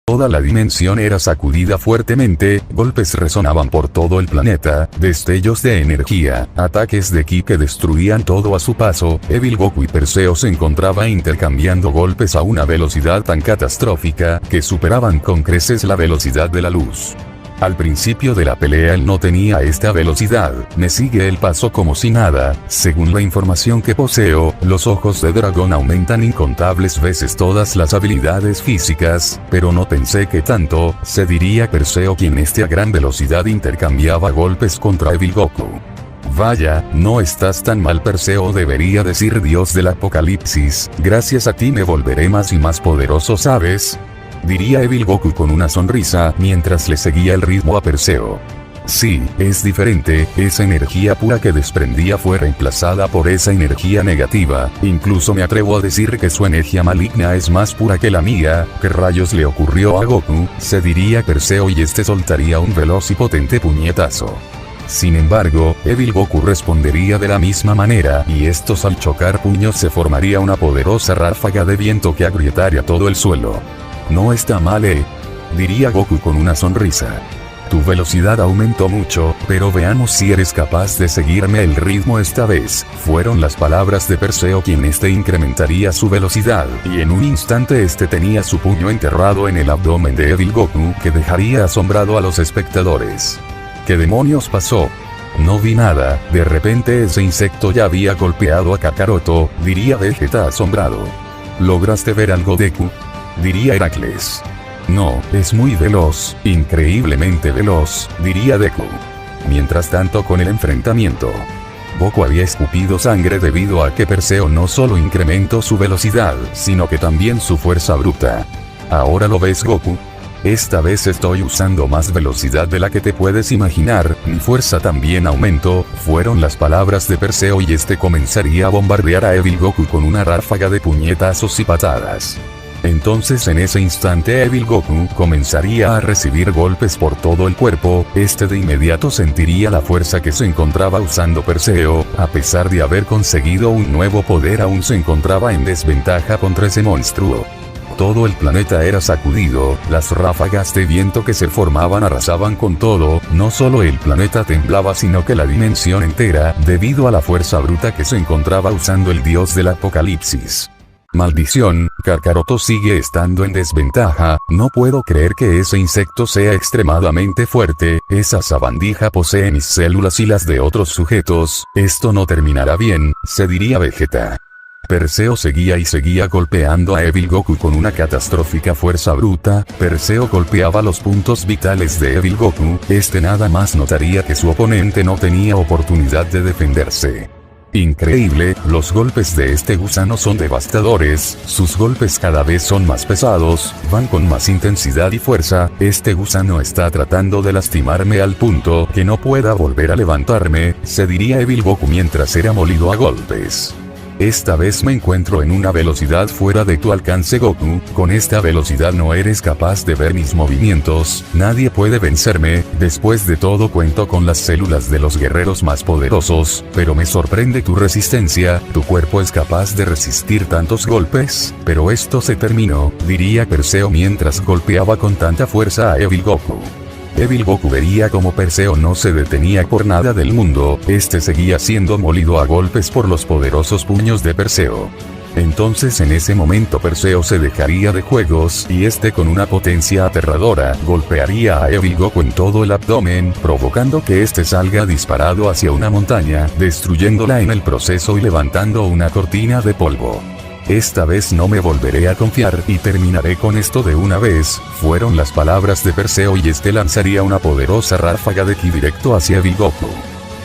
Toda la dimensión era sacudida fuertemente, golpes resonaban por todo el planeta, destellos de energía, ataques de ki que destruían todo a su paso. Evil Goku y Perseo se encontraban intercambiando golpes a una velocidad tan catastrófica, que superaban con creces la velocidad de la luz. Al principio de la pelea él no tenía esta velocidad, me sigue el paso como si nada. Según la información que poseo, los ojos de dragón aumentan incontables veces todas las habilidades físicas, pero no pensé que tanto, se diría Perseo quien a gran velocidad intercambiaba golpes contra Evil Goku. Vaya, no estás tan mal Perseo, debería decir Dios del Apocalipsis, gracias a ti me volveré más y más poderoso, ¿sabes? Diría Evil Goku con una sonrisa mientras le seguía el ritmo a Perseo. Sí, es diferente, esa energía pura que desprendía fue reemplazada por esa energía negativa, incluso me atrevo a decir que su energía maligna es más pura que la mía. ¿Qué rayos le ocurrió a Goku?, se diría Perseo y soltaría un veloz y potente puñetazo. Sin embargo, Evil Goku respondería de la misma manera, y al chocar puños se formaría una poderosa ráfaga de viento que agrietaría todo el suelo. No está mal, diría Goku con una sonrisa. Tu velocidad aumentó mucho, pero veamos si eres capaz de seguirme el ritmo esta vez. Fueron las palabras de Perseo quien incrementaría su velocidad, y en un instante tenía su puño enterrado en el abdomen de Evil Goku, que dejaría asombrado a los espectadores. ¿Qué demonios pasó? No vi nada, de repente ese insecto ya había golpeado a Kakaroto, diría Vegeta asombrado. ¿Lograste ver algo, Deku?, diría Heracles. No, es muy veloz, increíblemente veloz, diría Deku. Mientras tanto con el enfrentamiento, Goku había escupido sangre debido a que Perseo no solo incrementó su velocidad, sino que también su fuerza bruta. ¿Ahora lo ves, Goku? Esta vez estoy usando más velocidad de la que te puedes imaginar, mi fuerza también aumentó, fueron las palabras de Perseo y comenzaría a bombardear a Evil Goku con una ráfaga de puñetazos y patadas. Entonces en ese instante Evil Goku comenzaría a recibir golpes por todo el cuerpo, de inmediato sentiría la fuerza que se encontraba usando Perseo, a pesar de haber conseguido un nuevo poder aún se encontraba en desventaja contra ese monstruo. Todo el planeta era sacudido, las ráfagas de viento que se formaban arrasaban con todo, no solo el planeta temblaba sino que la dimensión entera, debido a la fuerza bruta que se encontraba usando el dios del Apocalipsis. Maldición, Kakaroto sigue estando en desventaja, no puedo creer que ese insecto sea extremadamente fuerte, esa sabandija posee mis células y las de otros sujetos, esto no terminará bien, se diría Vegeta. Perseo seguía golpeando a Evil Goku con una catastrófica fuerza bruta. Perseo golpeaba los puntos vitales de Evil Goku, nada más notaría que su oponente no tenía oportunidad de defenderse. Increíble, los golpes de gusano son devastadores, sus golpes cada vez son más pesados, van con más intensidad y fuerza, gusano está tratando de lastimarme al punto que no pueda volver a levantarme, se diría Evil Goku mientras era molido a golpes. Esta vez me encuentro en una velocidad fuera de tu alcance, Goku, con esta velocidad no eres capaz de ver mis movimientos, nadie puede vencerme, después de todo cuento con las células de los guerreros más poderosos, pero me sorprende tu resistencia, tu cuerpo es capaz de resistir tantos golpes, pero esto se terminó, diría Perseo mientras golpeaba con tanta fuerza a Evil Goku. Evil Goku vería como Perseo no se detenía por nada del mundo, seguía siendo molido a golpes por los poderosos puños de Perseo. Entonces en ese momento Perseo se dejaría de juegos y con una potencia aterradora golpearía a Evil Goku en todo el abdomen, provocando que salga disparado hacia una montaña, destruyéndola en el proceso y levantando una cortina de polvo. Esta vez no me volveré a confiar y terminaré con esto de una vez, fueron las palabras de Perseo y lanzaría una poderosa ráfaga de ki directo hacia Evil Goku.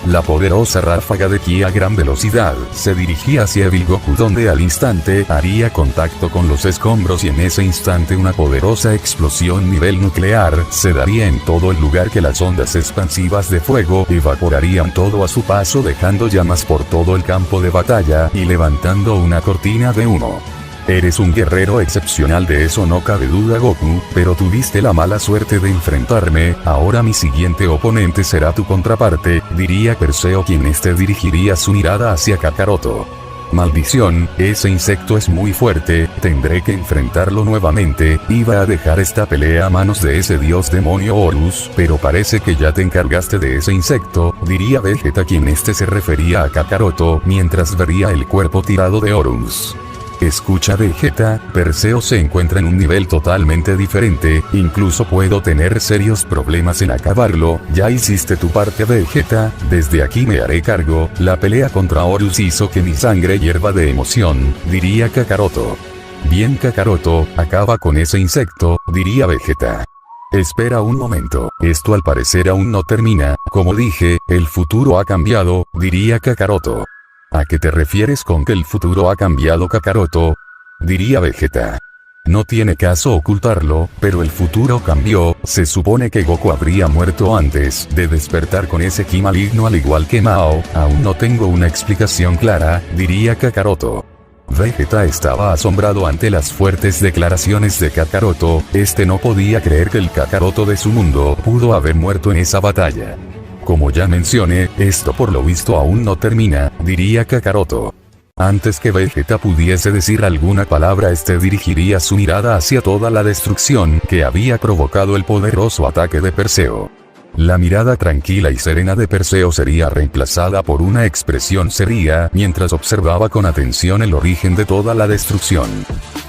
La poderosa ráfaga de ki a gran velocidad se dirigía hacia Evil Goku donde al instante haría contacto con los escombros y en ese instante una poderosa explosión nivel nuclear se daría en todo el lugar que las ondas expansivas de fuego evaporarían todo a su paso dejando llamas por todo el campo de batalla y levantando una cortina de humo. Eres un guerrero excepcional, de eso no cabe duda Goku, pero tuviste la mala suerte de enfrentarme, ahora mi siguiente oponente será tu contraparte, diría Perseo, quien dirigiría su mirada hacia Kakaroto. Maldición, ese insecto es muy fuerte, tendré que enfrentarlo nuevamente, iba a dejar esta pelea a manos de ese dios demonio Horus, pero parece que ya te encargaste de ese insecto, diría Vegeta, quien se refería a Kakaroto, mientras vería el cuerpo tirado de Horus. Escucha Vegeta, Perseo se encuentra en un nivel totalmente diferente, incluso puedo tener serios problemas en acabarlo, ya hiciste tu parte Vegeta, desde aquí me haré cargo, la pelea contra Horus hizo que mi sangre hierva de emoción, diría Kakaroto. Bien Kakaroto, acaba con ese insecto, diría Vegeta. Espera un momento, esto al parecer aún no termina, como dije, el futuro ha cambiado, diría Kakaroto. ¿A qué te refieres con que el futuro ha cambiado Kakaroto? Diría Vegeta. No tiene caso ocultarlo, pero el futuro cambió, se supone que Goku habría muerto antes de despertar con ese ki maligno al igual que Mao, aún no tengo una explicación clara, diría Kakaroto. Vegeta estaba asombrado ante las fuertes declaraciones de Kakaroto, no podía creer que el Kakaroto de su mundo pudo haber muerto en esa batalla. Como ya mencioné, esto por lo visto aún no termina, diría Kakaroto. Antes que Vegeta pudiese decir alguna palabra, dirigiría su mirada hacia toda la destrucción que había provocado el poderoso ataque de Perseo. La mirada tranquila y serena de Perseo sería reemplazada por una expresión seria mientras observaba con atención el origen de toda la destrucción.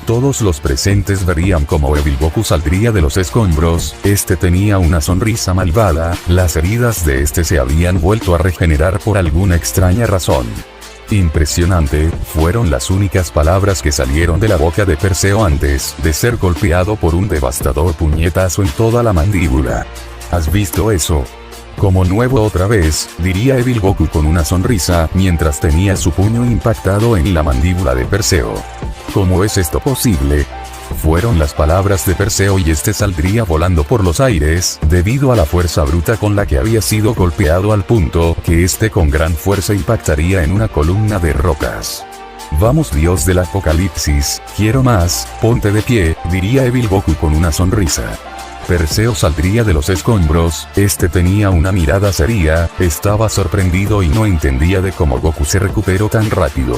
Todos los presentes verían cómo Evil Goku saldría de los escombros, tenía una sonrisa malvada, las heridas de se habían vuelto a regenerar por alguna extraña razón. Impresionante, fueron las únicas palabras que salieron de la boca de Perseo antes de ser golpeado por un devastador puñetazo en toda la mandíbula. ¿Has visto eso? Como nuevo otra vez, diría Evil Goku con una sonrisa, mientras tenía su puño impactado en la mandíbula de Perseo. ¿Cómo es esto posible? Fueron las palabras de Perseo y saldría volando por los aires, debido a la fuerza bruta con la que había sido golpeado al punto que con gran fuerza impactaría en una columna de rocas. Vamos dios del apocalipsis, quiero más, ponte de pie, diría Evil Goku con una sonrisa. Perseo saldría de los escombros, tenía una mirada seria, estaba sorprendido y no entendía de cómo Goku se recuperó tan rápido.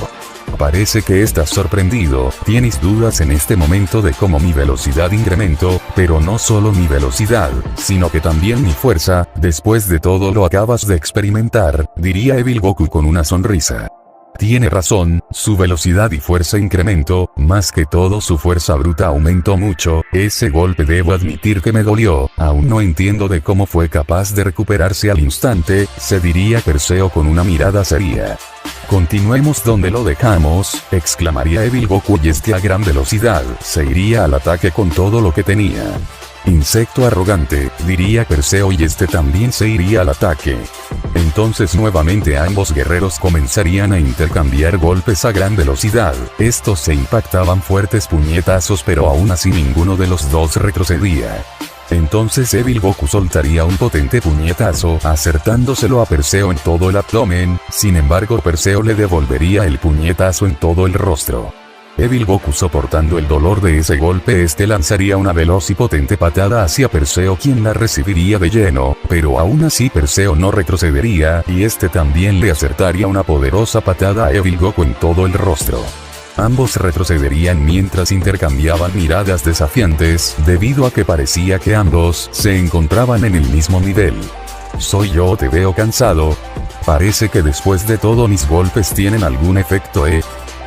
Parece que estás sorprendido, tienes dudas en este momento de cómo mi velocidad incrementó, pero no solo mi velocidad, sino que también mi fuerza, después de todo lo acabas de experimentar, diría Evil Goku con una sonrisa. Tiene razón, su velocidad y fuerza incrementó, más que todo su fuerza bruta aumentó mucho, ese golpe debo admitir que me dolió, aún no entiendo de cómo fue capaz de recuperarse al instante, se diría Perseo con una mirada seria. Continuemos donde lo dejamos, exclamaría Evil Goku y a gran velocidad, se iría al ataque con todo lo que tenía. Insecto arrogante, diría Perseo y también se iría al ataque. Entonces nuevamente ambos guerreros comenzarían a intercambiar golpes a gran velocidad, estos se impactaban fuertes puñetazos pero aún así ninguno de los dos retrocedía. Entonces Evil Goku soltaría un potente puñetazo, acertándoselo a Perseo en todo el abdomen, sin embargo Perseo le devolvería el puñetazo en todo el rostro. Evil Goku, soportando el dolor de ese golpe, lanzaría una veloz y potente patada hacia Perseo, quien la recibiría de lleno, pero aún así Perseo no retrocedería, y también le acertaría una poderosa patada a Evil Goku en todo el rostro. Ambos retrocederían mientras intercambiaban miradas desafiantes, debido a que parecía que ambos se encontraban en el mismo nivel. ¿Soy yo o te veo cansado? Parece que después de todo mis golpes tienen algún efecto,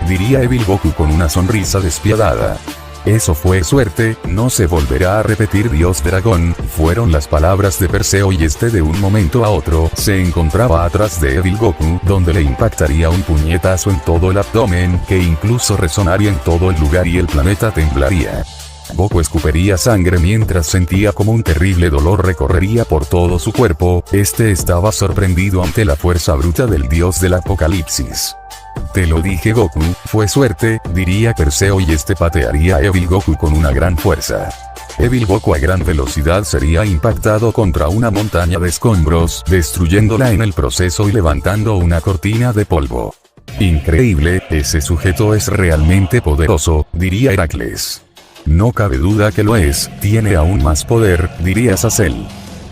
diría Evil Goku con una sonrisa despiadada. Eso fue suerte, no se volverá a repetir Dios Dragón, fueron las palabras de Perseo y de un momento a otro se encontraba atrás de Evil Goku, donde le impactaría un puñetazo en todo el abdomen, que incluso resonaría en todo el lugar y el planeta temblaría. Goku escupiría sangre mientras sentía como un terrible dolor recorrería por todo su cuerpo, estaba sorprendido ante la fuerza bruta del dios del apocalipsis. Te lo dije Goku, fue suerte, diría Perseo y patearía a Evil Goku con una gran fuerza. Evil Goku a gran velocidad sería impactado contra una montaña de escombros, destruyéndola en el proceso y levantando una cortina de polvo. Increíble, ese sujeto es realmente poderoso, diría Heracles. No cabe duda que lo es, tiene aún más poder, diría Azazel.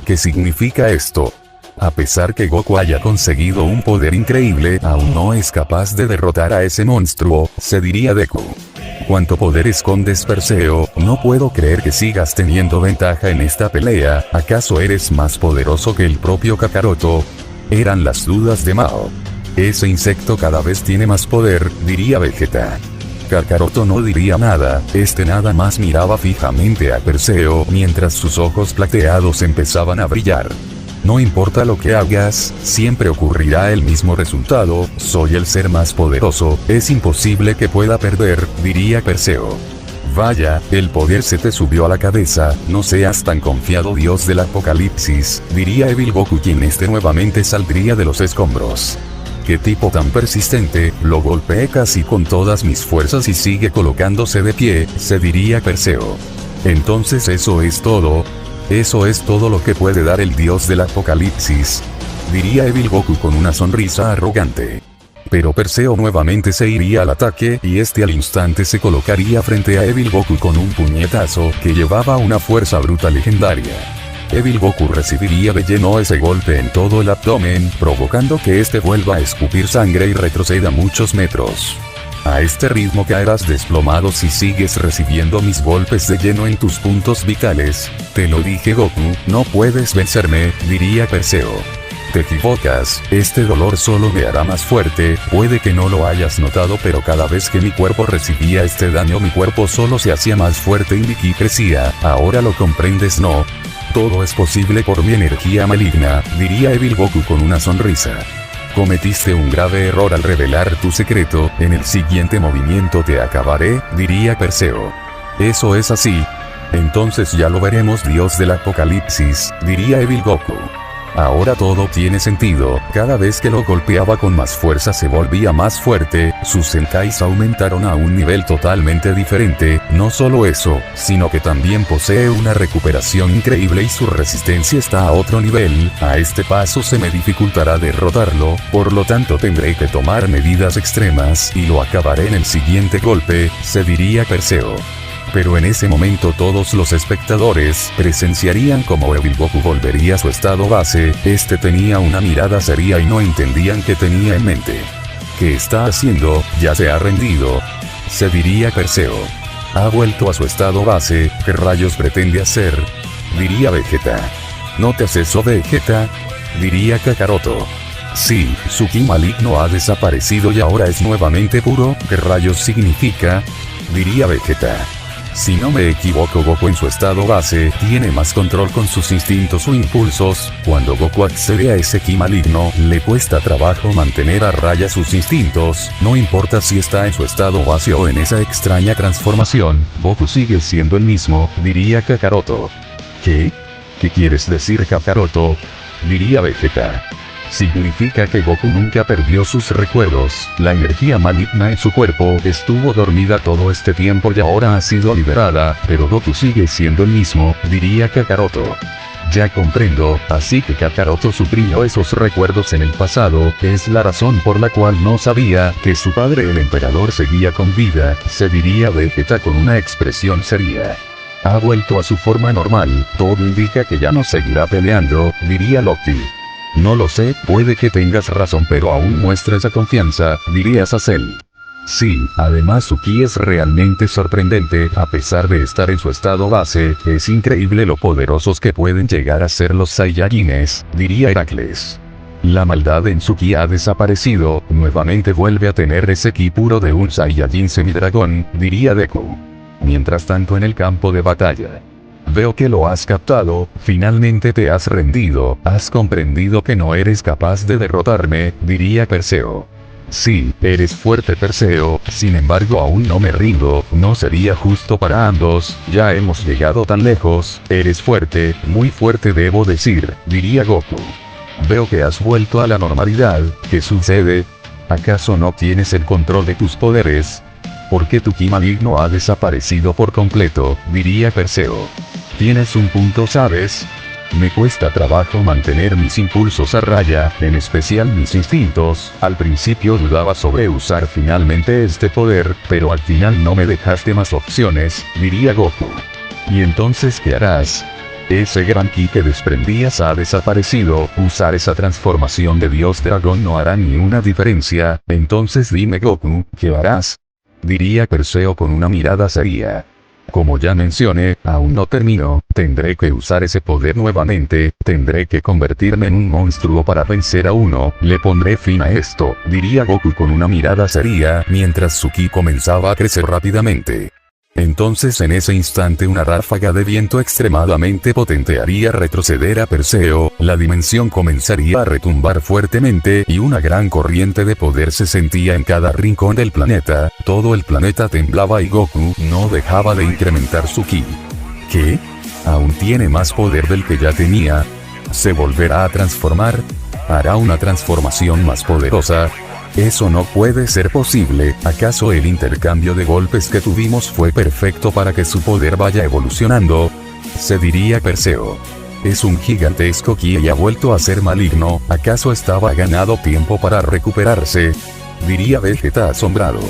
¿Qué significa esto? A pesar que Goku haya conseguido un poder increíble, aún no es capaz de derrotar a ese monstruo, se diría Deku. ¿Cuánto poder escondes, Perseo? No puedo creer que sigas teniendo ventaja en esta pelea, ¿acaso eres más poderoso que el propio Kakaroto? Eran las dudas de Mao. Ese insecto cada vez tiene más poder, diría Vegeta. Kakaroto no diría nada, este nada más miraba fijamente a Perseo mientras sus ojos plateados empezaban a brillar. No importa lo que hagas, siempre ocurrirá el mismo resultado, soy el ser más poderoso, es imposible que pueda perder, diría Perseo. Vaya, el poder se te subió a la cabeza, no seas tan confiado, dios del apocalipsis, diría Evil Goku, quien nuevamente saldría de los escombros. Qué tipo tan persistente, lo golpeé casi con todas mis fuerzas y sigue colocándose de pie, se diría Perseo. Entonces eso es todo lo que puede dar el dios del apocalipsis, diría Evil Goku con una sonrisa arrogante. Pero Perseo nuevamente se iría al ataque y al instante se colocaría frente a Evil Goku con un puñetazo que llevaba una fuerza bruta legendaria. Evil Goku recibiría de lleno ese golpe en todo el abdomen, provocando que vuelva a escupir sangre y retroceda muchos metros. A este ritmo caerás desplomado si sigues recibiendo mis golpes de lleno en tus puntos vitales. Te lo dije, Goku, no puedes vencerme, diría Perseo. Te equivocas, este dolor solo me hará más fuerte, puede que no lo hayas notado, pero cada vez que mi cuerpo recibía este daño mi cuerpo solo se hacía más fuerte y mi ki crecía, ahora lo comprendes, ¿no? Todo es posible por mi energía maligna, diría Evil Goku con una sonrisa. Cometiste un grave error al revelar tu secreto, en el siguiente movimiento te acabaré, diría Perseo. Eso es así. Entonces ya lo veremos, dios del apocalipsis, diría Evil Goku. Ahora todo tiene sentido, cada vez que lo golpeaba con más fuerza se volvía más fuerte, sus senkais aumentaron a un nivel totalmente diferente, no solo eso, sino que también posee una recuperación increíble y su resistencia está a otro nivel, a este paso se me dificultará derrotarlo, por lo tanto tendré que tomar medidas extremas y lo acabaré en el siguiente golpe, se diría Perseo. Pero en ese momento todos los espectadores presenciarían como Evil Goku volvería a su estado base, tenía una mirada seria y no entendían qué tenía en mente. ¿Qué está haciendo? Ya se ha rendido, se diría Perseo. Ha vuelto a su estado base, ¿qué rayos pretende hacer? Diría Vegeta. ¿No te haces eso, Vegeta? Diría Kakaroto. Sí, su ki maligno ha desaparecido y ahora es nuevamente puro, ¿qué rayos significa? Diría Vegeta. Si no me equivoco, Goku en su estado base tiene más control con sus instintos o impulsos. Cuando Goku accede a ese ki maligno, le cuesta trabajo mantener a raya sus instintos, no importa si está en su estado base o en esa extraña transformación, Goku sigue siendo el mismo, diría Kakaroto. ¿Qué? ¿Qué quieres decir, Kakaroto? Diría Vegeta. Significa que Goku nunca perdió sus recuerdos, la energía maligna en su cuerpo estuvo dormida todo este tiempo y ahora ha sido liberada, pero Goku sigue siendo el mismo, diría Kakaroto. Ya comprendo, así que Kakaroto suprimió esos recuerdos en el pasado, es la razón por la cual no sabía que su padre el emperador seguía con vida, se diría Vegeta con una expresión seria. Ha vuelto a su forma normal, todo indica que ya no seguirá peleando, diría Loki. No lo sé, puede que tengas razón, pero aún muestra esa confianza, diría Azazel. Sí, además su ki es realmente sorprendente, a pesar de estar en su estado base, es increíble lo poderosos que pueden llegar a ser los Saiyajines, diría Heracles. La maldad en su ki ha desaparecido, nuevamente vuelve a tener ese ki puro de un Saiyajin semidragón, diría Deku. Mientras tanto en el campo de batalla. Veo que lo has captado, finalmente te has rendido, has comprendido que no eres capaz de derrotarme, diría Perseo. Sí, eres fuerte, Perseo, sin embargo aún no me rindo, no sería justo para ambos, ya hemos llegado tan lejos, eres fuerte, muy fuerte debo decir, diría Goku. Veo que has vuelto a la normalidad, ¿qué sucede? ¿Acaso no tienes el control de tus poderes? ¿Por qué tu ki maligno ha desaparecido por completo? Diría Perseo. Tienes un punto, ¿sabes? Me cuesta trabajo mantener mis impulsos a raya, en especial mis instintos. Al principio dudaba sobre usar finalmente este poder, pero al final no me dejaste más opciones, diría Goku. ¿Y entonces qué harás? Ese gran ki que desprendías ha desaparecido, usar esa transformación de Dios Dragón no hará ni una diferencia, entonces dime Goku, ¿qué harás? Diría Perseo con una mirada seria. Como ya mencioné, aún no termino, tendré que usar ese poder nuevamente, tendré que convertirme en un monstruo para vencer a uno, le pondré fin a esto, diría Goku con una mirada seria, mientras su ki comenzaba a crecer rápidamente. Entonces en ese instante una ráfaga de viento extremadamente potente haría retroceder a Perseo, la dimensión comenzaría a retumbar fuertemente y una gran corriente de poder se sentía en cada rincón del planeta, todo el planeta temblaba y Goku no dejaba de incrementar su ki. ¿Qué? ¿Aún tiene más poder del que ya tenía? ¿Se volverá a transformar? ¿Hará una transformación más poderosa? Eso no puede ser posible, ¿acaso el intercambio de golpes que tuvimos fue perfecto para que su poder vaya evolucionando? Se diría Perseo. Es un gigantesco ki y ha vuelto a ser maligno, ¿acaso estaba ganado tiempo para recuperarse? Diría Vegeta asombrado.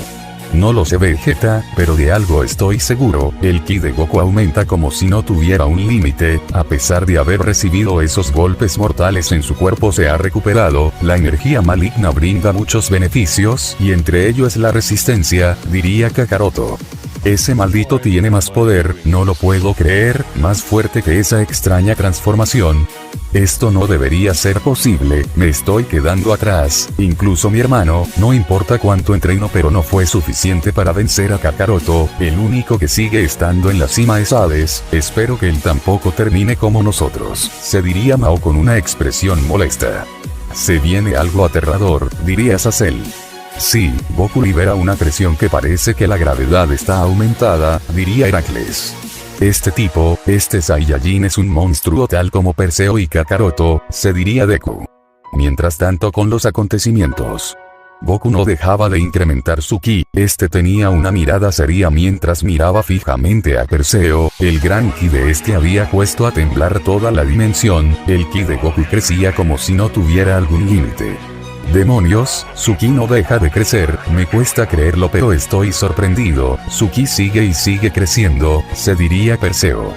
No lo sé Vegeta, pero de algo estoy seguro, el ki de Goku aumenta como si no tuviera un límite, a pesar de haber recibido esos golpes mortales en su cuerpo se ha recuperado, la energía maligna brinda muchos beneficios y entre ellos la resistencia, diría Kakaroto. Ese maldito tiene más poder, no lo puedo creer, más fuerte que esa extraña transformación. Esto no debería ser posible, me estoy quedando atrás, incluso mi hermano, no importa cuánto entreno pero no fue suficiente para vencer a Kakaroto, el único que sigue estando en la cima es Hades, espero que él tampoco termine como nosotros, se diría Mao con una expresión molesta. Se viene algo aterrador, diría Sacel. Sí, Goku libera una presión que parece que la gravedad está aumentada, diría Heracles. Este Saiyajin es un monstruo tal como Perseo y Kakaroto, se diría Deku. Mientras tanto con los acontecimientos. Goku no dejaba de incrementar su ki, tenía una mirada seria mientras miraba fijamente a Perseo, el gran ki de había puesto a temblar toda la dimensión, el ki de Goku crecía como si no tuviera algún límite. Demonios, su ki no deja de crecer, me cuesta creerlo pero estoy sorprendido, su ki sigue y sigue creciendo, se diría Perseo.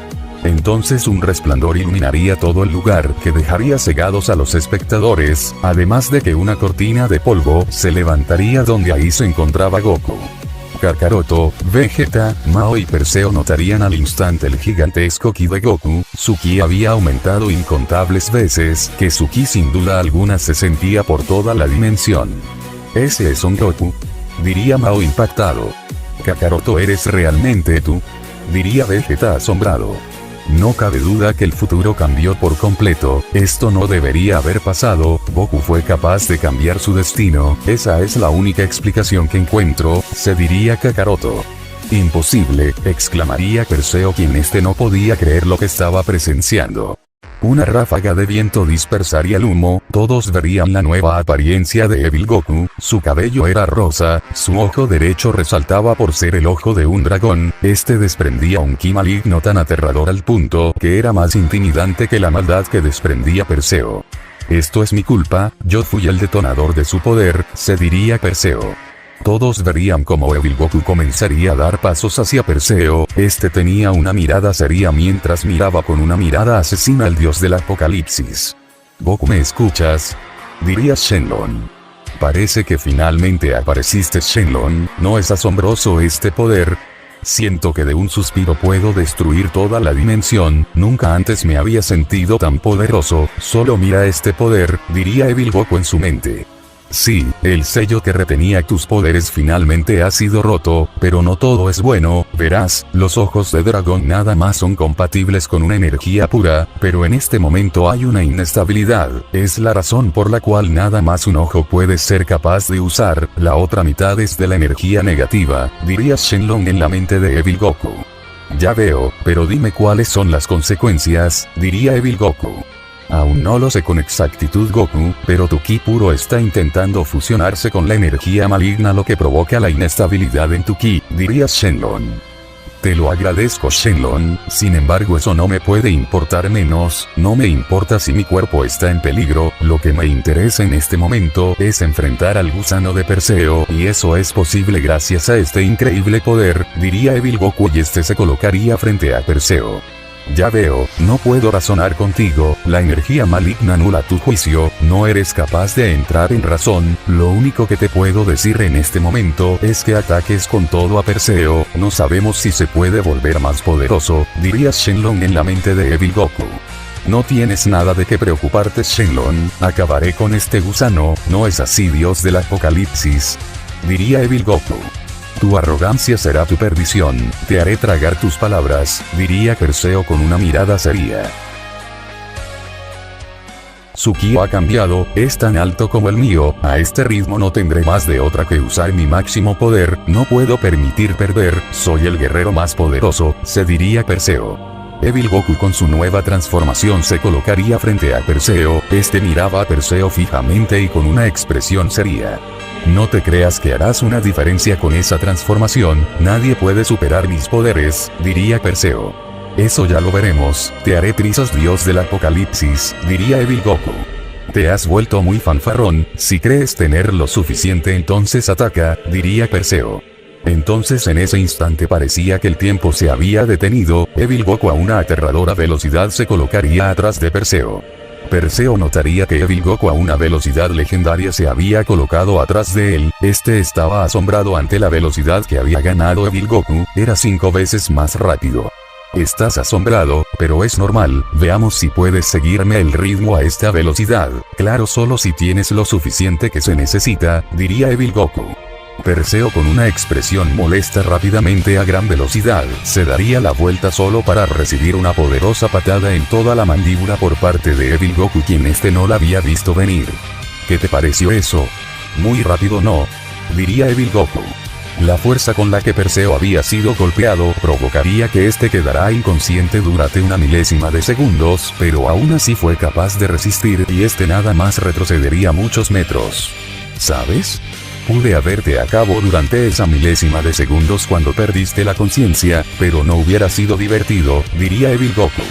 Entonces un resplandor iluminaría todo el lugar que dejaría cegados a los espectadores, además de que una cortina de polvo se levantaría donde ahí se encontraba Goku. Kakaroto, Vegeta, Mao y Perseo notarían al instante el gigantesco ki de Goku, su ki había aumentado incontables veces, que su ki sin duda alguna se sentía por toda la dimensión. Ese es un Goku, diría Mao impactado. Kakaroto, ¿eres realmente tú? Diría Vegeta asombrado. No cabe duda que el futuro cambió por completo, esto no debería haber pasado, Goku fue capaz de cambiar su destino, esa es la única explicación que encuentro, se diría Kakaroto. Imposible, exclamaría Perseo quien no podía creer lo que estaba presenciando. Una ráfaga de viento dispersaría el humo, todos verían la nueva apariencia de Evil Goku, su cabello era rosa, su ojo derecho resaltaba por ser el ojo de un dragón, desprendía un ki maligno tan aterrador al punto que era más intimidante que la maldad que desprendía Perseo. Esto es mi culpa, yo fui el detonador de su poder, se diría Perseo. Todos verían como Evil Goku comenzaría a dar pasos hacia Perseo, tenía una mirada seria mientras miraba con una mirada asesina al dios del apocalipsis. Goku, ¿me escuchas? Diría Shenlong. Parece que finalmente apareciste Shenlong, ¿no es asombroso este poder? Siento que de un suspiro puedo destruir toda la dimensión, nunca antes me había sentido tan poderoso, solo mira este poder, diría Evil Goku en su mente. Sí, el sello que retenía tus poderes finalmente ha sido roto, pero no todo es bueno, verás, los ojos de dragón nada más son compatibles con una energía pura, pero en este momento hay una inestabilidad, es la razón por la cual nada más un ojo puede ser capaz de usar, la otra mitad es de la energía negativa, diría Shenlong en la mente de Evil Goku. Ya veo, pero dime cuáles son las consecuencias, diría Evil Goku. Aún no lo sé con exactitud Goku, pero tu ki puro está intentando fusionarse con la energía maligna lo que provoca la inestabilidad en tu ki, diría Shenlong. Te lo agradezco, Shenlong, sin embargo eso no me puede importar menos, no me importa si mi cuerpo está en peligro, lo que me interesa en este momento es enfrentar al gusano de Perseo, y eso es posible gracias a este increíble poder, diría Evil Goku, y este se colocaría frente a Perseo. Ya veo, no puedo razonar contigo, la energía maligna anula tu juicio, no eres capaz de entrar en razón, lo único que te puedo decir en este momento es que ataques con todo a Perseo, no sabemos si se puede volver más poderoso, diría Shenlong en la mente de Evil Goku. No tienes nada de qué preocuparte, Shenlong, acabaré con este gusano, no es así, dios del apocalipsis, diría Evil Goku. Tu arrogancia será tu perdición, te haré tragar tus palabras, diría Perseo con una mirada seria. Su ki ha cambiado, es tan alto como el mío, a este ritmo no tendré más de otra que usar mi máximo poder, no puedo permitir perder, soy el guerrero más poderoso, se diría Perseo. Evil Goku con su nueva transformación se colocaría frente a Perseo, este miraba a Perseo fijamente y con una expresión seria. No te creas que harás una diferencia con esa transformación, nadie puede superar mis poderes, diría Perseo. Eso ya lo veremos, te haré trizas, dios del apocalipsis, diría Evil Goku. Te has vuelto muy fanfarrón, si crees tener lo suficiente entonces ataca, diría Perseo. Entonces en ese instante parecía que el tiempo se había detenido, Evil Goku a una aterradora velocidad se colocaría atrás de Perseo. Perseo notaría que Evil Goku a una velocidad legendaria se había colocado atrás de él, este estaba asombrado ante la velocidad que había ganado Evil Goku, era 5 veces más rápido. Estás asombrado, pero es normal, veamos si puedes seguirme el ritmo a esta velocidad, claro, solo si tienes lo suficiente que se necesita, diría Evil Goku. Perseo con una expresión molesta rápidamente a gran velocidad, se daría la vuelta solo para recibir una poderosa patada en toda la mandíbula por parte de Evil Goku, quien este no la había visto venir. ¿Qué te pareció eso? Muy rápido, ¿no? Diría Evil Goku. La fuerza con la que Perseo había sido golpeado provocaría que este quedara inconsciente durante una milésima de segundos, pero aún así fue capaz de resistir y este nada más retrocedería muchos metros. ¿Sabes? Pude haberte acabado durante esa milésima de segundos cuando perdiste la conciencia, pero no hubiera sido divertido, diría Evil Goku.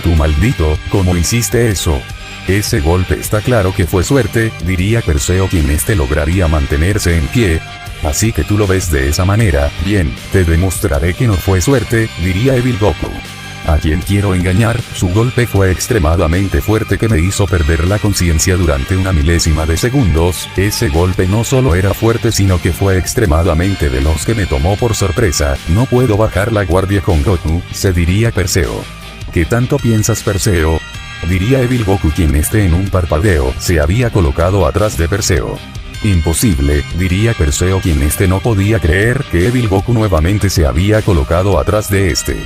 Tú maldito, ¿cómo hiciste eso? Ese golpe está claro que fue suerte, diría Perseo, quien este lograría mantenerse en pie. Así que tú lo ves de esa manera, bien, te demostraré que no fue suerte, diría Evil Goku. ¿A quién quiero engañar? Su golpe fue extremadamente fuerte que me hizo perder la conciencia durante una milésima de segundos, ese golpe no solo era fuerte sino que fue extremadamente veloz que me tomó por sorpresa, no puedo bajar la guardia con Goku, se diría Perseo. ¿Qué tanto piensas, Perseo? Diría Evil Goku, quien en un parpadeo se había colocado atrás de Perseo. Imposible, diría Perseo, quien no podía creer que Evil Goku nuevamente se había colocado atrás de este.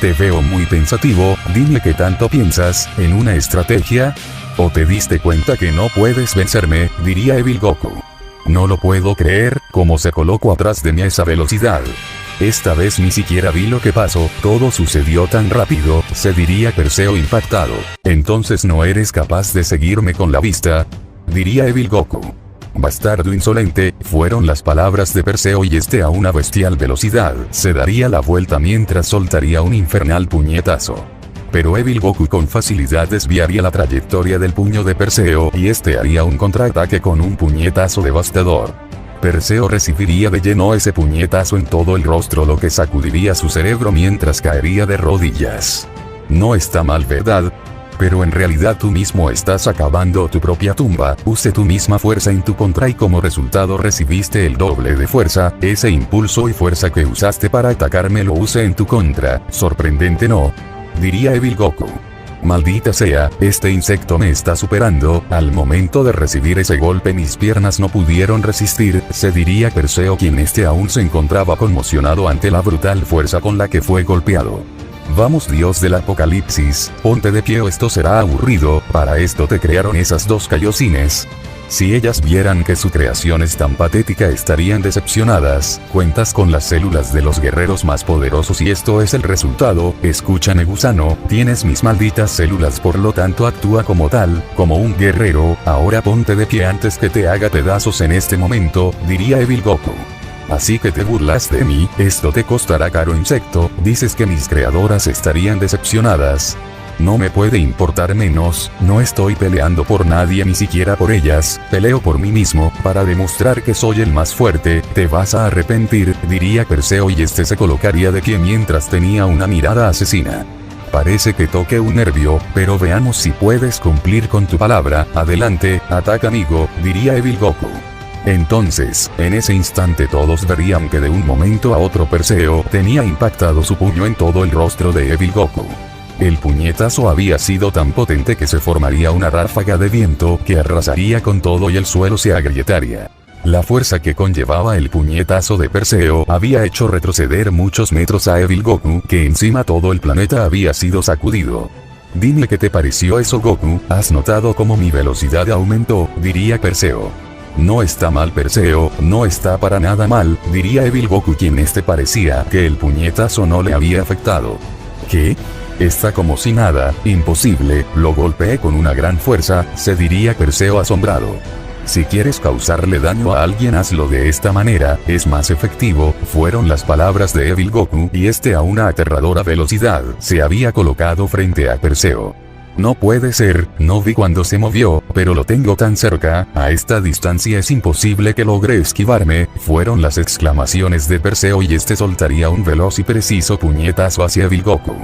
Te veo muy pensativo, dime qué tanto piensas, ¿en una estrategia? ¿O te diste cuenta que no puedes vencerme? Diría Evil Goku. No lo puedo creer, ¿cómo se colocó atrás de mí a esa velocidad? Esta vez ni siquiera vi lo que pasó, todo sucedió tan rápido, se diría Perseo impactado. Entonces no eres capaz de seguirme con la vista, diría Evil Goku. Bastardo insolente, fueron las palabras de Perseo, y a una bestial velocidad se daría la vuelta mientras soltaría un infernal puñetazo. Pero Evil Goku con facilidad desviaría la trayectoria del puño de Perseo y haría un contraataque con un puñetazo devastador. Perseo recibiría de lleno ese puñetazo en todo el rostro, lo que sacudiría su cerebro mientras caería de rodillas. No está mal, ¿verdad? Pero en realidad tú mismo estás acabando tu propia tumba, use tu misma fuerza en tu contra y como resultado recibiste el doble de fuerza, ese impulso y fuerza que usaste para atacarme lo use en tu contra, sorprendente, ¿no? Diría Evil Goku. Maldita sea, este insecto me está superando, al momento de recibir ese golpe mis piernas no pudieron resistir, se diría Perseo, quien aún se encontraba conmocionado ante la brutal fuerza con la que fue golpeado. Vamos, dios del apocalipsis, ponte de pie o esto será aburrido, para esto te crearon esas dos callosines. Si ellas vieran que su creación es tan patética estarían decepcionadas, cuentas con las células de los guerreros más poderosos y esto es el resultado, escúchame gusano, tienes mis malditas células, por lo tanto actúa como tal, como un guerrero, ahora ponte de pie antes que te haga pedazos en este momento, diría Evil Goku. Así que te burlas de mí, esto te costará caro insecto, dices que mis creadoras estarían decepcionadas. No me puede importar menos, no estoy peleando por nadie ni siquiera por ellas, peleo por mí mismo, para demostrar que soy el más fuerte, te vas a arrepentir, diría Perseo y este se colocaría de pie mientras tenía una mirada asesina. Parece que toque un nervio, pero veamos si puedes cumplir con tu palabra, adelante, ataca amigo, diría Evil Goku. Entonces, en ese instante todos verían que de un momento a otro Perseo tenía impactado su puño en todo el rostro de Evil Goku. El puñetazo había sido tan potente que se formaría una ráfaga de viento que arrasaría con todo y el suelo se agrietaría. La fuerza que conllevaba el puñetazo de Perseo había hecho retroceder muchos metros a Evil Goku, que encima todo el planeta había sido sacudido. Dime qué te pareció eso Goku, ¿has notado cómo mi velocidad aumentó? Diría Perseo. No está mal Perseo, no está para nada mal, diría Evil Goku quien parecía que el puñetazo no le había afectado. ¿Qué? Está como si nada, imposible, lo golpeé con una gran fuerza, se diría Perseo asombrado. Si quieres causarle daño a alguien hazlo de esta manera, es más efectivo, fueron las palabras de Evil Goku y a una aterradora velocidad se había colocado frente a Perseo. No puede ser, no vi cuando se movió, pero lo tengo tan cerca, a esta distancia es imposible que logre esquivarme, fueron las exclamaciones de Perseo y soltaría un veloz y preciso puñetazo hacia Evil Goku.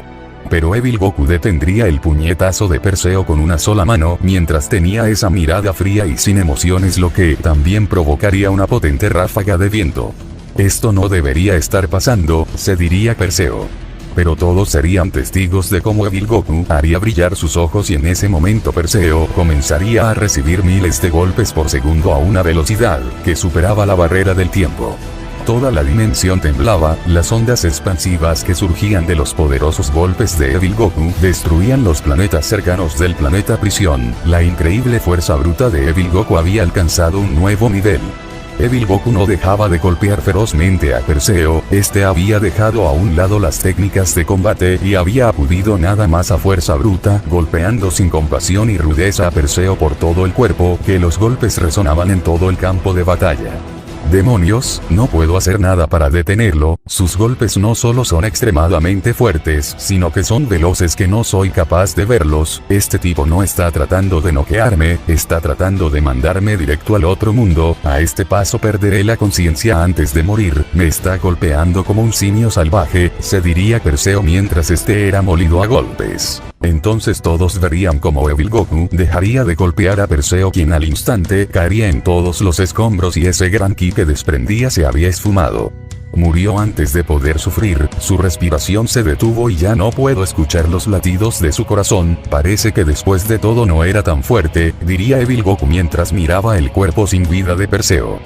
Pero Evil Goku detendría el puñetazo de Perseo con una sola mano mientras tenía esa mirada fría y sin emociones lo que también provocaría una potente ráfaga de viento. Esto no debería estar pasando, se diría Perseo. Pero todos serían testigos de cómo Evil Goku haría brillar sus ojos y en ese momento Perseo comenzaría a recibir miles de golpes por segundo a una velocidad que superaba la barrera del tiempo. Toda la dimensión temblaba, las ondas expansivas que surgían de los poderosos golpes de Evil Goku destruían los planetas cercanos del planeta prisión, la increíble fuerza bruta de Evil Goku había alcanzado un nuevo nivel. Evil Goku no dejaba de golpear ferozmente a Perseo, había dejado a un lado las técnicas de combate y había acudido nada más a fuerza bruta, golpeando sin compasión y rudeza a Perseo por todo el cuerpo, que los golpes resonaban en todo el campo de batalla. ¡Demonios! No puedo hacer nada para detenerlo, sus golpes no solo son extremadamente fuertes, sino que son veloces que no soy capaz de verlos, tipo no está tratando de noquearme, está tratando de mandarme directo al otro mundo, a este paso perderé la conciencia antes de morir, me está golpeando como un simio salvaje, se diría Perseo mientras era molido a golpes. Entonces todos verían como Evil Goku dejaría de golpear a Perseo quien al instante caería en todos los escombros y ese gran ki que desprendía se había esfumado. Murió antes de poder sufrir, su respiración se detuvo y ya no puedo escuchar los latidos de su corazón, parece que después de todo no era tan fuerte, diría Evil Goku mientras miraba el cuerpo sin vida de Perseo.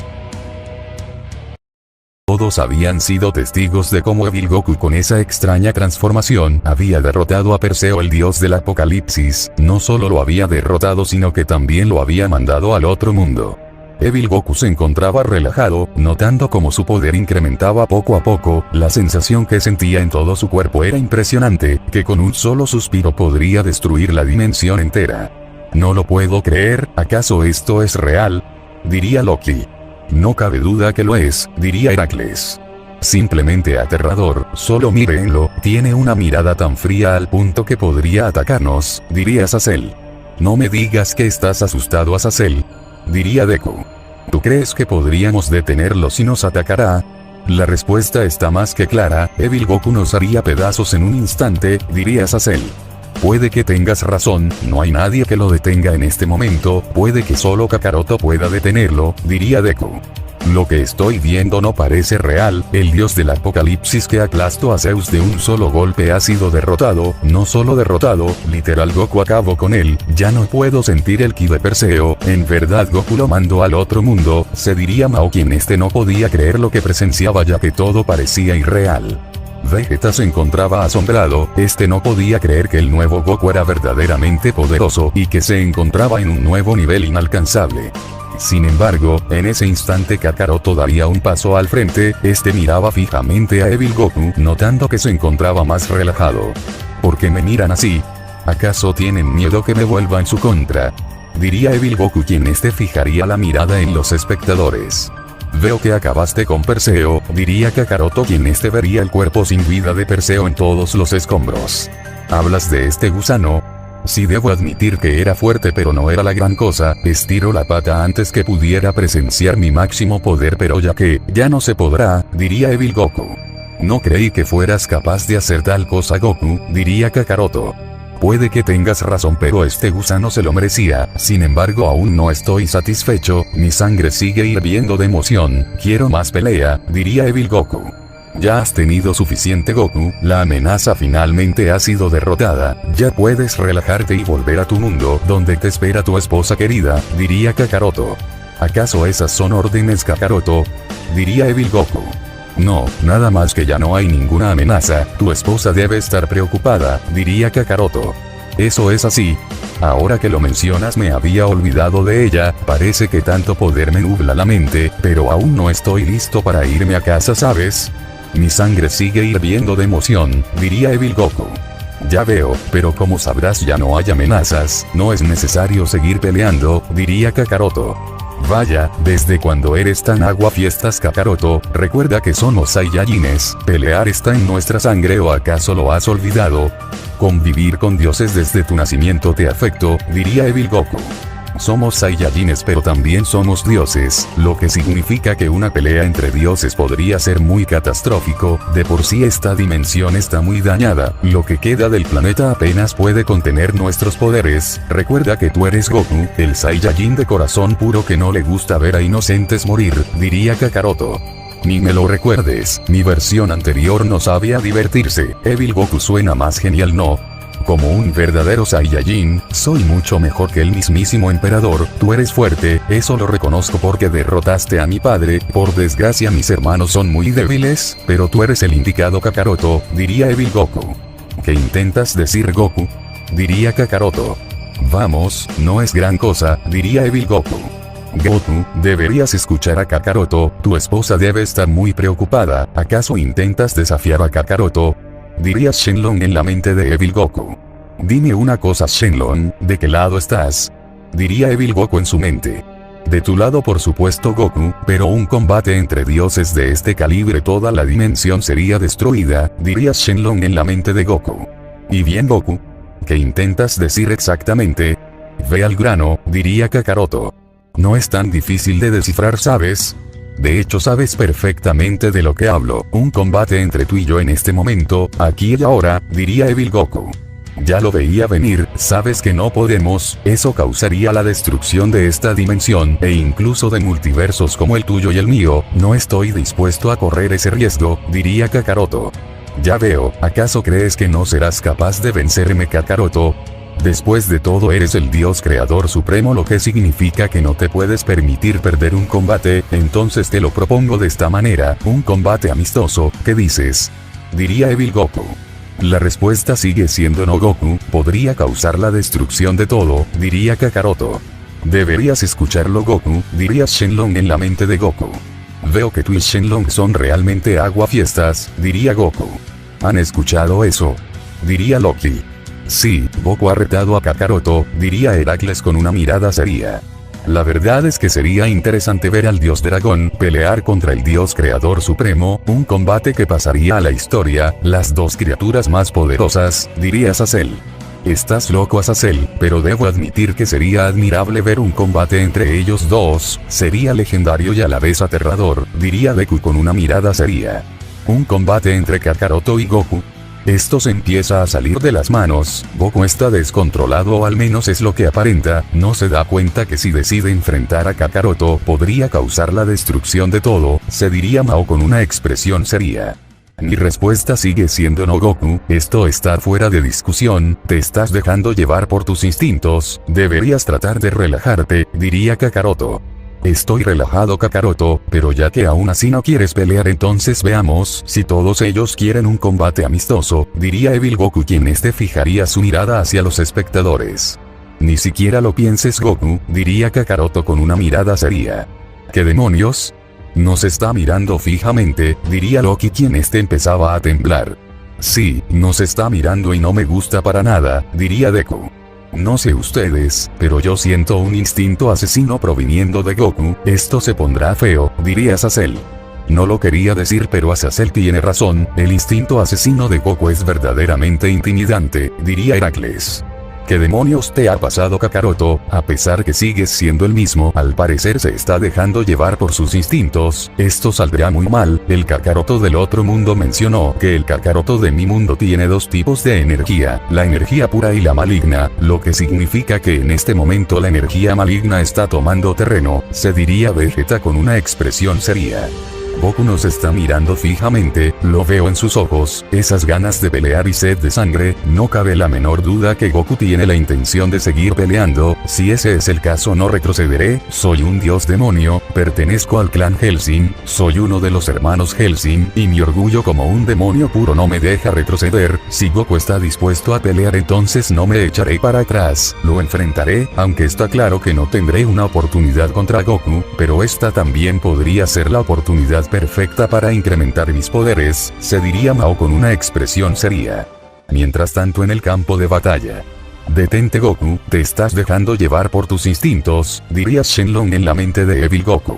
Todos habían sido testigos de cómo Evil Goku con esa extraña transformación había derrotado a Perseo el dios del apocalipsis, no solo lo había derrotado sino que también lo había mandado al otro mundo. Evil Goku se encontraba relajado, notando cómo su poder incrementaba poco a poco, la sensación que sentía en todo su cuerpo era impresionante, que con un solo suspiro podría destruir la dimensión entera. No lo puedo creer, ¿acaso esto es real? Diría Loki. No cabe duda que lo es, diría Heracles. Simplemente aterrador, solo mírenlo, tiene una mirada tan fría al punto que podría atacarnos, diría Azazel. No me digas que estás asustado Azazel, diría Deku. ¿Tú crees que podríamos detenerlo si nos atacará? La respuesta está más que clara, Evil Goku nos haría pedazos en un instante, diría Azazel. Puede que tengas razón, no hay nadie que lo detenga en este momento, puede que solo Kakaroto pueda detenerlo, diría Deku. Lo que estoy viendo no parece real, el dios del apocalipsis que aplastó a Zeus de un solo golpe ha sido derrotado, no solo derrotado, literal Goku acabó con él, ya no puedo sentir el ki de Perseo, en verdad Goku lo mandó al otro mundo, se diría Mao quien no podía creer lo que presenciaba ya que todo parecía irreal. Vegeta se encontraba asombrado, no podía creer que el nuevo Goku era verdaderamente poderoso y que se encontraba en un nuevo nivel inalcanzable. Sin embargo, en ese instante Kakaroto daría un paso al frente, miraba fijamente a Evil Goku, notando que se encontraba más relajado. ¿Por qué me miran así? ¿Acaso tienen miedo que me vuelva en su contra? Diría Evil Goku quien fijaría la mirada en los espectadores. Veo que acabaste con Perseo, diría Kakaroto, quien vería el cuerpo sin vida de Perseo en todos los escombros. ¿Hablas de este gusano? Sí, debo admitir que era fuerte, pero no era la gran cosa. Estiro la pata antes que pudiera presenciar mi máximo poder, pero ya no se podrá, diría Evil Goku. No creí que fueras capaz de hacer tal cosa, Goku, diría Kakaroto. Puede que tengas razón, pero este gusano se lo merecía. Sin embargo, aún no estoy satisfecho, mi sangre sigue hirviendo de emoción. Quiero más pelea, diría Evil Goku. Ya has tenido suficiente, Goku, la amenaza finalmente ha sido derrotada, ya puedes relajarte y volver a tu mundo, donde te espera tu esposa querida, diría Kakaroto. ¿Acaso esas son órdenes, Kakaroto? Diría Evil Goku. No, nada más que ya no hay ninguna amenaza, tu esposa debe estar preocupada, diría Kakaroto. Eso es así. Ahora que lo mencionas, me había olvidado de ella, parece que tanto poder me nubla la mente, pero aún no estoy listo para irme a casa, ¿sabes? Mi sangre sigue hirviendo de emoción, diría Evil Goku. Ya veo, pero como sabrás ya no hay amenazas, no es necesario seguir peleando, diría Kakaroto. Vaya, ¿desde cuando eres tan aguafiestas, Kakaroto? Recuerda que somos Saiyajines, pelear está en nuestra sangre, ¿o acaso lo has olvidado? Convivir con dioses desde tu nacimiento te afectó, diría Evil Goku. Somos Saiyajines, pero también somos dioses, lo que significa que una pelea entre dioses podría ser muy catastrófico. De por sí esta dimensión está muy dañada, lo que queda del planeta apenas puede contener nuestros poderes. Recuerda que tú eres Goku, el Saiyajin de corazón puro que no le gusta ver a inocentes morir, diría Kakaroto. Ni me lo recuerdes, mi versión anterior no sabía divertirse. Evil Goku suena más genial, ¿no? Como un verdadero Saiyajin, soy mucho mejor que el mismísimo emperador. Tú eres fuerte, eso lo reconozco porque derrotaste a mi padre. Por desgracia mis hermanos son muy débiles, pero tú eres el indicado, Kakaroto, diría Evil Goku. ¿Qué intentas decir, Goku? Diría Kakaroto. Vamos, no es gran cosa, diría Evil Goku. Goku, deberías escuchar a Kakaroto, tu esposa debe estar muy preocupada. ¿Acaso intentas desafiar a Kakaroto? Diría Shenlong en la mente de Evil Goku. Dime una cosa, Shenlong, ¿de qué lado estás? Diría Evil Goku en su mente. De tu lado, por supuesto, Goku, pero un combate entre dioses de este calibre, toda la dimensión sería destruida, diría Shenlong en la mente de Goku. ¿Y bien, Goku? ¿Qué intentas decir exactamente? Ve al grano, diría Kakaroto. No es tan difícil de descifrar, ¿sabes? De hecho sabes perfectamente de lo que hablo. Un combate entre tú y yo en este momento, aquí y ahora, diría Evil Goku. Ya lo veía venir, sabes que no podemos, eso causaría la destrucción de esta dimensión, e incluso de multiversos como el tuyo y el mío. No estoy dispuesto a correr ese riesgo, diría Kakaroto. Ya veo, ¿acaso crees que no serás capaz de vencerme, Kakaroto? Después de todo eres el Dios Creador Supremo, lo que significa que no te puedes permitir perder un combate. Entonces te lo propongo de esta manera, un combate amistoso, ¿qué dices? Diría Evil Goku. La respuesta sigue siendo no, Goku, podría causar la destrucción de todo, diría Kakaroto. Deberías escucharlo, Goku, diría Shenlong en la mente de Goku. Veo que tú y Shenlong son realmente aguafiestas, diría Goku. ¿Han escuchado eso? Diría Loki. Sí, Goku ha retado a Kakaroto, diría Heracles con una mirada seria. La verdad es que sería interesante ver al dios dragón pelear contra el dios creador supremo, un combate que pasaría a la historia, las dos criaturas más poderosas, diría Azazel. Estás loco, Azazel, pero debo admitir que sería admirable ver un combate entre ellos dos, sería legendario y a la vez aterrador, diría Deku con una mirada seria. Un combate entre Kakaroto y Goku. Esto se empieza a salir de las manos, Goku está descontrolado, o al menos es lo que aparenta, no se da cuenta que si decide enfrentar a Kakaroto podría causar la destrucción de todo, se diría Mao con una expresión seria. Mi respuesta sigue siendo no, Goku, esto está fuera de discusión, te estás dejando llevar por tus instintos, deberías tratar de relajarte, diría Kakaroto. Estoy relajado, Kakaroto, pero ya que aún así no quieres pelear, entonces veamos si todos ellos quieren un combate amistoso, diría Evil Goku, quien fijaría su mirada hacia los espectadores. Ni siquiera lo pienses, Goku, diría Kakaroto con una mirada seria. ¿Qué demonios? Nos está mirando fijamente, diría Loki, quien empezaba a temblar. Sí, nos está mirando y no me gusta para nada, diría Deku. No sé ustedes, pero yo siento un instinto asesino proviniendo de Goku. Esto se pondrá feo, diría Azazel. No lo quería decir, pero Azazel tiene razón, el instinto asesino de Goku es verdaderamente intimidante, diría Heracles. ¿Qué demonios te ha pasado, Kakaroto? A pesar que sigues siendo el mismo, al parecer se está dejando llevar por sus instintos. Esto saldrá muy mal. El Kakaroto del otro mundo mencionó que el Kakaroto de mi mundo tiene dos tipos de energía, la energía pura y la maligna, lo que significa que en este momento la energía maligna está tomando terreno, se diría Vegeta con una expresión seria. Goku nos está mirando fijamente, lo veo en sus ojos, esas ganas de pelear y sed de sangre, no cabe la menor duda que Goku tiene la intención de seguir peleando. Si ese es el caso, no retrocederé, soy un dios demonio, pertenezco al clan Hellsing, soy uno de los hermanos Hellsing, y mi orgullo como un demonio puro no me deja retroceder. Si Goku está dispuesto a pelear, entonces no me echaré para atrás, lo enfrentaré, aunque está claro que no tendré una oportunidad contra Goku, pero esta también podría ser la oportunidad perfecta para incrementar mis poderes, se diría Mao con una expresión seria. Mientras tanto, en el campo de batalla. Detente, Goku, te estás dejando llevar por tus instintos, diría Shenlong en la mente de Evil Goku.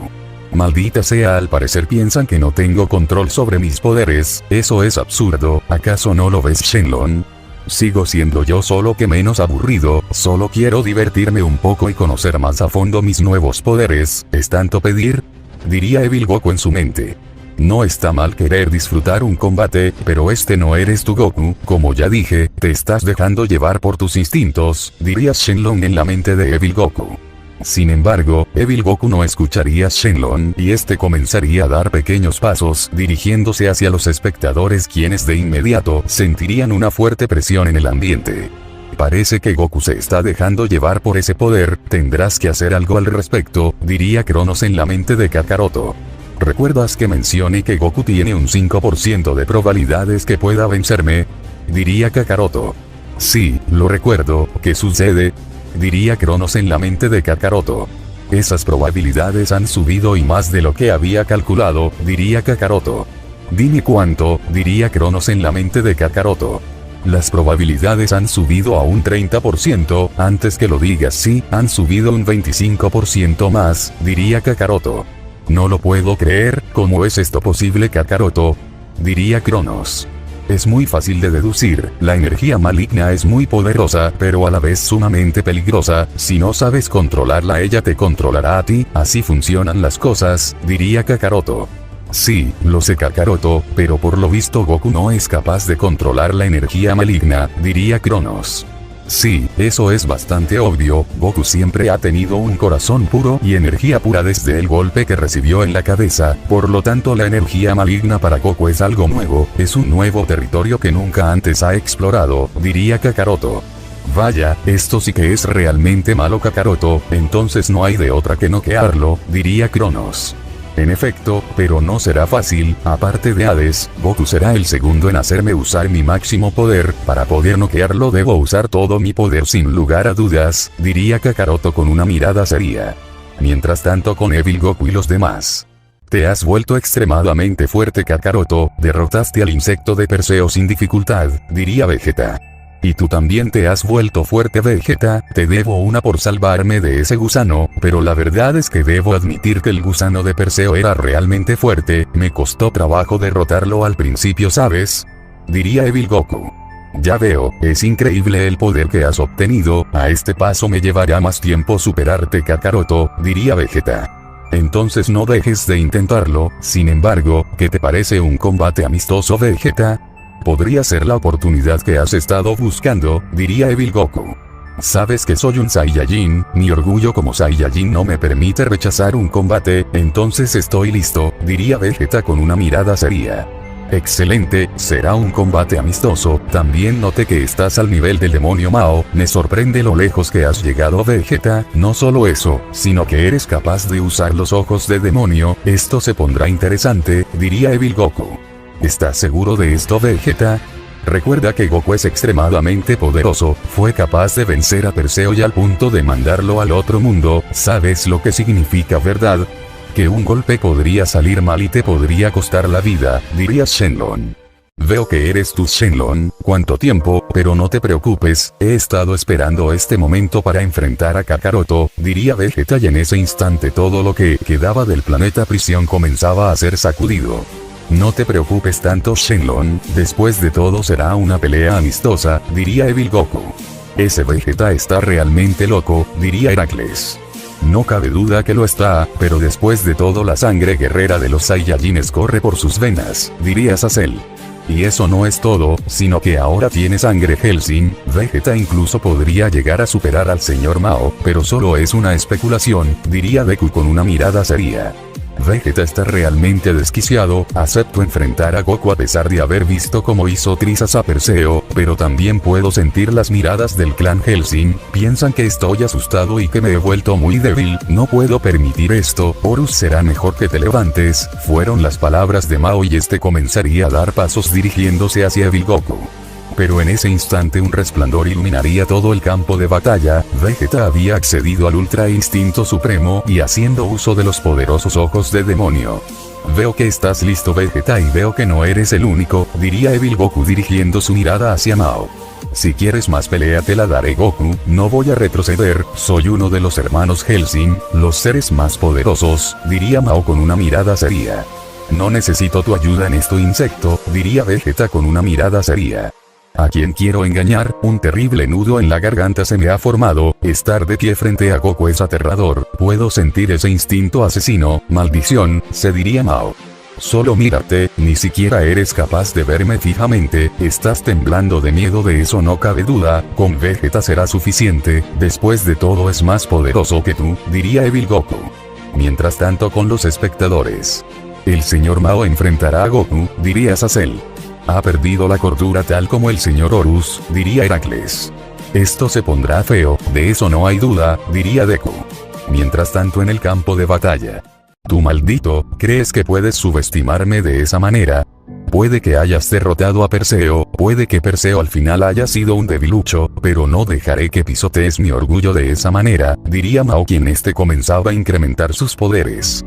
Maldita sea, al parecer piensan que no tengo control sobre mis poderes, eso es absurdo, ¿acaso no lo ves, Shenlong? Sigo siendo yo, solo que menos aburrido, solo quiero divertirme un poco y conocer más a fondo mis nuevos poderes, ¿es tanto pedir? Diría Evil Goku en su mente. No está mal querer disfrutar un combate, pero este no eres tú, Goku, como ya dije, te estás dejando llevar por tus instintos, diría Shenlong en la mente de Evil Goku. Sin embargo, Evil Goku no escucharía a Shenlong y este comenzaría a dar pequeños pasos dirigiéndose hacia los espectadores, quienes de inmediato sentirían una fuerte presión en el ambiente. Parece que Goku se está dejando llevar por ese poder, tendrás que hacer algo al respecto, diría Cronos en la mente de Kakaroto. ¿Recuerdas que mencioné que Goku tiene un 5% de probabilidades que pueda vencerme? Diría Kakaroto. Sí, lo recuerdo, ¿qué sucede? Diría Cronos en la mente de Kakaroto. Esas probabilidades han subido y más de lo que había calculado, diría Kakaroto. Dime cuánto, diría Cronos en la mente de Kakaroto. Las probabilidades han subido a un 30%, antes que lo digas sí, han subido un 25% más, diría Kakaroto. No lo puedo creer, ¿cómo es esto posible, Kakaroto? Diría Cronos. Es muy fácil de deducir, la energía maligna es muy poderosa, pero a la vez sumamente peligrosa, si no sabes controlarla ella te controlará a ti, así funcionan las cosas, diría Kakaroto. Sí, lo sé, Kakaroto, pero por lo visto Goku no es capaz de controlar la energía maligna, diría Cronos. Sí, eso es bastante obvio, Goku siempre ha tenido un corazón puro y energía pura desde el golpe que recibió en la cabeza, por lo tanto la energía maligna para Goku es algo nuevo, es un nuevo territorio que nunca antes ha explorado, diría Kakaroto. Vaya, esto sí que es realmente malo, Kakaroto, entonces no hay de otra que noquearlo, diría Cronos. En efecto, pero no será fácil, aparte de Hades, Goku será el segundo en hacerme usar mi máximo poder, para poder noquearlo debo usar todo mi poder sin lugar a dudas, diría Kakaroto con una mirada seria. Mientras tanto, con Evil Goku y los demás. Te has vuelto extremadamente fuerte, Kakaroto, derrotaste al insecto de Perseo sin dificultad, diría Vegeta. Y tú también te has vuelto fuerte, Vegeta, te debo una por salvarme de ese gusano, pero la verdad es que debo admitir que el gusano de Perseo era realmente fuerte, me costó trabajo derrotarlo al principio, ¿sabes? Diría Evil Goku. Ya veo, es increíble el poder que has obtenido, a este paso me llevará más tiempo superarte, Kakaroto, diría Vegeta. Entonces no dejes de intentarlo, sin embargo, ¿qué te parece un combate amistoso, Vegeta? Podría ser la oportunidad que has estado buscando, diría Evil Goku. Sabes que soy un Saiyajin, mi orgullo como Saiyajin no me permite rechazar un combate, entonces estoy listo, diría Vegeta con una mirada seria. Excelente, será un combate amistoso, también noté que estás al nivel del demonio Mao, me sorprende lo lejos que has llegado, Vegeta, no solo eso, sino que eres capaz de usar los ojos de demonio, esto se pondrá interesante, diría Evil Goku. ¿Estás seguro de esto, Vegeta? Recuerda que Goku es extremadamente poderoso, fue capaz de vencer a Perseo y al punto de mandarlo al otro mundo, ¿sabes lo que significa, verdad? Que un golpe podría salir mal y te podría costar la vida, diría Shenlong. Veo que eres tú Shenlong, ¿cuánto tiempo? Pero no te preocupes, he estado esperando este momento para enfrentar a Kakaroto, diría Vegeta, y en ese instante todo lo que quedaba del planeta prisión comenzaba a ser sacudido. No te preocupes tanto Shenlong, después de todo será una pelea amistosa, diría Evil Goku. Ese Vegeta está realmente loco, diría Heracles. No cabe duda que lo está, pero después de todo la sangre guerrera de los Saiyajines corre por sus venas, diría Sacel. Y eso no es todo, sino que ahora tiene sangre Hellsing, Vegeta incluso podría llegar a superar al señor Mao, pero solo es una especulación, diría Deku con una mirada seria. Vegeta está realmente desquiciado, acepto enfrentar a Goku a pesar de haber visto cómo hizo trizas a Perseo, pero también puedo sentir las miradas del clan Hellsing, piensan que estoy asustado y que me he vuelto muy débil, no puedo permitir esto, Horus será mejor que te levantes, fueron las palabras de Mao y este comenzaría a dar pasos dirigiéndose hacia Evil Goku. Pero en ese instante un resplandor iluminaría todo el campo de batalla, Vegeta había accedido al Ultra Instinto Supremo y haciendo uso de los poderosos ojos de demonio. Veo que estás listo Vegeta y veo que no eres el único, diría Evil Goku dirigiendo su mirada hacia Mao. Si quieres más pelea te la daré Goku, no voy a retroceder, soy uno de los hermanos Hellsing, los seres más poderosos, diría Mao con una mirada seria. No necesito tu ayuda en esto insecto, diría Vegeta con una mirada seria. ¿A quién quiero engañar? Un terrible nudo en la garganta se me ha formado, estar de pie frente a Goku es aterrador, puedo sentir ese instinto asesino, maldición, se diría Mao. Solo mírate, ni siquiera eres capaz de verme fijamente, estás temblando de miedo, de eso no cabe duda, con Vegeta será suficiente, después de todo es más poderoso que tú, diría Evil Goku. Mientras tanto con los espectadores. El señor Mao enfrentará a Goku, diría Sacel. Ha perdido la cordura tal como el señor Horus, diría Heracles. Esto se pondrá feo, de eso no hay duda, diría Deku. Mientras tanto en el campo de batalla. Tú maldito, ¿crees que puedes subestimarme de esa manera? Puede que hayas derrotado a Perseo, puede que Perseo al final haya sido un debilucho, pero no dejaré que pisotees mi orgullo de esa manera, diría Mao quien comenzaba a incrementar sus poderes.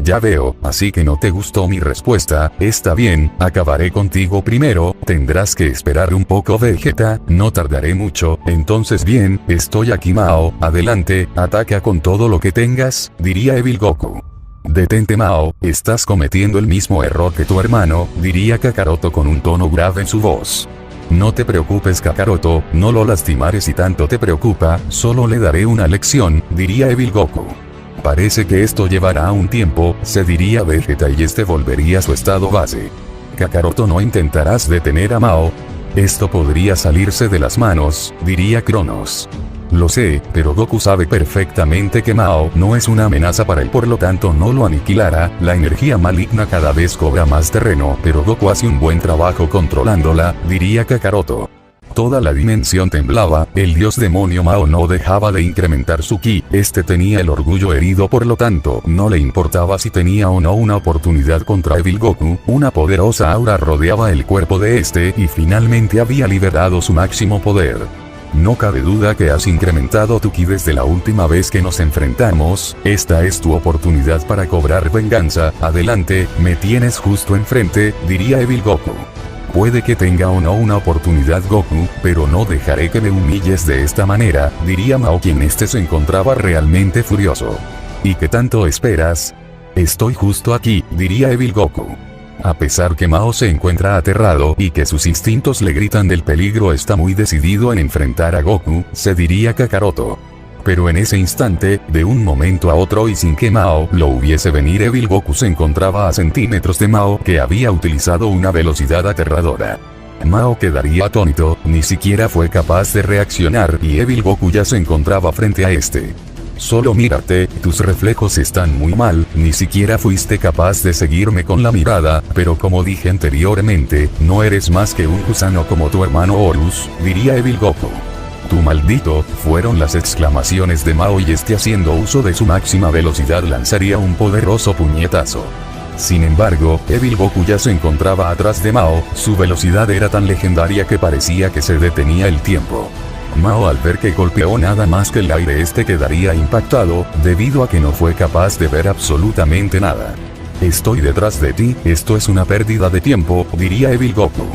Ya veo, así que no te gustó mi respuesta, está bien, acabaré contigo primero, tendrás que esperar un poco Vegeta, no tardaré mucho, entonces bien, estoy aquí Mao, adelante, ataca con todo lo que tengas, diría Evil Goku. Detente Mao, estás cometiendo el mismo error que tu hermano, diría Kakaroto con un tono grave en su voz. No te preocupes Kakaroto, no lo lastimaré si tanto te preocupa, solo le daré una lección, diría Evil Goku. Parece que esto llevará un tiempo, se diría Vegeta y volvería a su estado base. Kakaroto, no intentarás detener a Mao. Esto podría salirse de las manos, diría Cronos. Lo sé, pero Goku sabe perfectamente que Mao no es una amenaza para él, por lo tanto no lo aniquilará, la energía maligna cada vez cobra más terreno, pero Goku hace un buen trabajo controlándola, diría Kakaroto. Toda la dimensión temblaba, el dios demonio Mao no dejaba de incrementar su ki, tenía el orgullo herido, por lo tanto no le importaba si tenía o no una oportunidad contra Evil Goku, una poderosa aura rodeaba el cuerpo de y finalmente había liberado su máximo poder. No cabe duda que has incrementado tu ki desde la última vez que nos enfrentamos, esta es tu oportunidad para cobrar venganza, adelante, me tienes justo enfrente, diría Evil Goku. Puede que tenga o no una oportunidad Goku, pero no dejaré que me humilles de esta manera, diría Mao quien se encontraba realmente furioso. ¿Y qué tanto esperas? Estoy justo aquí, diría Evil Goku. A pesar que Mao se encuentra aterrado y que sus instintos le gritan del peligro, está muy decidido en enfrentar a Goku, se diría Kakaroto. Pero en ese instante, de un momento a otro y sin que Mao lo hubiese venir, Evil Goku se encontraba a centímetros de Mao, que había utilizado una velocidad aterradora. Mao quedaría atónito, ni siquiera fue capaz de reaccionar y Evil Goku ya se encontraba frente a Solo mírate, tus reflejos están muy mal, ni siquiera fuiste capaz de seguirme con la mirada, pero como dije anteriormente, no eres más que un gusano como tu hermano Horus, diría Evil Goku. Tu maldito, fueron las exclamaciones de Mao y haciendo uso de su máxima velocidad lanzaría un poderoso puñetazo. Sin embargo, Evil Goku ya se encontraba atrás de Mao, su velocidad era tan legendaria que parecía que se detenía el tiempo. Mao, al ver que golpeó nada más que el aire, quedaría impactado, debido a que no fue capaz de ver absolutamente nada. Estoy detrás de ti, esto es una pérdida de tiempo, diría Evil Goku.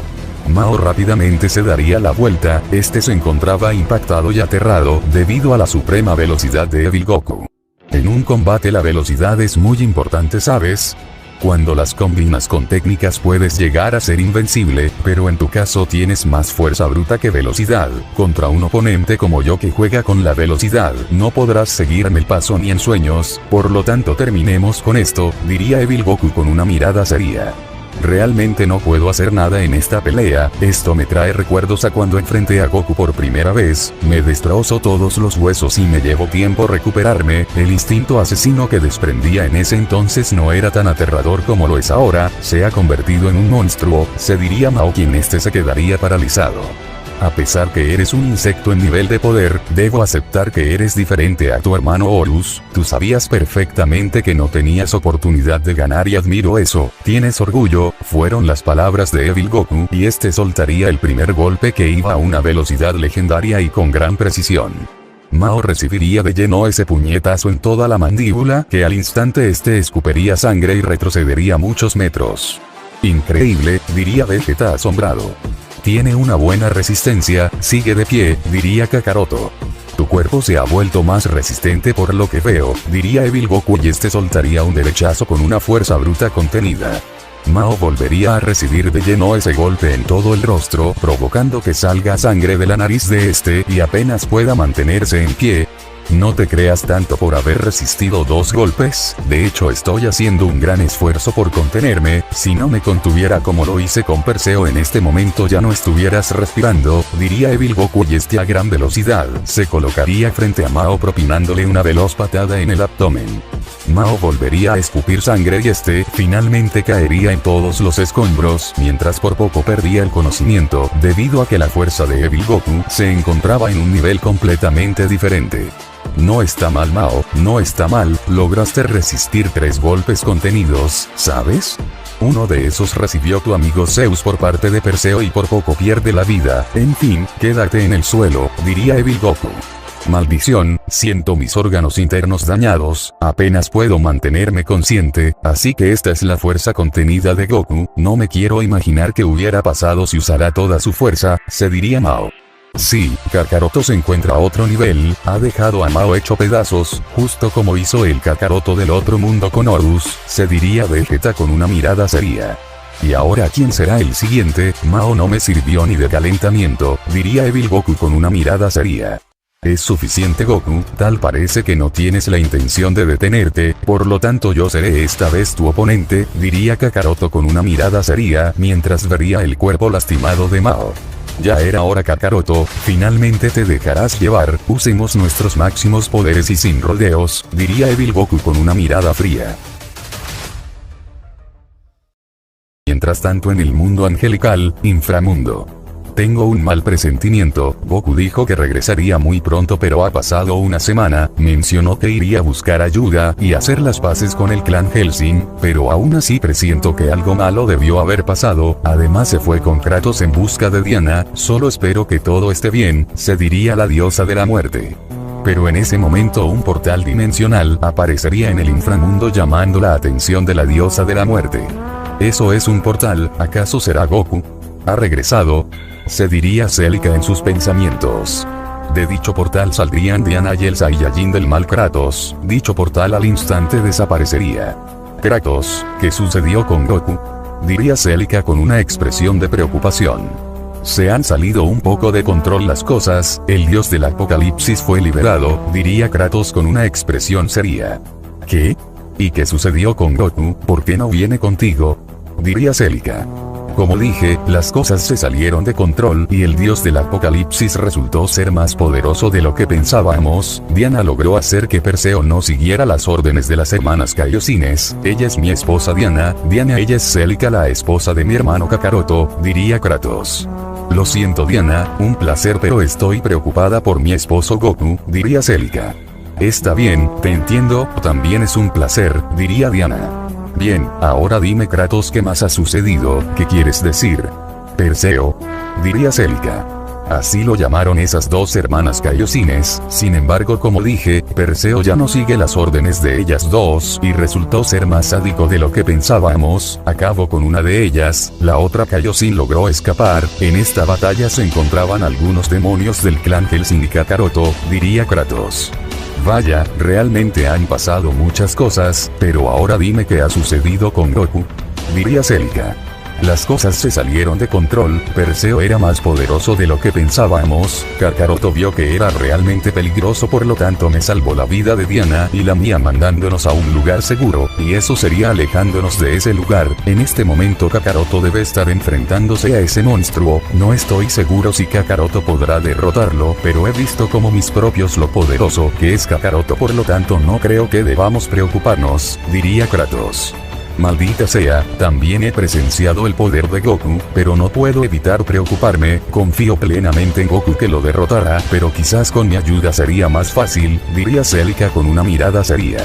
Mao rápidamente se daría la vuelta, este se encontraba impactado y aterrado, debido a la suprema velocidad de Evil Goku. En un combate la velocidad es muy importante, ¿sabes? Cuando las combinas con técnicas puedes llegar a ser invencible, pero en tu caso tienes más fuerza bruta que velocidad. Contra un oponente como yo que juega con la velocidad, no podrás seguirme el paso ni en sueños, por lo tanto terminemos con esto, diría Evil Goku con una mirada seria. Realmente no puedo hacer nada en esta pelea, esto me trae recuerdos a cuando enfrenté a Goku por primera vez, me destrozó todos los huesos y me llevó tiempo recuperarme, el instinto asesino que desprendía en ese entonces no era tan aterrador como lo es ahora, se ha convertido en un monstruo, se diría Mao quien este se quedaría paralizado. A pesar que eres un insecto en nivel de poder, debo aceptar que eres diferente a tu hermano Horus, tú sabías perfectamente que no tenías oportunidad de ganar y admiro eso, tienes orgullo, fueron las palabras de Evil Goku y este soltaría el primer golpe que iba a una velocidad legendaria y con gran precisión. Mao recibiría de lleno ese puñetazo en toda la mandíbula que al instante este escupiría sangre y retrocedería muchos metros. Increíble, diría Vegeta asombrado. Tiene una buena resistencia, sigue de pie, diría Kakaroto. Tu cuerpo se ha vuelto más resistente por lo que veo, diría Evil Goku y este soltaría un derechazo con una fuerza bruta contenida. Mao volvería a recibir de lleno ese golpe en todo el rostro, provocando que salga sangre de la nariz de este y apenas pueda mantenerse en pie. No te creas tanto por haber resistido 2 golpes, de hecho estoy haciendo un gran esfuerzo por contenerme, si no me contuviera como lo hice con Perseo en este momento ya no estuvieras respirando, diría Evil Goku y este a gran velocidad, se colocaría frente a Mao propinándole una veloz patada en el abdomen. Mao volvería a escupir sangre y este, finalmente caería en todos los escombros, mientras por poco perdía el conocimiento, debido a que la fuerza de Evil Goku se encontraba en un nivel completamente diferente. No está mal Mao, no está mal, lograste resistir 3 golpes contenidos, ¿sabes? Uno de esos recibió tu amigo Zeus por parte de Perseo y por poco pierde la vida, en fin, quédate en el suelo, diría Evil Goku. Maldición, siento mis órganos internos dañados, apenas puedo mantenerme consciente, así que esta es la fuerza contenida de Goku, no me quiero imaginar qué hubiera pasado si usara toda su fuerza, se diría Mao. Sí, Kakaroto se encuentra a otro nivel, ha dejado a Mao hecho pedazos, justo como hizo el Kakaroto del otro mundo con Horus, se diría Vegeta con una mirada seria. ¿Y ahora quién será el siguiente? Mao no me sirvió ni de calentamiento, diría Evil Goku con una mirada seria. Es suficiente Goku, tal parece que no tienes la intención de detenerte, por lo tanto yo seré esta vez tu oponente, diría Kakaroto con una mirada seria mientras vería el cuerpo lastimado de Mao. Ya era hora Kakaroto, finalmente te dejarás llevar, usemos nuestros máximos poderes y sin rodeos, diría Evil Goku con una mirada fría. Mientras tanto en el mundo angelical, inframundo. Tengo un mal presentimiento, Goku dijo que regresaría muy pronto pero ha pasado una semana, mencionó que iría a buscar ayuda y hacer las paces con el clan Hellsing, pero aún así presiento que algo malo debió haber pasado, además se fue con Kratos en busca de Diana, solo espero que todo esté bien, se diría la diosa de la muerte. Pero en ese momento un portal dimensional aparecería en el inframundo llamando la atención de la diosa de la muerte. ¿Eso es un portal? ¿Acaso será Goku? ¿Ha regresado? Se diría Celica en sus pensamientos. De dicho portal saldrían Diana y el Saiyajin del mal Kratos, dicho portal al instante desaparecería. Kratos, ¿qué sucedió con Goku? Diría Celica con una expresión de preocupación. Se han salido un poco de control las cosas, el dios del apocalipsis fue liberado, diría Kratos con una expresión seria. ¿Qué? ¿Y qué sucedió con Goku? ¿Por qué no viene contigo? Diría Celica. Como dije, las cosas se salieron de control y el dios del apocalipsis resultó ser más poderoso de lo que pensábamos. Diana logró hacer que Perseo no siguiera las órdenes de las hermanas Kaiosines. Ella es mi esposa Diana, ella es Celica la esposa de mi hermano Kakaroto, diría Kratos. Lo siento Diana, un placer pero estoy preocupada por mi esposo Goku, diría Celica. Está bien, te entiendo, también es un placer, diría Diana. Bien, ahora dime Kratos qué más ha sucedido, ¿qué quieres decir? Perseo. Diría Celica. Así lo llamaron esas dos hermanas Kaiosines. Sin embargo, como dije, Perseo ya no sigue las órdenes de ellas dos, y resultó ser más sádico de lo que pensábamos. Acabó con una de ellas, la otra Kaiosin logró escapar. En esta batalla se encontraban algunos demonios del clan Hellsing y Kakaroto, diría Kratos. Vaya, realmente han pasado muchas cosas, pero ahora dime qué ha sucedido con Goku. Diría Celica. Las cosas se salieron de control, Perseo era más poderoso de lo que pensábamos, Kakaroto vio que era realmente peligroso, por lo tanto me salvó la vida de Diana y la mía mandándonos a un lugar seguro, y eso sería alejándonos de ese lugar. En este momento Kakaroto debe estar enfrentándose a ese monstruo, no estoy seguro si Kakaroto podrá derrotarlo, pero he visto como mis propios lo poderoso que es Kakaroto, por lo tanto no creo que debamos preocuparnos, diría Kratos. Maldita sea, también he presenciado el poder de Goku, pero no puedo evitar preocuparme, confío plenamente en Goku que lo derrotará, pero quizás con mi ayuda sería más fácil, diría Celica con una mirada seria.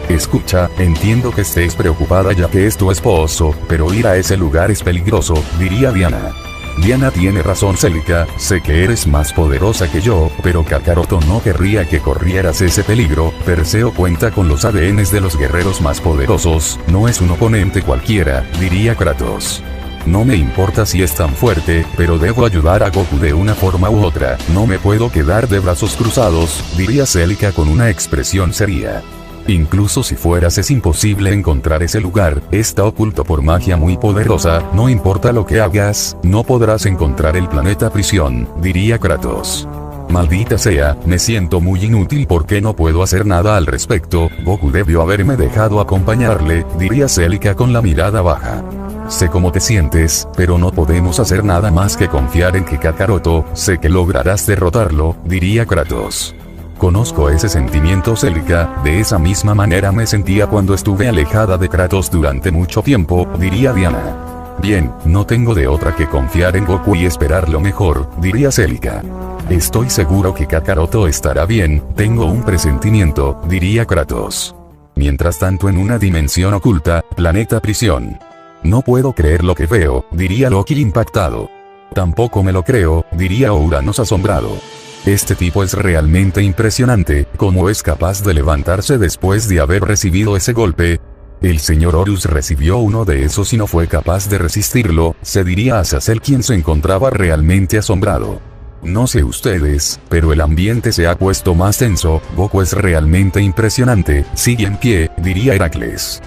Escucha, entiendo que estés preocupada ya que es tu esposo, pero ir a ese lugar es peligroso, diría Diana. Diana tiene razón Celica, sé que eres más poderosa que yo, pero Kakaroto no querría que corrieras ese peligro. Perseo cuenta con los ADNs de los guerreros más poderosos, no es un oponente cualquiera, diría Kratos. No me importa si es tan fuerte, pero debo ayudar a Goku de una forma u otra, no me puedo quedar de brazos cruzados, diría Celica con una expresión seria. Incluso si fueras es imposible encontrar ese lugar, está oculto por magia muy poderosa, no importa lo que hagas, no podrás encontrar el planeta prisión, diría Kratos. Maldita sea, me siento muy inútil porque no puedo hacer nada al respecto, Goku debió haberme dejado acompañarle, diría Celica con la mirada baja. Sé cómo te sientes, pero no podemos hacer nada más que confiar en que Kakaroto, sé que lograrás derrotarlo, diría Kratos. Conozco ese sentimiento Celica, de esa misma manera me sentía cuando estuve alejada de Kratos durante mucho tiempo, diría Diana. Bien, no tengo de otra que confiar en Goku y esperar lo mejor, diría Celica. Estoy seguro que Kakaroto estará bien, tengo un presentimiento, diría Kratos. Mientras tanto en una dimensión oculta, planeta prisión. No puedo creer lo que veo, diría Loki impactado. Tampoco me lo creo, diría Uranus asombrado. Este tipo es realmente impresionante, ¿cómo es capaz de levantarse después de haber recibido ese golpe? El señor Horus recibió uno de esos y no fue capaz de resistirlo, se diría Azazel quien se encontraba realmente asombrado. No sé ustedes, pero el ambiente se ha puesto más tenso, Goku es realmente impresionante, sigue en pie, diría Heracles.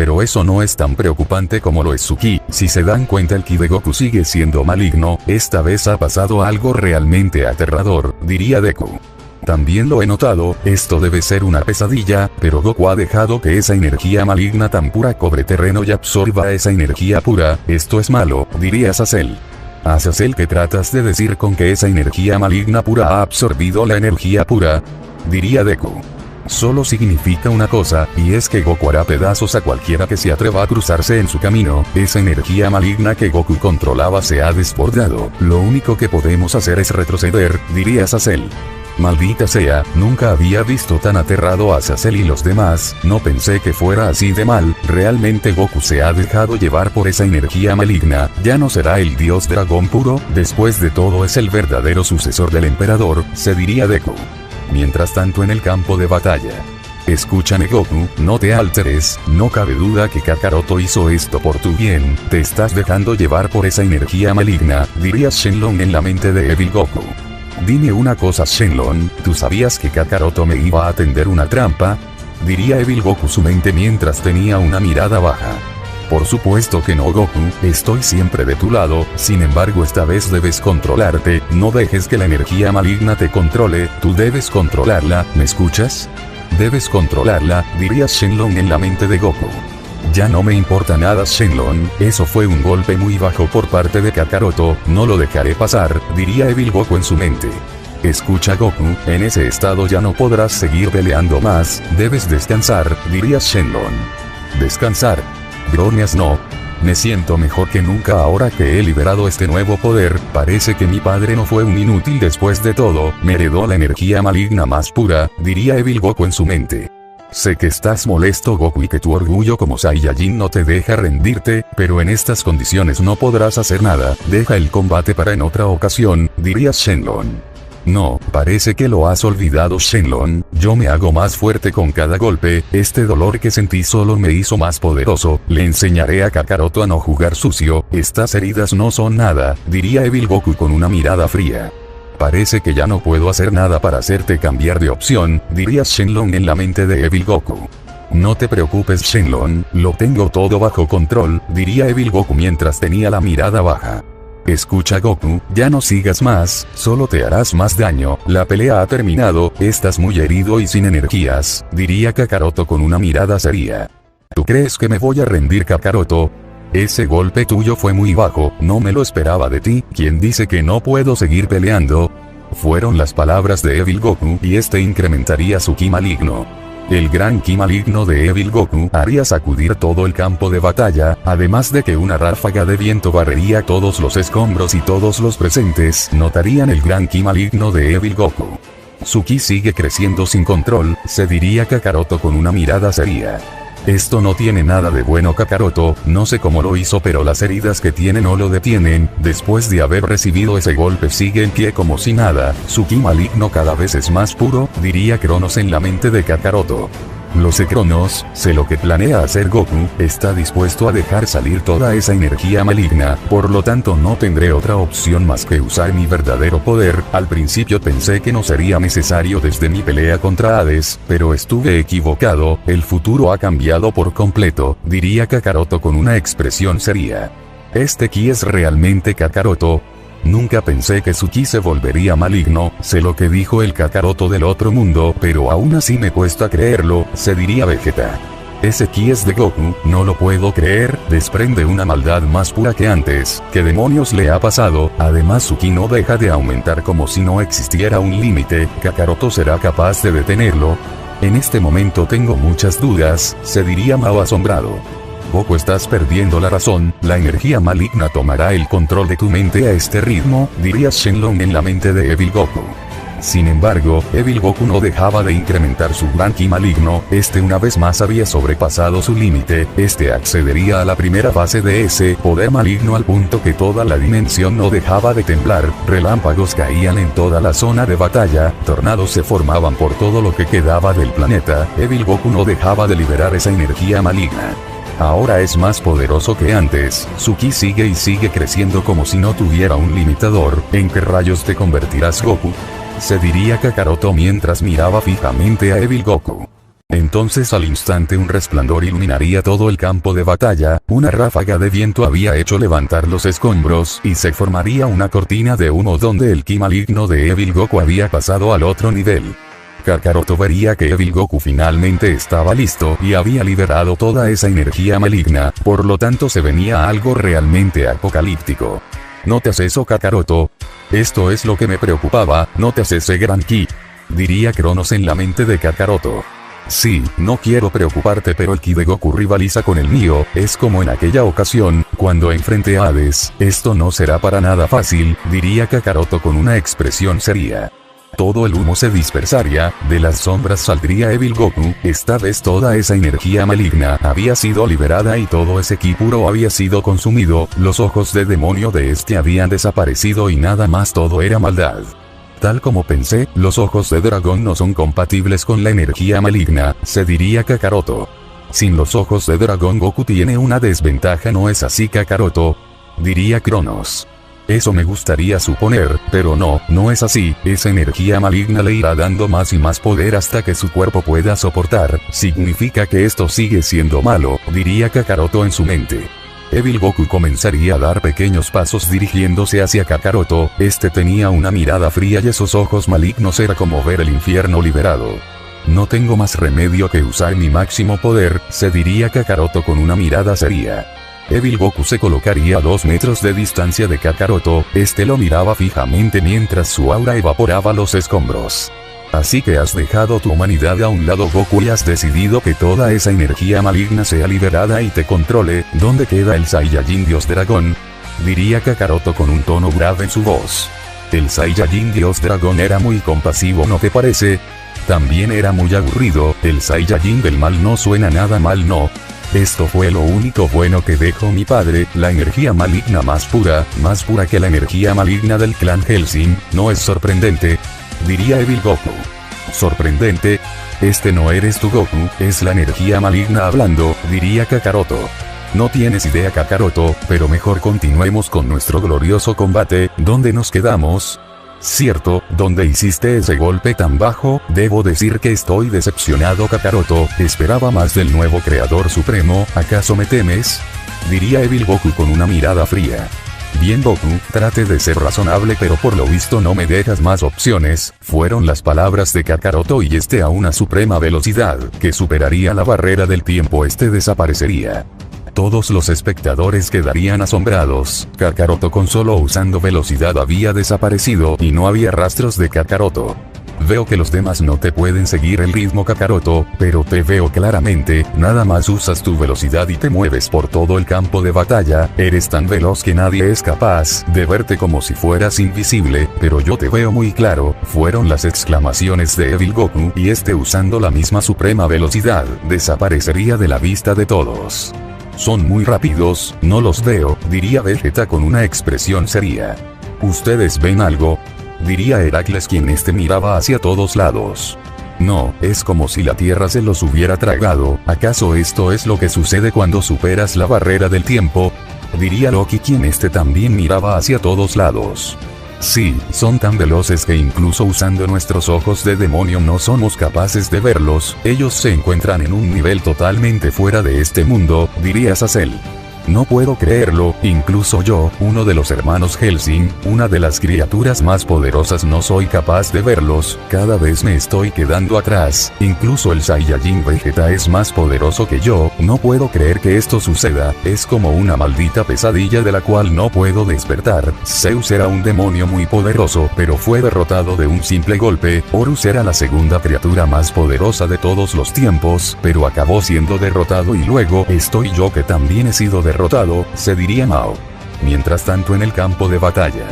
Pero eso no es tan preocupante como lo es su ki, si se dan cuenta el ki de Goku sigue siendo maligno, esta vez ha pasado algo realmente aterrador, diría Deku. También lo he notado, esto debe ser una pesadilla, pero Goku ha dejado que esa energía maligna tan pura cobre terreno y absorba esa energía pura, esto es malo, diría Azazel. Azazel, ¿qué tratas de decir con que esa energía maligna pura ha absorbido la energía pura? Diría Deku. Solo significa una cosa, y es que Goku hará pedazos a cualquiera que se atreva a cruzarse en su camino, esa energía maligna que Goku controlaba se ha desbordado, lo único que podemos hacer es retroceder, diría Azazel. Maldita sea, nunca había visto tan aterrado a Azazel y los demás, no pensé que fuera así de mal, realmente Goku se ha dejado llevar por esa energía maligna, ya no será el dios dragón puro, después de todo es el verdadero sucesor del emperador, se diría Deku. Mientras tanto en el campo de batalla. Escúchame Goku, no te alteres, no cabe duda que Kakaroto hizo esto por tu bien, te estás dejando llevar por esa energía maligna, diría Shenlong en la mente de Evil Goku. Dime una cosa Shenlong, ¿tú sabías que Kakaroto me iba a tender una trampa? Diría Evil Goku su mente mientras tenía una mirada baja. Por supuesto que no Goku, estoy siempre de tu lado, sin embargo esta vez debes controlarte, no dejes que la energía maligna te controle, tú debes controlarla, ¿me escuchas? Debes controlarla, diría Shenlong en la mente de Goku. Ya no me importa nada Shenlong, eso fue un golpe muy bajo por parte de Kakaroto, no lo dejaré pasar, diría Evil Goku en su mente. Escucha Goku, en ese estado ya no podrás seguir peleando más, debes descansar, diría Shenlong. ¿Descansar? Bronias no. Me siento mejor que nunca ahora que he liberado este nuevo poder, parece que mi padre no fue un inútil después de todo, me heredó la energía maligna más pura, diría Evil Goku en su mente. Sé que estás molesto Goku y que tu orgullo como Saiyajin no te deja rendirte, pero en estas condiciones no podrás hacer nada, deja el combate para en otra ocasión, diría Shenlong. No, parece que lo has olvidado Shenlong, yo me hago más fuerte con cada golpe, este dolor que sentí solo me hizo más poderoso, le enseñaré a Kakaroto a no jugar sucio, estas heridas no son nada, diría Evil Goku con una mirada fría. Parece que ya no puedo hacer nada para hacerte cambiar de opción, diría Shenlong en la mente de Evil Goku. No te preocupes Shenlong, lo tengo todo bajo control, diría Evil Goku mientras tenía la mirada baja. Escucha Goku, ya no sigas más, solo te harás más daño, la pelea ha terminado, estás muy herido y sin energías, diría Kakaroto con una mirada seria. ¿Tú crees que me voy a rendir Kakaroto? Ese golpe tuyo fue muy bajo, no me lo esperaba de ti, ¿quién dice que no puedo seguir peleando? Fueron las palabras de Evil Goku y este incrementaría su ki maligno. El gran ki maligno de Evil Goku haría sacudir todo el campo de batalla, además de que una ráfaga de viento barrería todos los escombros y todos los presentes notarían el gran ki maligno de Evil Goku. Su ki sigue creciendo sin control, se diría Kakaroto con una mirada seria. Esto no tiene nada de bueno Kakaroto, no sé cómo lo hizo pero las heridas que tiene no lo detienen, después de haber recibido ese golpe sigue en pie como si nada, su ki maligno cada vez es más puro, diría Cronos en la mente de Kakaroto. Lo sé Cronos, sé lo que planea hacer Goku, está dispuesto a dejar salir toda esa energía maligna, por lo tanto no tendré otra opción más que usar mi verdadero poder, al principio pensé que no sería necesario desde mi pelea contra Hades, pero estuve equivocado, el futuro ha cambiado por completo, diría Kakaroto con una expresión seria. Este ki es realmente Kakaroto. Nunca pensé que su ki se volvería maligno, sé lo que dijo el Kakaroto del otro mundo, pero aún así me cuesta creerlo, se diría Vegeta. Ese ki es de Goku, no lo puedo creer, desprende una maldad más pura que antes, ¿qué demonios le ha pasado? Además su ki no deja de aumentar como si no existiera un límite, ¿Kakaroto será capaz de detenerlo? En este momento tengo muchas dudas, se diría Mao asombrado. Goku estás perdiendo la razón, la energía maligna tomará el control de tu mente a este ritmo, diría Shenlong en la mente de Evil Goku. Sin embargo, Evil Goku no dejaba de incrementar su gran ki maligno, este una vez más había sobrepasado su límite, este accedería a la primera fase de ese poder maligno al punto que toda la dimensión no dejaba de temblar, relámpagos caían en toda la zona de batalla, tornados se formaban por todo lo que quedaba del planeta, Evil Goku no dejaba de liberar esa energía maligna. Ahora es más poderoso que antes, su ki sigue y sigue creciendo como si no tuviera un limitador, ¿en qué rayos te convertirás Goku? Se diría Kakaroto mientras miraba fijamente a Evil Goku. Entonces al instante un resplandor iluminaría todo el campo de batalla, una ráfaga de viento había hecho levantar los escombros y se formaría una cortina de humo donde el ki maligno de Evil Goku había pasado al otro nivel. Kakaroto vería que Evil Goku finalmente estaba listo y había liberado toda esa energía maligna, por lo tanto se venía algo realmente apocalíptico. ¿Notas eso Kakaroto? Esto es lo que me preocupaba, ¿notas ese gran ki? Diría Cronos en la mente de Kakaroto. Sí, no quiero preocuparte pero el ki de Goku rivaliza con el mío, es como en aquella ocasión, cuando enfrenté a Hades, esto no será para nada fácil, diría Kakaroto con una expresión seria. Todo el humo se dispersaría, de las sombras saldría Evil Goku, esta vez toda esa energía maligna había sido liberada y todo ese ki puro había sido consumido, los ojos de demonio de este habían desaparecido y nada más todo era maldad. Tal como pensé, los ojos de dragón no son compatibles con la energía maligna, se diría Kakaroto. Sin los ojos de dragón Goku tiene una desventaja, ¿no es así Kakaroto? Diría Cronos. Eso me gustaría suponer, pero no es así, esa energía maligna le irá dando más y más poder hasta que su cuerpo pueda soportar, significa que esto sigue siendo malo, diría Kakaroto en su mente. Evil Goku comenzaría a dar pequeños pasos dirigiéndose hacia Kakaroto, este tenía una mirada fría y esos ojos malignos era como ver el infierno liberado. No tengo más remedio que usar mi máximo poder, se diría Kakaroto con una mirada seria. Evil Goku se colocaría a 2 metros de distancia de Kakaroto, este lo miraba fijamente mientras su aura evaporaba los escombros. Así que has dejado tu humanidad a un lado Goku y has decidido que toda esa energía maligna sea liberada y te controle, ¿dónde queda el Saiyajin Dios Dragón? Diría Kakaroto con un tono grave en su voz. El Saiyajin Dios Dragón era muy compasivo, ¿no te parece? También era muy aburrido, el Saiyajin del mal no suena nada mal, ¿no? Esto fue lo único bueno que dejó mi padre, la energía maligna más pura que la energía maligna del clan Hellsing. ¿No es sorprendente?, diría Evil Goku. ¿Sorprendente? Este no eres tu Goku, es la energía maligna hablando, diría Kakaroto. No tienes idea, Kakaroto, pero mejor continuemos con nuestro glorioso combate. ¿Dónde nos quedamos? Cierto, ¿dónde hiciste ese golpe tan bajo? Debo decir que estoy decepcionado, Kakaroto, esperaba más del nuevo creador supremo. ¿Acaso me temes?, diría Evil Goku con una mirada fría. Bien, Goku, trate de ser razonable, pero por lo visto no me dejas más opciones, fueron las palabras de Kakaroto, y a una suprema velocidad, que superaría la barrera del tiempo, desaparecería. Todos los espectadores quedarían asombrados. Kakaroto con solo usando velocidad había desaparecido y no había rastros de Kakaroto. Veo que los demás no te pueden seguir el ritmo, Kakaroto, pero te veo claramente, nada más usas tu velocidad y te mueves por todo el campo de batalla, eres tan veloz que nadie es capaz de verte, como si fueras invisible, pero yo te veo muy claro, fueron las exclamaciones de Evil Goku, y usando la misma suprema velocidad, desaparecería de la vista de todos. Son muy rápidos, no los veo, diría Vegeta con una expresión seria. ¿Ustedes ven algo?, diría Heracles, quien miraba hacia todos lados. No, es como si la tierra se los hubiera tragado. ¿Acaso esto es lo que sucede cuando superas la barrera del tiempo?, diría Loki, quien también miraba hacia todos lados. Sí, son tan veloces que incluso usando nuestros ojos de demonio no somos capaces de verlos, ellos se encuentran en un nivel totalmente fuera de este mundo, diría Sazel. No puedo creerlo, incluso yo, uno de los hermanos Hellsing, una de las criaturas más poderosas, no soy capaz de verlos, cada vez me estoy quedando atrás, incluso el Saiyajin Vegeta es más poderoso que yo, no puedo creer que esto suceda, es como una maldita pesadilla de la cual no puedo despertar. Zeus era un demonio muy poderoso, pero fue derrotado de un simple golpe. Horus era la segunda criatura más poderosa de todos los tiempos, pero acabó siendo derrotado, y luego estoy yo, que también he sido derrotado, se diría Mao. Mientras tanto, en el campo de batalla,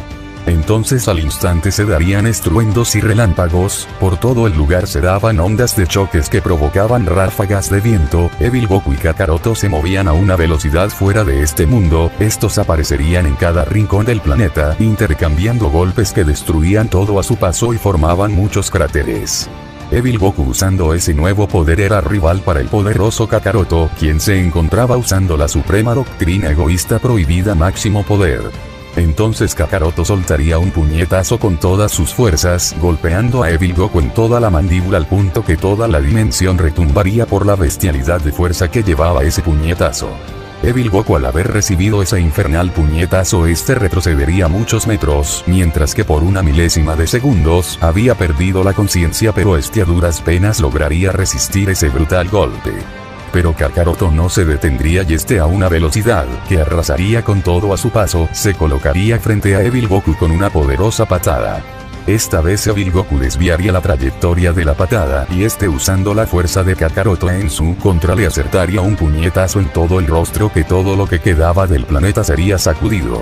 entonces al instante se darían estruendos y relámpagos, por todo el lugar se daban ondas de choques que provocaban ráfagas de viento. Evil Goku y Kakaroto se movían a una velocidad fuera de este mundo, estos aparecerían en cada rincón del planeta, intercambiando golpes que destruían todo a su paso y formaban muchos cráteres. Evil Goku, usando ese nuevo poder, era rival para el poderoso Kakaroto, quien se encontraba usando la suprema doctrina egoísta prohibida máximo poder. Entonces Kakaroto soltaría un puñetazo con todas sus fuerzas, golpeando a Evil Goku en toda la mandíbula, al punto que toda la dimensión retumbaría por la bestialidad de fuerza que llevaba ese puñetazo. Evil Goku, al haber recibido ese infernal puñetazo, retrocedería muchos metros, mientras que por una milésima de segundos había perdido la conciencia, pero a duras penas lograría resistir ese brutal golpe. Pero Kakaroto no se detendría, y a una velocidad que arrasaría con todo a su paso, se colocaría frente a Evil Goku con una poderosa patada. Esta vez Evil Goku desviaría la trayectoria de la patada, y usando la fuerza de Kakaroto en su contra, le acertaría un puñetazo en todo el rostro, que todo lo que quedaba del planeta sería sacudido.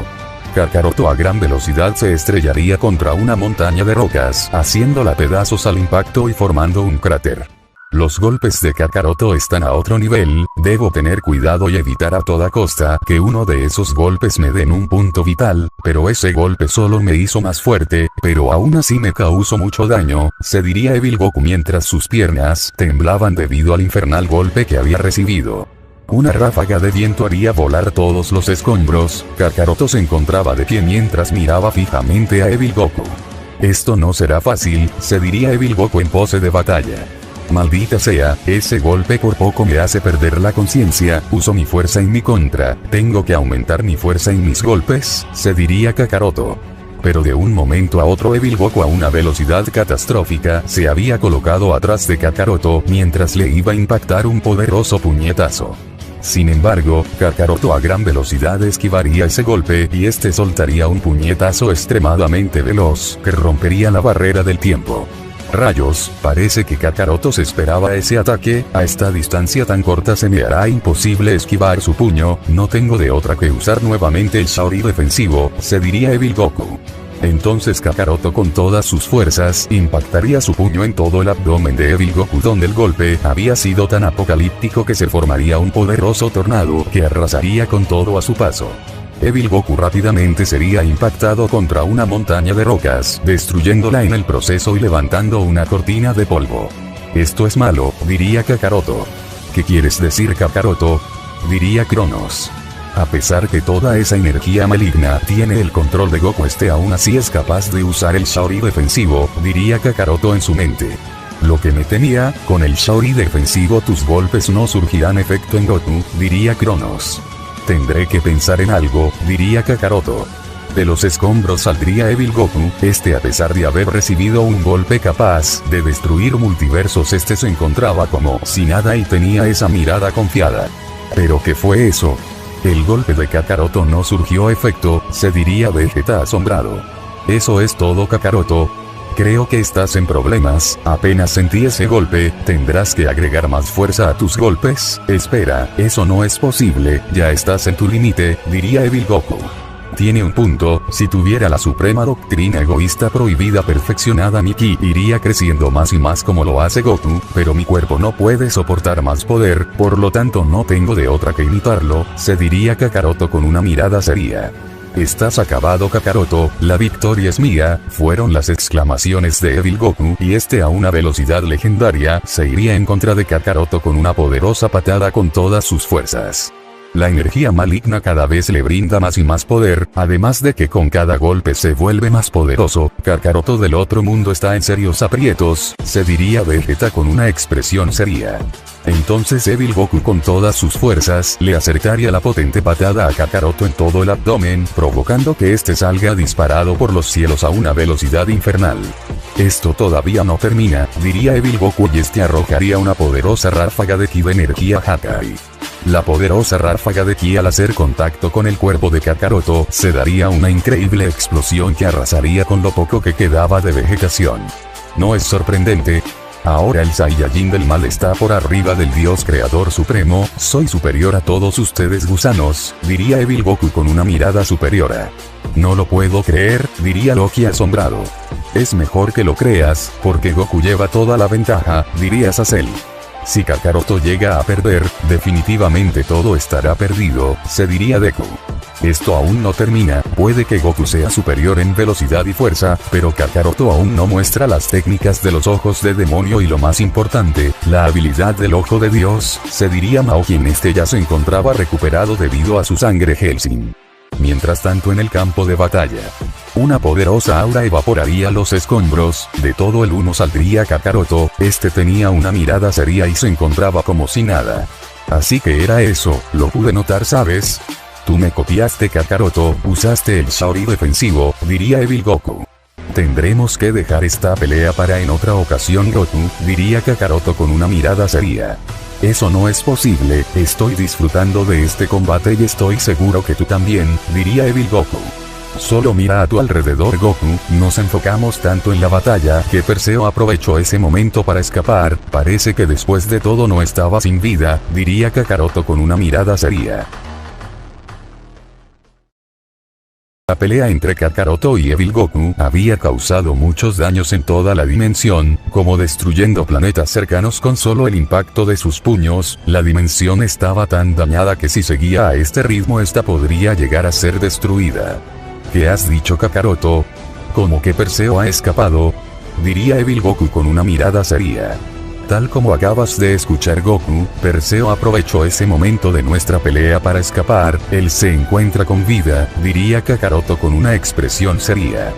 Kakaroto a gran velocidad se estrellaría contra una montaña de rocas, haciéndola pedazos al impacto y formando un cráter. Los golpes de Kakaroto están a otro nivel, debo tener cuidado y evitar a toda costa que uno de esos golpes me den un punto vital, pero ese golpe solo me hizo más fuerte, pero aún así me causó mucho daño, se diría Evil Goku mientras sus piernas temblaban debido al infernal golpe que había recibido. Una ráfaga de viento haría volar todos los escombros. Kakaroto se encontraba de pie mientras miraba fijamente a Evil Goku. Esto no será fácil, se diría Evil Goku en pose de batalla. Maldita sea, ese golpe por poco me hace perder la conciencia, uso mi fuerza en mi contra, tengo que aumentar mi fuerza en mis golpes, se diría Kakaroto. Pero de un momento a otro Evil Goku a una velocidad catastrófica se había colocado atrás de Kakaroto mientras le iba a impactar un poderoso puñetazo. Sin embargo, Kakaroto a gran velocidad esquivaría ese golpe y soltaría un puñetazo extremadamente veloz que rompería la barrera del tiempo. Rayos, parece que Kakaroto se esperaba ese ataque, a esta distancia tan corta se me hará imposible esquivar su puño, no tengo de otra que usar nuevamente el Shaori defensivo, se diría Evil Goku. Entonces Kakaroto con todas sus fuerzas impactaría su puño en todo el abdomen de Evil Goku, donde el golpe había sido tan apocalíptico que se formaría un poderoso tornado que arrasaría con todo a su paso. Evil Goku rápidamente sería impactado contra una montaña de rocas, destruyéndola en el proceso y levantando una cortina de polvo. Esto es malo, diría Kakaroto. ¿Qué quieres decir, Kakaroto? Diría Cronos. A pesar que toda esa energía maligna tiene el control de Goku, aún así es capaz de usar el Shaori defensivo, diría Kakaroto en su mente. Lo que me temía, con el Shaori defensivo tus golpes no surgirán efecto en Goku, diría Cronos. Tendré que pensar en algo, diría Kakaroto. De los escombros saldría Evil Goku, a pesar de haber recibido un golpe capaz de destruir multiversos, se encontraba como si nada y tenía esa mirada confiada. ¿Pero qué fue eso? El golpe de Kakaroto no surgió efecto, se diría Vegeta asombrado. Eso es todo, Kakaroto. Creo que estás en problemas, apenas sentí ese golpe, ¿tendrás que agregar más fuerza a tus golpes? Espera, eso no es posible, ya estás en tu límite, diría Evil Goku. Tiene un punto, si tuviera la suprema doctrina egoísta prohibida perfeccionada, mi ki iría creciendo más y más como lo hace Goku, pero mi cuerpo no puede soportar más poder, por lo tanto no tengo de otra que imitarlo, se diría Kakaroto con una mirada seria. Estás acabado, Kakaroto, la victoria es mía, fueron las exclamaciones de Evil Goku, y a una velocidad legendaria, se iría en contra de Kakaroto con una poderosa patada con todas sus fuerzas. La energía maligna cada vez le brinda más y más poder, además de que con cada golpe se vuelve más poderoso. Kakaroto del otro mundo está en serios aprietos, se diría Vegeta con una expresión seria. Entonces Evil Goku con todas sus fuerzas le acercaría la potente patada a Kakaroto en todo el abdomen, provocando que salga disparado por los cielos a una velocidad infernal. Esto todavía no termina, diría Evil Goku, y arrojaría una poderosa ráfaga de ki de energía Hakai. La poderosa ráfaga de ki al hacer contacto con el cuerpo de Kakaroto, se daría una increíble explosión que arrasaría con lo poco que quedaba de vegetación. ¿No es sorprendente? Ahora el Saiyajin del mal está por arriba del Dios Creador Supremo, soy superior a todos ustedes gusanos, diría Evil Goku con una mirada superiora. No lo puedo creer, diría Loki asombrado. Es mejor que lo creas, porque Goku lleva toda la ventaja, diría Sasel. Si Kakaroto llega a perder, definitivamente todo estará perdido, se diría Deku. Esto aún no termina, puede que Goku sea superior en velocidad y fuerza, pero Kakaroto aún no muestra las técnicas de los ojos de demonio y lo más importante, la habilidad del ojo de Dios, se diría Mao, quien ya se encontraba recuperado debido a su sangre Hellsing. Mientras tanto en el campo de batalla, una poderosa aura evaporaría los escombros, de todo el humo saldría Kakaroto, tenía una mirada seria y se encontraba como si nada. Así que era eso, lo pude notar, ¿sabes? Tú me copiaste, Kakaroto, usaste el Shaori defensivo, diría Evil Goku. Tendremos que dejar esta pelea para en otra ocasión, Goku, diría Kakaroto con una mirada seria. Eso no es posible, estoy disfrutando de este combate y estoy seguro que tú también, diría Evil Goku. Solo mira a tu alrededor, Goku, nos enfocamos tanto en la batalla que Perseo aprovechó ese momento para escapar, parece que después de todo no estaba sin vida, diría Kakaroto con una mirada seria. La pelea entre Kakaroto y Evil Goku había causado muchos daños en toda la dimensión, como destruyendo planetas cercanos con solo el impacto de sus puños. La dimensión estaba tan dañada que si seguía a este ritmo podría llegar a ser destruida. ¿Qué has dicho, Kakaroto? ¿Cómo que Perseo ha escapado? Diría Evil Goku con una mirada seria. Tal como acabas de escuchar, Goku, Perseo aprovechó ese momento de nuestra pelea para escapar, él se encuentra con vida, diría Kakaroto con una expresión seria.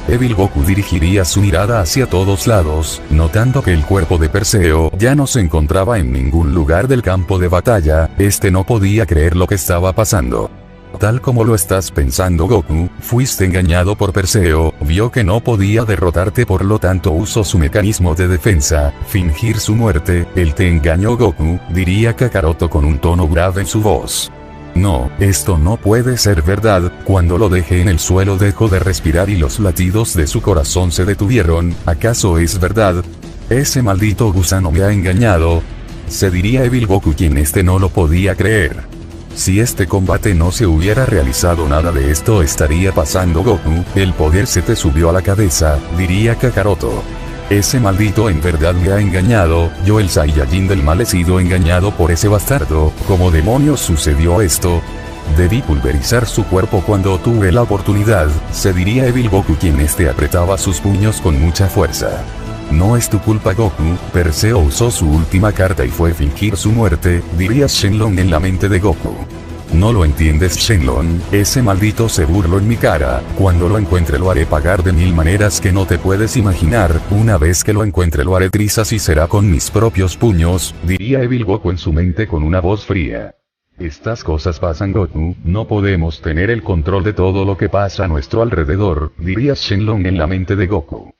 Evil Goku dirigiría su mirada hacia todos lados, notando que el cuerpo de Perseo ya no se encontraba en ningún lugar del campo de batalla, no podía creer lo que estaba pasando. Tal como lo estás pensando, Goku, fuiste engañado por Perseo, vio que no podía derrotarte, por lo tanto usó su mecanismo de defensa, fingir su muerte, él te engañó, Goku, diría Kakaroto con un tono grave en su voz. No, esto no puede ser verdad, cuando lo dejé en el suelo dejó de respirar y los latidos de su corazón se detuvieron, ¿acaso es verdad? Ese maldito gusano me ha engañado, se diría Evil Goku, quien no lo podía creer. Si este combate no se hubiera realizado, nada de esto estaría pasando. Goku, el poder se te subió a la cabeza, diría Kakaroto. Ese maldito en verdad me ha engañado, yo el Saiyajin del mal he sido engañado por ese bastardo. ¿Cómo demonios sucedió esto? Debí pulverizar su cuerpo cuando tuve la oportunidad, se diría Evil Goku, quien apretaba sus puños con mucha fuerza. No es tu culpa, Goku, Perseo usó su última carta y fue fingir su muerte, diría Shenlong en la mente de Goku. No lo entiendes, Shenlong, ese maldito se burló en mi cara, cuando lo encuentre lo haré pagar de 1000 maneras que no te puedes imaginar, una vez que lo encuentre lo haré trizas y será con mis propios puños, diría Evil Goku en su mente con una voz fría. Estas cosas pasan, Goku, no podemos tener el control de todo lo que pasa a nuestro alrededor, diría Shenlong en la mente de Goku.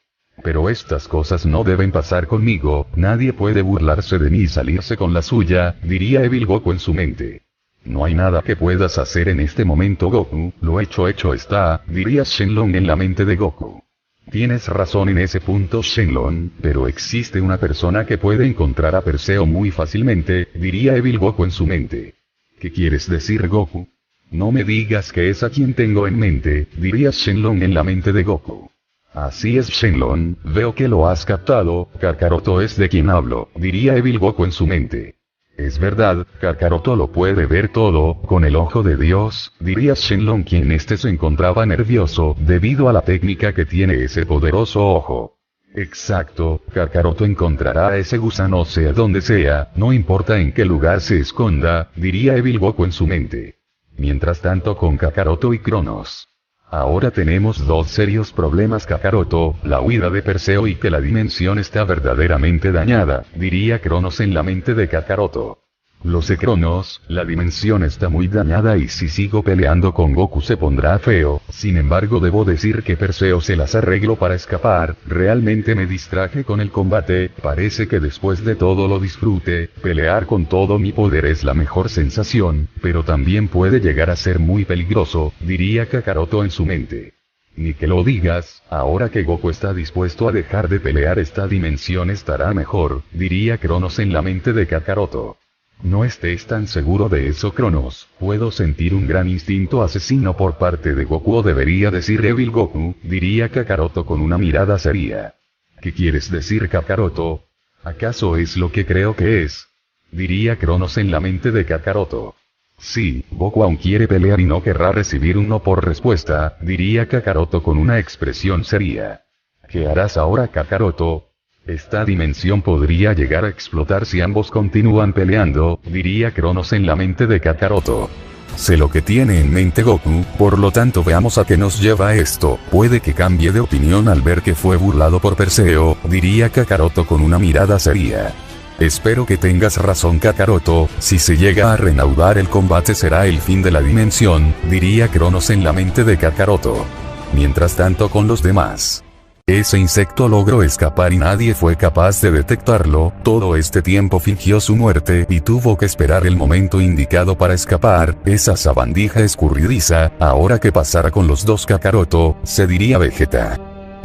Pero estas cosas no deben pasar conmigo, nadie puede burlarse de mí y salirse con la suya, diría Evil Goku en su mente. No hay nada que puedas hacer en este momento, Goku, lo hecho está, diría Shenlong en la mente de Goku. Tienes razón en ese punto, Shenlong, pero existe una persona que puede encontrar a Perseo muy fácilmente, diría Evil Goku en su mente. ¿Qué quieres decir, Goku? No me digas que es a quien tengo en mente, diría Shenlong en la mente de Goku. Así es, Shenlong, veo que lo has captado, Kakaroto es de quien hablo, diría Evil Goku en su mente. Es verdad, Kakaroto lo puede ver todo, con el ojo de Dios, diría Shenlong, quien se encontraba nervioso, debido a la técnica que tiene ese poderoso ojo. Exacto, Kakaroto encontrará a ese gusano sea donde sea, no importa en qué lugar se esconda, diría Evil Goku en su mente. Mientras tanto con Kakaroto y Cronos. Ahora tenemos dos serios problemas, Kakaroto, la huida de Perseo y que la dimensión está verdaderamente dañada, diría Cronos en la mente de Kakaroto. Lo sé, Cronos, la dimensión está muy dañada y si sigo peleando con Goku se pondrá feo, sin embargo debo decir que Perseo se las arregló para escapar, realmente me distraje con el combate, parece que después de todo lo disfrute, pelear con todo mi poder es la mejor sensación, pero también puede llegar a ser muy peligroso, diría Kakaroto en su mente. Ni que lo digas, ahora que Goku está dispuesto a dejar de pelear esta dimensión estará mejor, diría Cronos en la mente de Kakaroto. No estés tan seguro de eso, Cronos, puedo sentir un gran instinto asesino por parte de Goku, o debería decir Evil Goku, diría Kakaroto con una mirada seria. ¿Qué quieres decir, Kakaroto? ¿Acaso es lo que creo que es? Diría Cronos en la mente de Kakaroto. Sí, Goku aún quiere pelear y no querrá recibir un no por respuesta, diría Kakaroto con una expresión seria. ¿Qué harás ahora, Kakaroto? Esta dimensión podría llegar a explotar si ambos continúan peleando, diría Cronos en la mente de Kakaroto. Sé lo que tiene en mente Goku, por lo tanto veamos a qué nos lleva esto, puede que cambie de opinión al ver que fue burlado por Perseo, diría Kakaroto con una mirada seria. Espero que tengas razón, Kakaroto, si se llega a reanudar el combate será el fin de la dimensión, diría Cronos en la mente de Kakaroto. Mientras tanto con los demás. Ese insecto logró escapar y nadie fue capaz de detectarlo, todo este tiempo fingió su muerte y tuvo que esperar el momento indicado para escapar, esa sabandija escurridiza, ahora que pasará con los dos, Kakaroto, se diría Vegeta.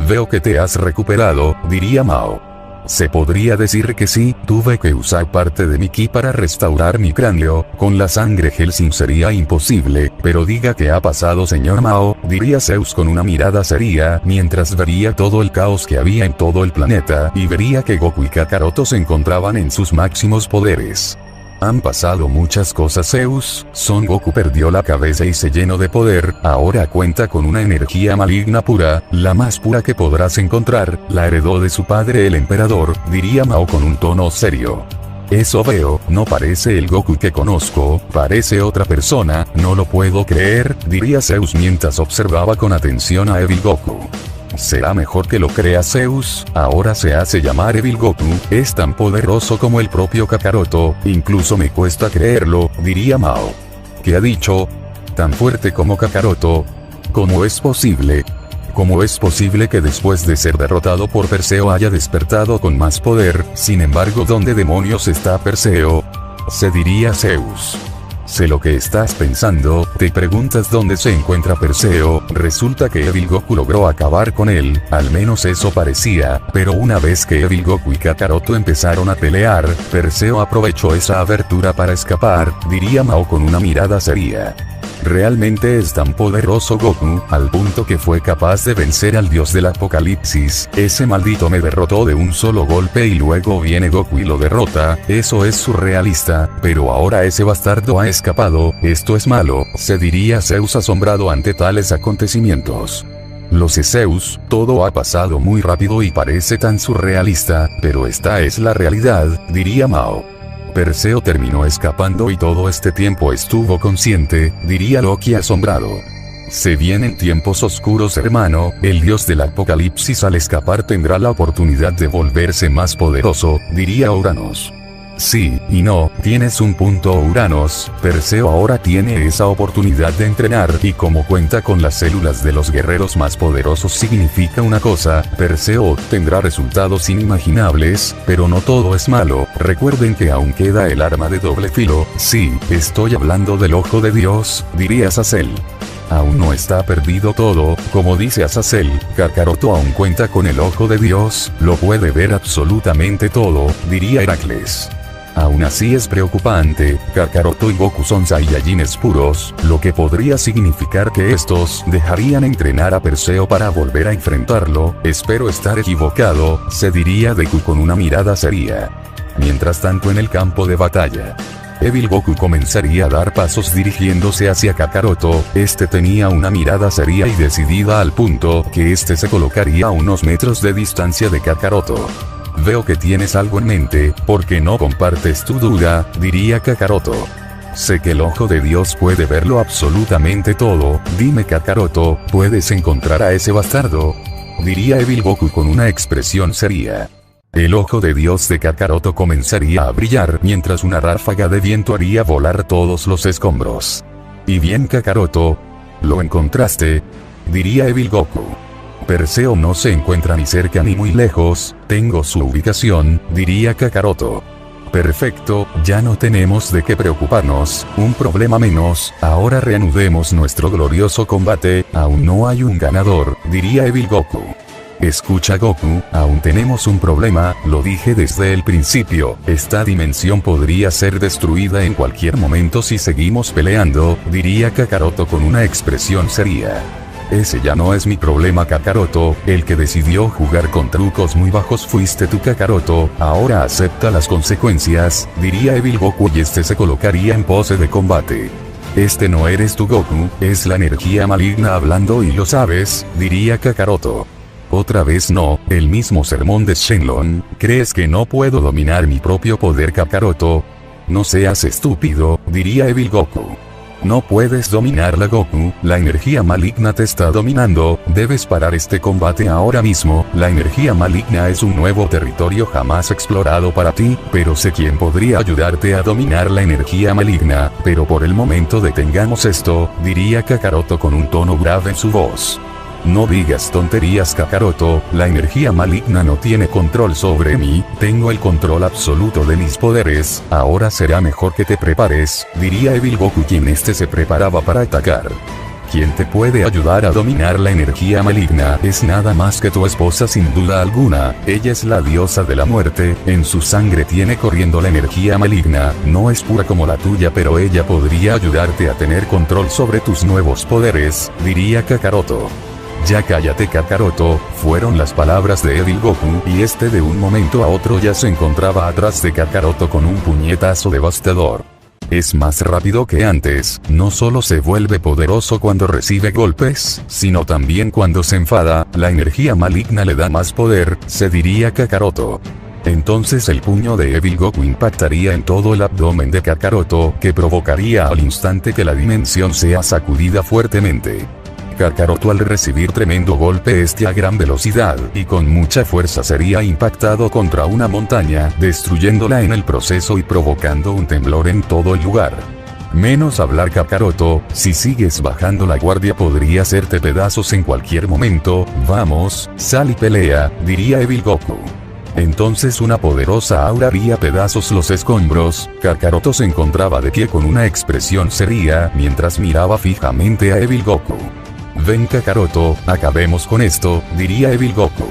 Veo que te has recuperado, diría Mao. Se podría decir que sí, tuve que usar parte de mi ki para restaurar mi cráneo, con la sangre Hellsing sería imposible, pero diga qué ha pasado, señor Mao, diría Zeus con una mirada seria, mientras vería todo el caos que había en todo el planeta, y vería que Goku y Kakaroto se encontraban en sus máximos poderes. Han pasado muchas cosas, Zeus, Son Goku perdió la cabeza y se llenó de poder, ahora cuenta con una energía maligna pura, la más pura que podrás encontrar, la heredó de su padre el emperador, diría Mao con un tono serio. Eso veo, no parece el Goku que conozco, parece otra persona, no lo puedo creer, diría Zeus mientras observaba con atención a Evil Goku. Será mejor que lo crea, Zeus, ahora se hace llamar Evil Goku, es tan poderoso como el propio Kakaroto, incluso me cuesta creerlo, diría Mao. ¿Qué ha dicho? ¿Tan fuerte como Kakaroto? ¿Cómo es posible? ¿Cómo es posible que después de ser derrotado por Perseo haya despertado con más poder? Sin embargo, ¿dónde demonios está Perseo? Se diría Zeus. Sé lo que estás pensando, te preguntas dónde se encuentra Perseo, resulta que Evil Goku logró acabar con él, al menos eso parecía, pero una vez que Evil Goku y Kakaroto empezaron a pelear, Perseo aprovechó esa abertura para escapar, diría Mao con una mirada seria. Realmente es tan poderoso Goku, al punto que fue capaz de vencer al dios del apocalipsis. Ese maldito me derrotó de un solo golpe y luego viene Goku y lo derrota. Eso es surrealista, pero ahora ese bastardo ha escapado. Esto es malo, se diría Zeus asombrado ante tales acontecimientos. Lo sé Zeus, todo ha pasado muy rápido y parece tan surrealista, pero esta es la realidad, diría Mao. Perseo terminó escapando y todo este tiempo estuvo consciente, diría Loki asombrado. Se vienen tiempos oscuros hermano, el dios del apocalipsis al escapar tendrá la oportunidad de volverse más poderoso, diría Uranos. Sí, y no, tienes un punto Uranos, Perseo ahora tiene esa oportunidad de entrenar y como cuenta con las células de los guerreros más poderosos significa una cosa, Perseo obtendrá resultados inimaginables, pero no todo es malo, recuerden que aún queda el arma de doble filo, sí, estoy hablando del ojo de Dios, diría Azazel. Aún no está perdido todo, como dice Azazel, Kakaroto aún cuenta con el ojo de Dios, lo puede ver absolutamente todo, diría Heracles. Aún así es preocupante, Kakaroto y Goku son Saiyajines puros, lo que podría significar que estos dejarían entrenar a Perseo para volver a enfrentarlo, espero estar equivocado, se diría Deku con una mirada seria. Mientras tanto en el campo de batalla. Evil Goku comenzaría a dar pasos dirigiéndose hacia Kakaroto, este tenía una mirada seria y decidida al punto que este se colocaría a unos metros de distancia de Kakaroto. Veo que tienes algo en mente, porque no compartes tu duda, diría Kakaroto. Sé que el ojo de Dios puede verlo absolutamente todo, dime Kakaroto, ¿puedes encontrar a ese bastardo? Diría Evil Goku con una expresión seria. El ojo de Dios de Kakaroto comenzaría a brillar mientras una ráfaga de viento haría volar todos los escombros. ¿Y bien Kakaroto? ¿Lo encontraste? Diría Evil Goku. Perseo no se encuentra ni cerca ni muy lejos, tengo su ubicación, diría Kakaroto. Perfecto, ya no tenemos de qué preocuparnos, un problema menos, ahora reanudemos nuestro glorioso combate, aún no hay un ganador, diría Evil Goku. Escucha Goku, aún tenemos un problema, lo dije desde el principio, esta dimensión podría ser destruida en cualquier momento si seguimos peleando, diría Kakaroto con una expresión seria. Ese ya no es mi problema Kakaroto, el que decidió jugar con trucos muy bajos fuiste tú Kakaroto, ahora acepta las consecuencias, diría Evil Goku y este se colocaría en pose de combate. Este no eres tú Goku, es la energía maligna hablando y lo sabes, diría Kakaroto. Otra vez no, el mismo sermón de Shenlong, ¿crees que no puedo dominar mi propio poder Kakaroto? No seas estúpido, diría Evil Goku. No puedes dominarla Goku, la energía maligna te está dominando, debes parar este combate ahora mismo, la energía maligna es un nuevo territorio jamás explorado para ti, pero sé quién podría ayudarte a dominar la energía maligna, pero por el momento detengamos esto, diría Kakaroto con un tono grave en su voz. No digas tonterías Kakaroto, la energía maligna no tiene control sobre mí, tengo el control absoluto de mis poderes, ahora será mejor que te prepares, diría Evil Goku quien este se preparaba para atacar. Quien te puede ayudar a dominar la energía maligna es nada más que tu esposa sin duda alguna, ella es la diosa de la muerte, en su sangre tiene corriendo la energía maligna, no es pura como la tuya pero ella podría ayudarte a tener control sobre tus nuevos poderes, diría Kakaroto. Ya cállate Kakaroto, fueron las palabras de Evil Goku y este de un momento a otro ya se encontraba atrás de Kakaroto con un puñetazo devastador. Es más rápido que antes, no solo se vuelve poderoso cuando recibe golpes, sino también cuando se enfada, la energía maligna le da más poder, se diría Kakaroto. Entonces el puño de Evil Goku impactaría en todo el abdomen de Kakaroto, que provocaría al instante que la dimensión sea sacudida fuertemente. Kakaroto al recibir tremendo golpe a gran velocidad y con mucha fuerza sería impactado contra una montaña, destruyéndola en el proceso y provocando un temblor en todo el lugar. Menos hablar Kakaroto, si sigues bajando la guardia podría hacerte pedazos en cualquier momento, vamos, sal y pelea, diría Evil Goku. Entonces una poderosa aura haría pedazos los escombros. Kakaroto se encontraba de pie con una expresión seria mientras miraba fijamente a Evil Goku. Ven Kakaroto, acabemos con esto, diría Evil Goku.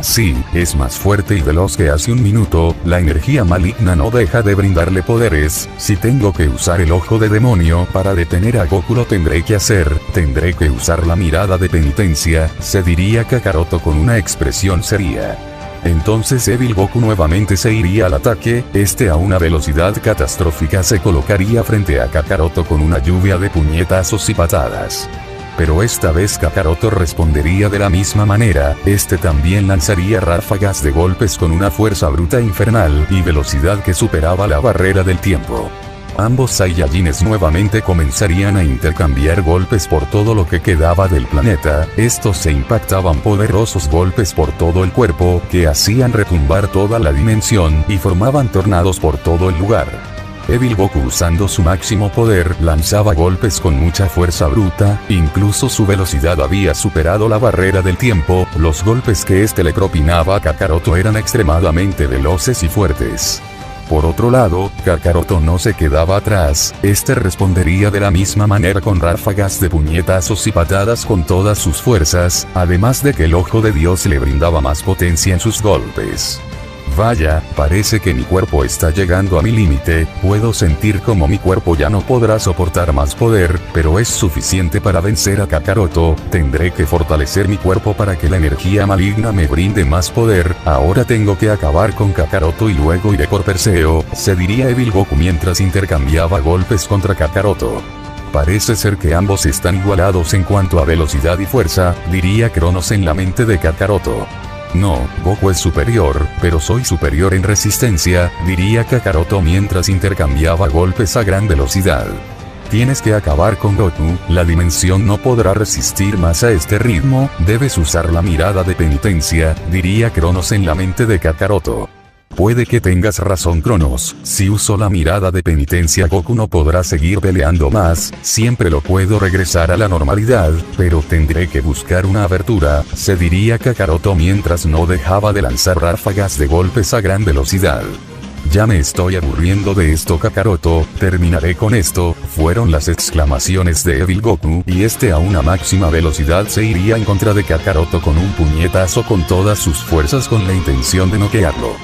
Sí, es más fuerte y veloz que hace un minuto, la energía maligna no deja de brindarle poderes, si tengo que usar el ojo de demonio para detener a Goku lo tendré que hacer, tendré que usar la mirada de penitencia, se diría Kakaroto con una expresión seria. Entonces Evil Goku nuevamente se iría al ataque, a una velocidad catastrófica se colocaría frente a Kakaroto con una lluvia de puñetazos y patadas. Pero esta vez Kakaroto respondería de la misma manera, también lanzaría ráfagas de golpes con una fuerza bruta infernal y velocidad que superaba la barrera del tiempo. Ambos Saiyajines nuevamente comenzarían a intercambiar golpes por todo lo que quedaba del planeta, estos se impactaban poderosos golpes por todo el cuerpo, que hacían retumbar toda la dimensión y formaban tornados por todo el lugar. Evil Goku usando su máximo poder lanzaba golpes con mucha fuerza bruta, incluso su velocidad había superado la barrera del tiempo, los golpes que le propinaba a Kakaroto eran extremadamente veloces y fuertes. Por otro lado, Kakaroto no se quedaba atrás, respondería de la misma manera con ráfagas de puñetazos y patadas con todas sus fuerzas, además de que el ojo de Dios le brindaba más potencia en sus golpes. Vaya, parece que mi cuerpo está llegando a mi límite, puedo sentir como mi cuerpo ya no podrá soportar más poder, pero es suficiente para vencer a Kakaroto, tendré que fortalecer mi cuerpo para que la energía maligna me brinde más poder, ahora tengo que acabar con Kakaroto y luego iré por Perseo, se diría Evil Goku mientras intercambiaba golpes contra Kakaroto. Parece ser que ambos están igualados en cuanto a velocidad y fuerza, diría Cronos en la mente de Kakaroto. No, Goku es superior, pero soy superior en resistencia, diría Kakaroto mientras intercambiaba golpes a gran velocidad. Tienes que acabar con Goku, la dimensión no podrá resistir más a este ritmo, debes usar la mirada de penitencia, diría Cronos en la mente de Kakaroto. Puede que tengas razón Cronos, si uso la mirada de penitencia Goku no podrá seguir peleando más, siempre lo puedo regresar a la normalidad, pero tendré que buscar una abertura, se diría Kakaroto mientras no dejaba de lanzar ráfagas de golpes a gran velocidad. Ya me estoy aburriendo de esto Kakaroto, terminaré con esto, fueron las exclamaciones de Evil Goku y a una máxima velocidad se iría en contra de Kakaroto con un puñetazo con todas sus fuerzas con la intención de noquearlo.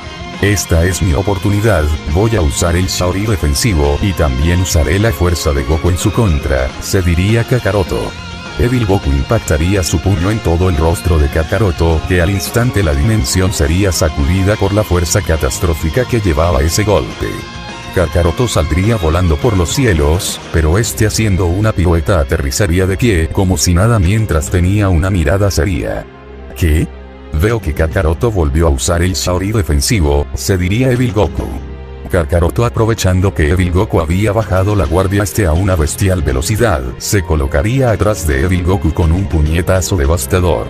Esta es mi oportunidad, voy a usar el Shaori defensivo y también usaré la fuerza de Goku en su contra, se diría Kakaroto. Evil Goku impactaría su puño en todo el rostro de Kakaroto, que al instante la dimensión sería sacudida por la fuerza catastrófica que llevaba ese golpe. Kakaroto saldría volando por los cielos, pero haciendo una pirueta aterrizaría de pie como si nada mientras tenía una mirada seria. ¿Qué? Veo que Kakaroto volvió a usar el Shaori defensivo, se diría Evil Goku. Kakaroto aprovechando que Evil Goku había bajado la guardia a una bestial velocidad, se colocaría atrás de Evil Goku con un puñetazo devastador.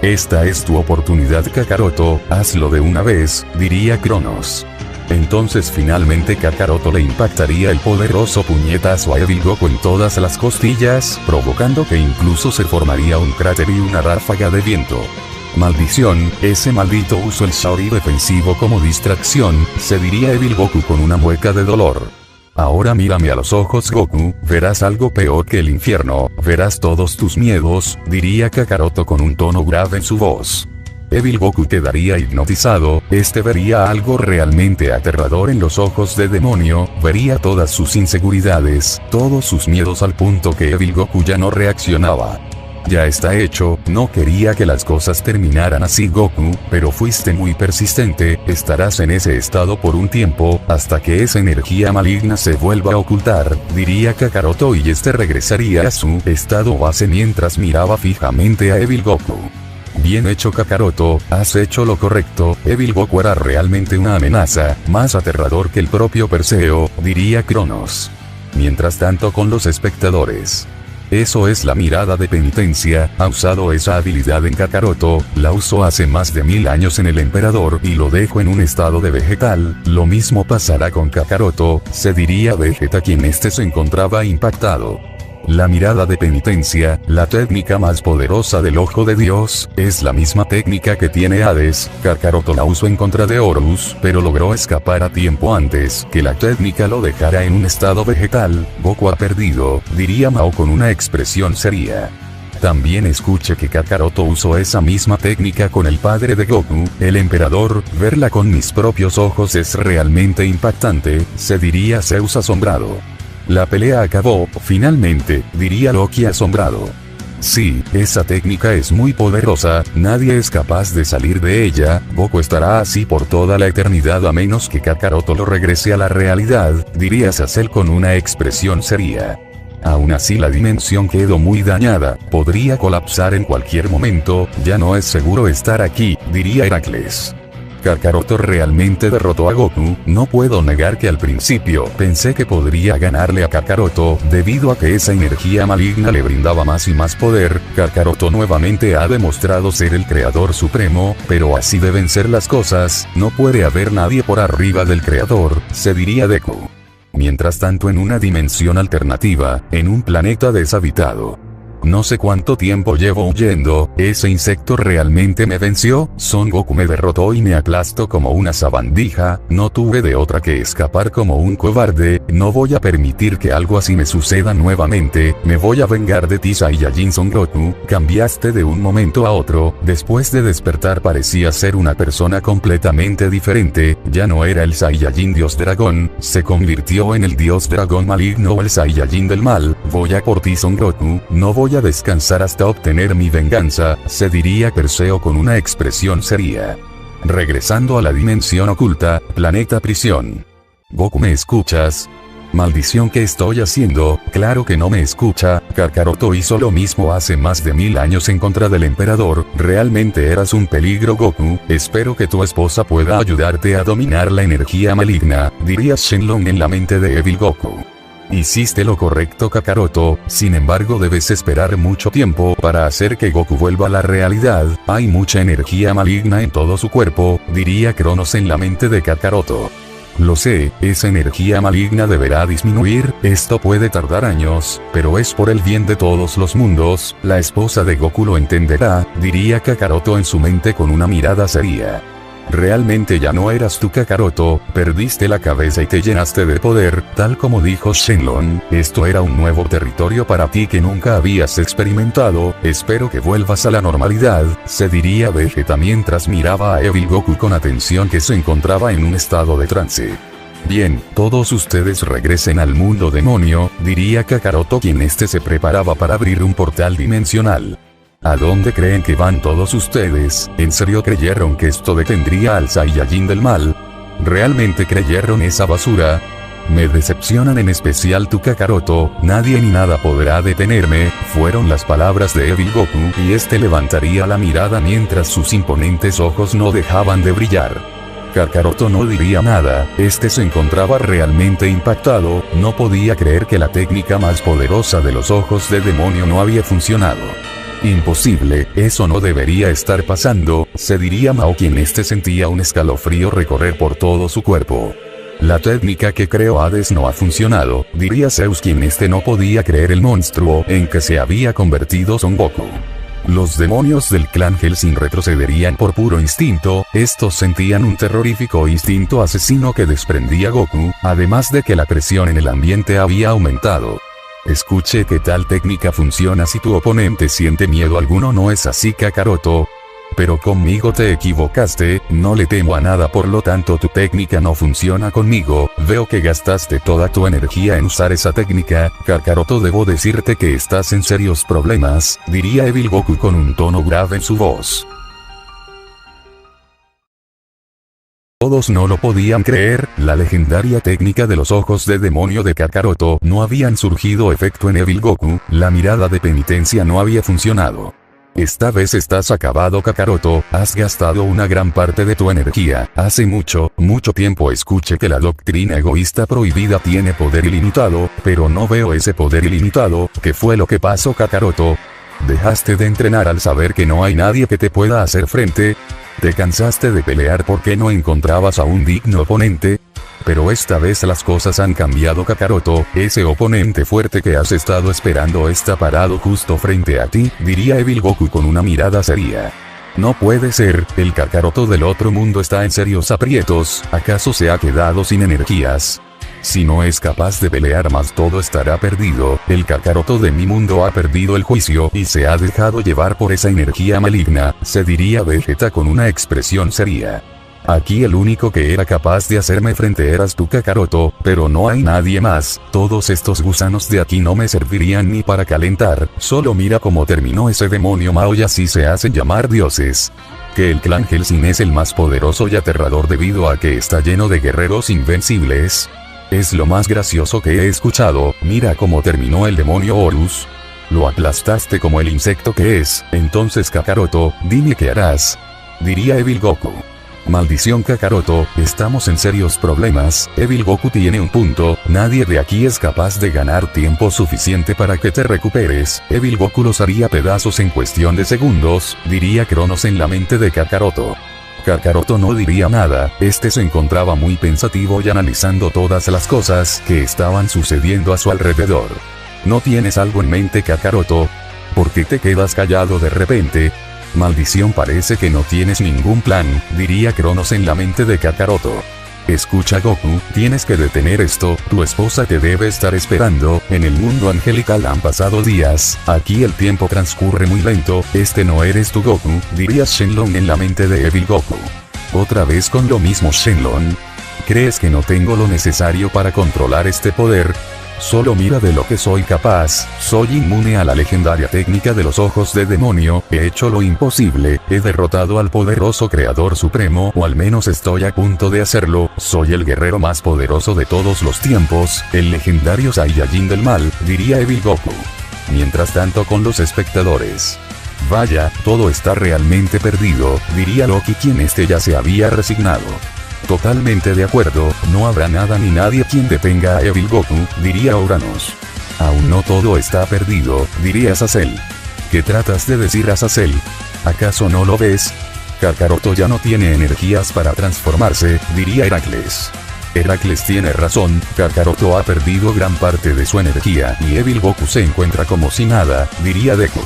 Esta es tu oportunidad Kakaroto, hazlo de una vez, diría Cronos. Entonces finalmente Kakaroto le impactaría el poderoso puñetazo a Evil Goku en todas las costillas, provocando que incluso se formaría un cráter y una ráfaga de viento. Maldición, ese maldito usó el Shaori defensivo como distracción, se diría Evil Goku con una mueca de dolor. Ahora mírame a los ojos Goku, verás algo peor que el infierno, verás todos tus miedos, diría Kakaroto con un tono grave en su voz. Evil Goku quedaría hipnotizado, vería algo realmente aterrador en los ojos de demonio, vería todas sus inseguridades, todos sus miedos al punto que Evil Goku ya no reaccionaba. Ya está hecho, no quería que las cosas terminaran así Goku, pero fuiste muy persistente, estarás en ese estado por un tiempo, hasta que esa energía maligna se vuelva a ocultar, diría Kakaroto y regresaría a su estado base mientras miraba fijamente a Evil Goku. Bien hecho Kakaroto, has hecho lo correcto, Evil Goku era realmente una amenaza, más aterrador que el propio Perseo, diría Cronos. Mientras tanto con los espectadores. Eso es la mirada de penitencia, ha usado esa habilidad en Kakaroto, la usó hace más de 1000 años en el emperador y lo dejó en un estado de vegetal, lo mismo pasará con Kakaroto, se diría Vegeta quien se encontraba impactado. La mirada de penitencia, la técnica más poderosa del ojo de Dios, es la misma técnica que tiene Hades. Kakaroto la usó en contra de Horus, pero logró escapar a tiempo antes que la técnica lo dejara en un estado vegetal. Goku ha perdido, diría Mao con una expresión seria. También escuché que Kakaroto usó esa misma técnica con el padre de Goku, el emperador. Verla con mis propios ojos es realmente impactante, se diría Zeus asombrado. La pelea acabó, finalmente, diría Loki asombrado. Sí, esa técnica es muy poderosa, nadie es capaz de salir de ella. Goku estará así por toda la eternidad a menos que Kakaroto lo regrese a la realidad, diría Sacel con una expresión seria. Aún así la dimensión quedó muy dañada, podría colapsar en cualquier momento, ya no es seguro estar aquí, diría Heracles. Kakaroto realmente derrotó a Goku. No puedo negar que al principio pensé que podría ganarle a Kakaroto, debido a que esa energía maligna le brindaba más y más poder. Kakaroto nuevamente ha demostrado ser el creador supremo, pero así deben ser las cosas, no puede haber nadie por arriba del creador, se diría Deku. Mientras tanto en una dimensión alternativa, en un planeta deshabitado. No sé cuánto tiempo llevo huyendo, ese insecto realmente me venció, Son Goku me derrotó y me aplastó como una sabandija, no tuve de otra que escapar como un cobarde, no voy a permitir que algo así me suceda nuevamente, me voy a vengar de ti Saiyajin Son Goku. Cambiaste de un momento a otro, después de despertar parecía ser una persona completamente diferente, ya no era el Saiyajin Dios Dragón, se convirtió en el Dios Dragón maligno o el Saiyajin del mal. Voy a por ti Son Goku, no voy a descansar hasta obtener mi venganza, se diría Perseo con una expresión seria. Regresando a la dimensión oculta, planeta prisión. Goku, ¿me escuchas? Maldición, ¿qué estoy haciendo? Claro que no me escucha. Kakaroto hizo lo mismo hace más de 1000 años en contra del emperador. Realmente eras un peligro Goku, espero que tu esposa pueda ayudarte a dominar la energía maligna, diría Shenlong en la mente de Evil Goku. Hiciste lo correcto Kakaroto, sin embargo debes esperar mucho tiempo para hacer que Goku vuelva a la realidad, hay mucha energía maligna en todo su cuerpo, diría Cronos en la mente de Kakaroto. Lo sé, esa energía maligna deberá disminuir, esto puede tardar años, pero es por el bien de todos los mundos, la esposa de Goku lo entenderá, diría Kakaroto en su mente con una mirada seria. Realmente ya no eras tú Kakaroto, perdiste la cabeza y te llenaste de poder, tal como dijo Shenlong, esto era un nuevo territorio para ti que nunca habías experimentado, espero que vuelvas a la normalidad, se diría Vegeta mientras miraba a Evil Goku con atención que se encontraba en un estado de trance. Bien, todos ustedes regresen al mundo demonio, diría Kakaroto quien se preparaba para abrir un portal dimensional. ¿A dónde creen que van todos ustedes? ¿En serio creyeron que esto detendría al Saiyajin del mal? ¿Realmente creyeron esa basura? Me decepcionan, en especial tu Kakaroto, nadie ni nada podrá detenerme, fueron las palabras de Evil Goku y levantaría la mirada mientras sus imponentes ojos no dejaban de brillar. Kakaroto no diría nada, se encontraba realmente impactado, no podía creer que la técnica más poderosa de los ojos de demonio no había funcionado. Imposible, eso no debería estar pasando, se diría Mao quien sentía un escalofrío recorrer por todo su cuerpo. La técnica que creó Hades no ha funcionado, diría Zeus quien no podía creer el monstruo en que se había convertido Son Goku. Los demonios del clan Hellsing retrocederían por puro instinto, estos sentían un terrorífico instinto asesino que desprendía Goku, además de que la presión en el ambiente había aumentado. Escuche que tal técnica funciona si tu oponente siente miedo alguno, ¿no es así Kakaroto? Pero conmigo te equivocaste, no le temo a nada, por lo tanto tu técnica no funciona conmigo, veo que gastaste toda tu energía en usar esa técnica, Kakaroto, debo decirte que estás en serios problemas, diría Evil Goku con un tono grave en su voz. Todos no lo podían creer, la legendaria técnica de los ojos de demonio de Kakaroto no habían surgido efecto en Evil Goku, la mirada de penitencia no había funcionado. Esta vez estás acabado Kakaroto, has gastado una gran parte de tu energía, hace mucho tiempo escuché que la doctrina egoísta prohibida tiene poder ilimitado, pero no veo ese poder ilimitado, ¿qué fue lo que pasó Kakaroto? ¿Dejaste de entrenar al saber que no hay nadie que te pueda hacer frente? ¿Te cansaste de pelear porque no encontrabas a un digno oponente? Pero esta vez las cosas han cambiado Kakaroto, ese oponente fuerte que has estado esperando está parado justo frente a ti, diría Evil Goku con una mirada seria. No puede ser, el Kakaroto del otro mundo está en serios aprietos, ¿acaso se ha quedado sin energías? Si no es capaz de pelear más todo estará perdido, el Kakaroto de mi mundo ha perdido el juicio y se ha dejado llevar por esa energía maligna, se diría Vegeta con una expresión seria. Aquí el único que era capaz de hacerme frente eras tú Kakaroto, pero no hay nadie más, todos estos gusanos de aquí no me servirían ni para calentar, solo mira cómo terminó ese demonio Mao y así se hacen llamar dioses. Que el clan Hellsing es el más poderoso y aterrador debido a que está lleno de guerreros invencibles. Es lo más gracioso que he escuchado, mira cómo terminó el demonio Horus. Lo aplastaste como el insecto que es, entonces Kakaroto, dime qué harás. Diría Evil Goku. Maldición Kakaroto, estamos en serios problemas, Evil Goku tiene un punto, nadie de aquí es capaz de ganar tiempo suficiente para que te recuperes, Evil Goku los haría pedazos en cuestión de segundos, diría Cronos en la mente de Kakaroto. Kakaroto no diría nada, este se encontraba muy pensativo y analizando todas las cosas que estaban sucediendo a su alrededor. ¿No tienes algo en mente Kakaroto? ¿Por qué te quedas callado de repente? Maldición, parece que no tienes ningún plan, diría Cronos en la mente de Kakaroto. Escucha Goku, tienes que detener esto, tu esposa te debe estar esperando, en el mundo angelical han pasado días, aquí el tiempo transcurre muy lento, este no eres tu Goku, diría Shenlong en la mente de Evil Goku. Otra vez con lo mismo Shenlong. ¿Crees que no tengo lo necesario para controlar este poder? Solo mira de lo que soy capaz, soy inmune a la legendaria técnica de los ojos de demonio, he hecho lo imposible, he derrotado al poderoso creador supremo o al menos estoy a punto de hacerlo, soy el guerrero más poderoso de todos los tiempos, el legendario Saiyajin del mal, diría Evil Goku. Mientras tanto con los espectadores. Vaya, todo está realmente perdido, diría Loki quien ya se había resignado. Totalmente de acuerdo, no habrá nada ni nadie quien detenga a Evil Goku, diría Uranus. Aún no todo está perdido, diría Azazel. ¿Qué tratas de decir Azazel? ¿Acaso no lo ves? Kakaroto ya no tiene energías para transformarse, diría Heracles. Heracles tiene razón, Kakaroto ha perdido gran parte de su energía y Evil Goku se encuentra como si nada, diría Deku.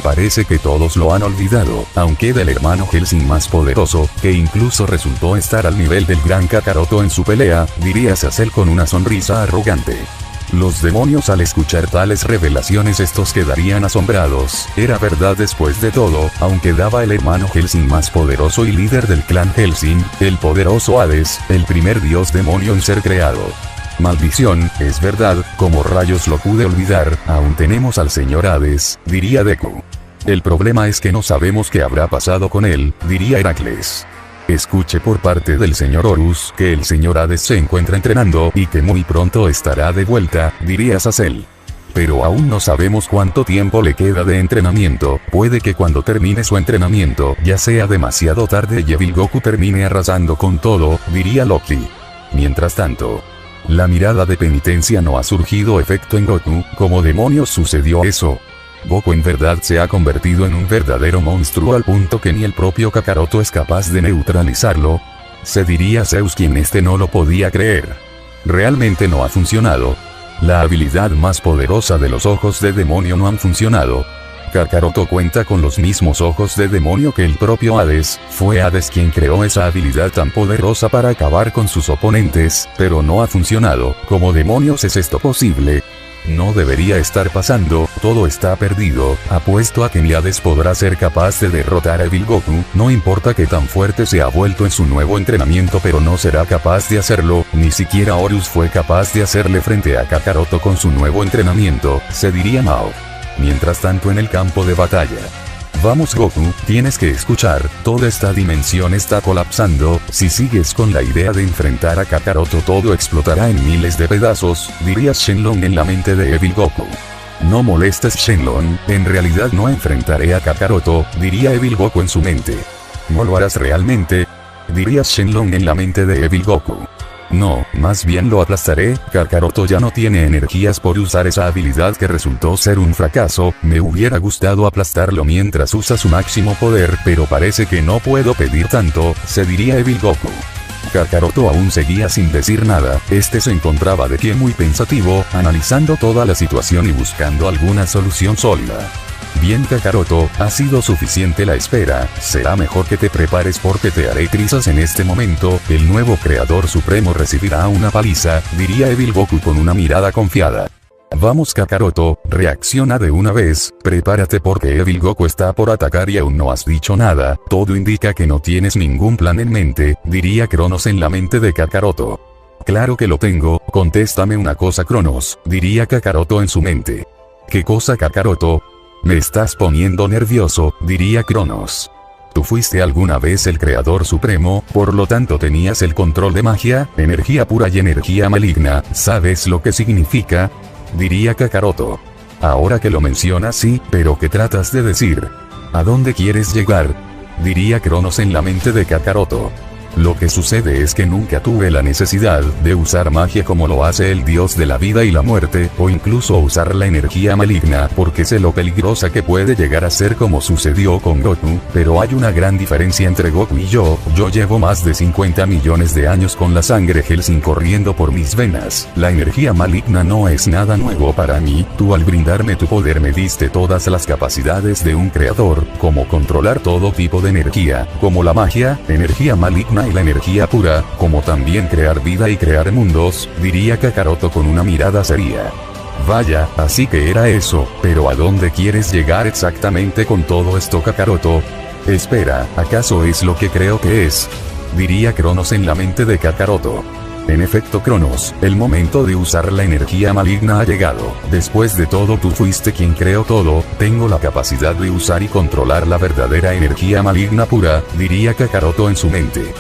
Parece que todos lo han olvidado, aunque del hermano Hellsing más poderoso, que incluso resultó estar al nivel del gran Kakaroto en su pelea, diría Azazel con una sonrisa arrogante. Los demonios al escuchar tales revelaciones estos quedarían asombrados, era verdad después de todo, aunque daba el hermano Hellsing más poderoso y líder del clan Hellsing, el poderoso Hades, el primer dios demonio en ser creado. Maldición, es verdad, como rayos lo pude olvidar, aún tenemos al señor Hades, diría Deku. El problema es que no sabemos qué habrá pasado con él, diría Heracles. Escuche por parte del señor Horus que el señor Hades se encuentra entrenando y que muy pronto estará de vuelta, diría Azazel. Pero aún no sabemos cuánto tiempo le queda de entrenamiento, puede que cuando termine su entrenamiento ya sea demasiado tarde y Evil Goku termine arrasando con todo, diría Loki. Mientras tanto, la mirada de penitencia no ha surgido efecto en Goku, ¿cómo demonios sucedió eso? Goku en verdad se ha convertido en un verdadero monstruo al punto que ni el propio Kakaroto es capaz de neutralizarlo. Se diría Zeus quien no lo podía creer. Realmente no ha funcionado. La habilidad más poderosa de los ojos de demonio no han funcionado. Kakaroto cuenta con los mismos ojos de demonio que el propio Hades, fue Hades quien creó esa habilidad tan poderosa para acabar con sus oponentes, pero no ha funcionado, ¿cómo demonios es esto posible? No debería estar pasando, todo está perdido, apuesto a que ni Hades podrá ser capaz de derrotar a Evil Goku, no importa que tan fuerte se ha vuelto en su nuevo entrenamiento pero no será capaz de hacerlo, ni siquiera Horus fue capaz de hacerle frente a Kakaroto con su nuevo entrenamiento, se diría Mao. Mientras tanto en el campo de batalla. Vamos Goku, tienes que escuchar, toda esta dimensión está colapsando, si sigues con la idea de enfrentar a Kakaroto todo explotará en miles de pedazos, diría Shenlong en la mente de Evil Goku. No molestes Shenlong, en realidad no enfrentaré a Kakaroto, diría Evil Goku en su mente. ¿No lo harás realmente? Diría Shenlong en la mente de Evil Goku. No, más bien lo aplastaré, Kakaroto ya no tiene energías por usar esa habilidad que resultó ser un fracaso, me hubiera gustado aplastarlo mientras usa su máximo poder pero parece que no puedo pedir tanto, se diría Evil Goku. Kakaroto aún seguía sin decir nada, este se encontraba de pie muy pensativo, analizando toda la situación y buscando alguna solución sólida. Bien Kakaroto, ha sido suficiente la espera, será mejor que te prepares porque te haré trizas en este momento, el nuevo creador supremo recibirá una paliza, diría Evil Goku con una mirada confiada. Vamos Kakaroto, reacciona de una vez, prepárate porque Evil Goku está por atacar y aún no has dicho nada, todo indica que no tienes ningún plan en mente, diría Cronos en la mente de Kakaroto. Claro que lo tengo, contéstame una cosa Cronos, diría Kakaroto en su mente. ¿Qué cosa Kakaroto? Me estás poniendo nervioso, diría Cronos. Tú fuiste alguna vez el creador supremo, por lo tanto tenías el control de magia, energía pura y energía maligna, ¿sabes lo que significa? Diría Kakaroto. Ahora que lo mencionas sí, pero ¿qué tratas de decir? ¿A dónde quieres llegar? Diría Cronos en la mente de Kakaroto. Lo que sucede es que nunca tuve la necesidad de usar magia como lo hace el dios de la vida y la muerte, o incluso usar la energía maligna porque sé lo peligrosa que puede llegar a ser como sucedió con Goku, pero hay una gran diferencia entre Goku y yo llevo más de 50 millones de años con la sangre Hellsing corriendo por mis venas, la energía maligna no es nada nuevo para mí, tú al brindarme tu poder me diste todas las capacidades de un creador, como controlar todo tipo de energía, como la magia, energía maligna y la energía pura, como también crear vida y crear mundos, diría Kakaroto con una mirada seria. Vaya, así que era eso, pero ¿a dónde quieres llegar exactamente con todo esto Kakaroto? Espera, ¿acaso es lo que creo que es? Diría Cronos en la mente de Kakaroto. En efecto Cronos, el momento de usar la energía maligna ha llegado, después de todo tú fuiste quien creó todo, tengo la capacidad de usar y controlar la verdadera energía maligna pura, diría Kakaroto en su mente.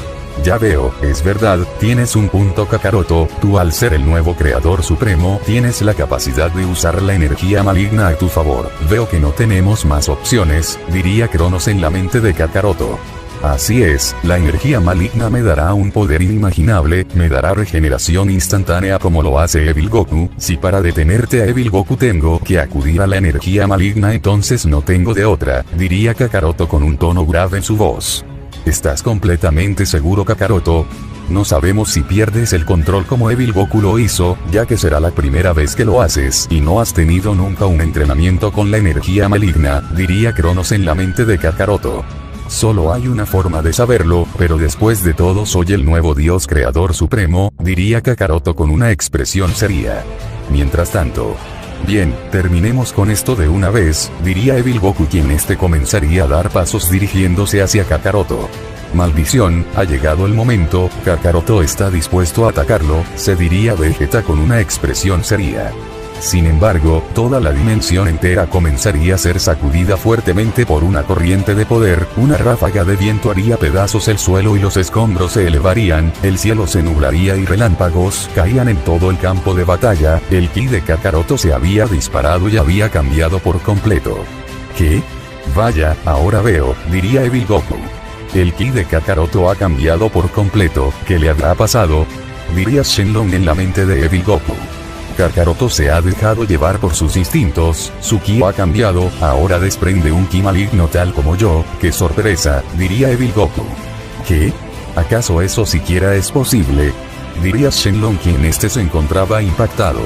Ya veo, es verdad, tienes un punto Kakaroto, tú al ser el nuevo creador supremo tienes la capacidad de usar la energía maligna a tu favor, veo que no tenemos más opciones, diría Cronos en la mente de Kakaroto. Así es, la energía maligna me dará un poder inimaginable, me dará regeneración instantánea como lo hace Evil Goku, si para detenerte a Evil Goku tengo que acudir a la energía maligna entonces no tengo de otra, diría Kakaroto con un tono grave en su voz. ¿Estás completamente seguro Kakaroto? No sabemos si pierdes el control como Evil Goku lo hizo, ya que será la primera vez que lo haces y no has tenido nunca un entrenamiento con la energía maligna, diría Cronos en la mente de Kakaroto. Solo hay una forma de saberlo, pero después de todo soy el nuevo dios creador supremo, diría Kakaroto con una expresión seria. Mientras tanto... Bien, terminemos con esto de una vez, diría Evil Goku quien comenzaría a dar pasos dirigiéndose hacia Kakaroto. Maldición, ha llegado el momento, Kakaroto está dispuesto a atacarlo, se diría Vegeta con una expresión seria. Sin embargo, toda la dimensión entera comenzaría a ser sacudida fuertemente por una corriente de poder, una ráfaga de viento haría pedazos el suelo y los escombros se elevarían, el cielo se nublaría y relámpagos caían en todo el campo de batalla, el ki de Kakaroto se había disparado y había cambiado por completo. ¿Qué? Vaya, ahora veo, diría Evil Goku. El ki de Kakaroto ha cambiado por completo, ¿qué le habrá pasado? Diría Shenlong en la mente de Evil Goku. Kakaroto se ha dejado llevar por sus instintos, su ki ha cambiado, ahora desprende un ki maligno tal como yo, ¡qué sorpresa!, diría Evil Goku. ¿Qué? ¿Acaso eso siquiera es posible? Diría Shenlong quien se encontraba impactado.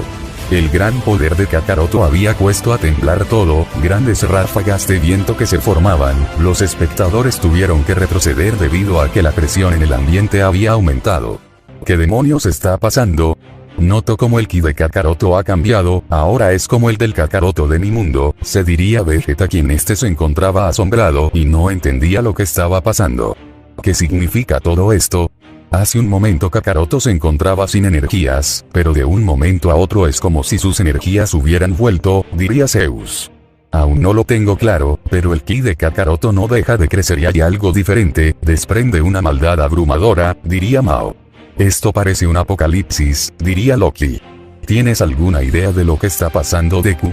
El gran poder de Kakaroto había puesto a temblar todo, grandes ráfagas de viento que se formaban, los espectadores tuvieron que retroceder debido a que la presión en el ambiente había aumentado. ¿Qué demonios está pasando? Noto como el ki de Kakaroto ha cambiado, ahora es como el del Kakaroto de mi mundo, se diría Vegeta quien se encontraba asombrado y no entendía lo que estaba pasando. ¿Qué significa todo esto? Hace un momento Kakaroto se encontraba sin energías, pero de un momento a otro es como si sus energías hubieran vuelto, diría Zeus. Aún no lo tengo claro, pero el ki de Kakaroto no deja de crecer y hay algo diferente, desprende una maldad abrumadora, diría Mao. Esto parece un apocalipsis, diría Loki. ¿Tienes alguna idea de lo que está pasando Deku?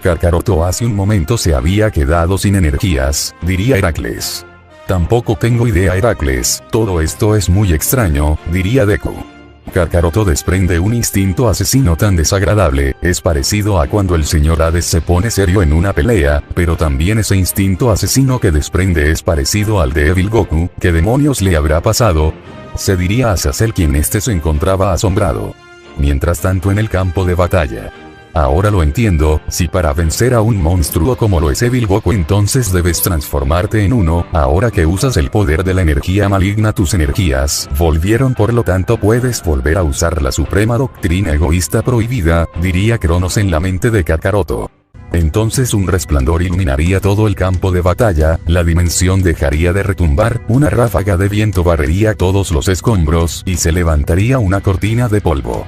Kakaroto hace un momento se había quedado sin energías, diría Heracles. Tampoco tengo idea Heracles, todo esto es muy extraño, diría Deku. Kakaroto desprende un instinto asesino tan desagradable, es parecido a cuando el señor Hades se pone serio en una pelea, pero también ese instinto asesino que desprende es parecido al de Evil Goku, ¿qué demonios le habrá pasado? se diría Azazel quien se encontraba asombrado. Mientras tanto en el campo de batalla. Ahora lo entiendo, si para vencer a un monstruo como lo es Evil Goku entonces debes transformarte en uno, ahora que usas el poder de la energía maligna tus energías volvieron por lo tanto puedes volver a usar la suprema doctrina egoísta prohibida, diría Cronos en la mente de Kakaroto. Entonces un resplandor iluminaría todo el campo de batalla, la dimensión dejaría de retumbar, una ráfaga de viento barrería todos los escombros y se levantaría una cortina de polvo.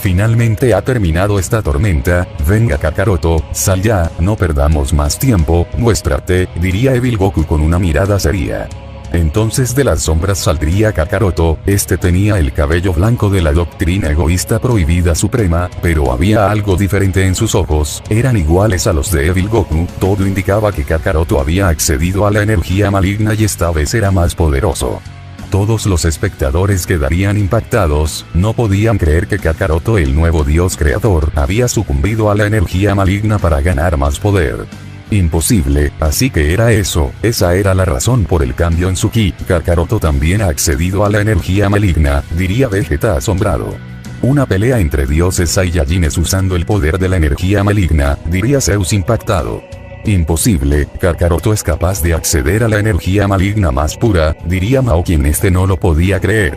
Finalmente ha terminado esta tormenta, venga Kakaroto, sal ya, no perdamos más tiempo, muéstrate, diría Evil Goku con una mirada seria. Entonces de las sombras saldría Kakaroto, tenía el cabello blanco de la doctrina egoísta prohibida suprema, pero había algo diferente en sus ojos, eran iguales a los de Evil Goku, todo indicaba que Kakaroto había accedido a la energía maligna y esta vez era más poderoso. Todos los espectadores quedarían impactados, no podían creer que Kakaroto el nuevo dios creador había sucumbido a la energía maligna para ganar más poder. Imposible, así que era eso, esa era la razón por el cambio en su ki, Kakaroto también ha accedido a la energía maligna, diría Vegeta asombrado. Una pelea entre dioses Saiyajines usando el poder de la energía maligna, diría Zeus impactado. Imposible, Kakaroto es capaz de acceder a la energía maligna más pura, diría Mao quien no lo podía creer.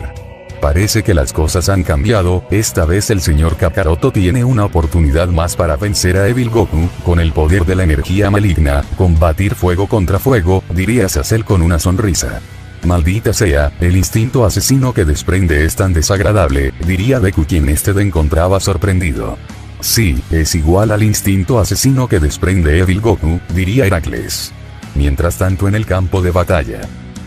Parece que las cosas han cambiado, esta vez el señor Kakaroto tiene una oportunidad más para vencer a Evil Goku, con el poder de la energía maligna, combatir fuego contra fuego, diría Azazel con una sonrisa. Maldita sea, el instinto asesino que desprende es tan desagradable, diría Deku quien encontraba sorprendido. Sí, es igual al instinto asesino que desprende Evil Goku, diría Heracles. Mientras tanto en el campo de batalla.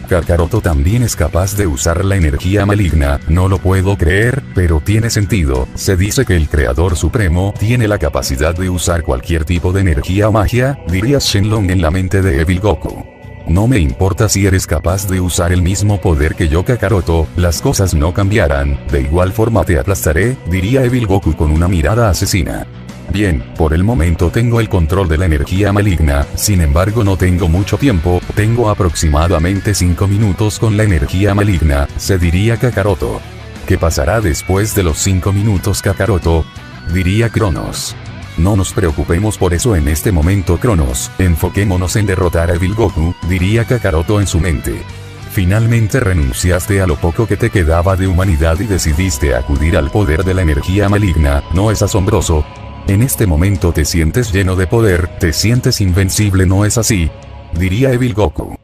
Kakaroto también es capaz de usar la energía maligna, no lo puedo creer, pero tiene sentido, se dice que el creador supremo tiene la capacidad de usar cualquier tipo de energía o magia, diría Shenlong en la mente de Evil Goku. No me importa si eres capaz de usar el mismo poder que yo Kakaroto, las cosas no cambiarán, de igual forma te aplastaré, diría Evil Goku con una mirada asesina. Bien, por el momento tengo el control de la energía maligna, sin embargo no tengo mucho tiempo, tengo aproximadamente 5 minutos con la energía maligna, se diría Kakaroto. ¿Qué pasará después de los 5 minutos Kakaroto? Diría Cronos. No nos preocupemos por eso en este momento Cronos, enfoquémonos en derrotar a Evil Goku, diría Kakaroto en su mente. Finalmente renunciaste a lo poco que te quedaba de humanidad y decidiste acudir al poder de la energía maligna, ¿no es asombroso? En este momento te sientes lleno de poder, te sientes invencible ¿no es así? Diría Evil Goku.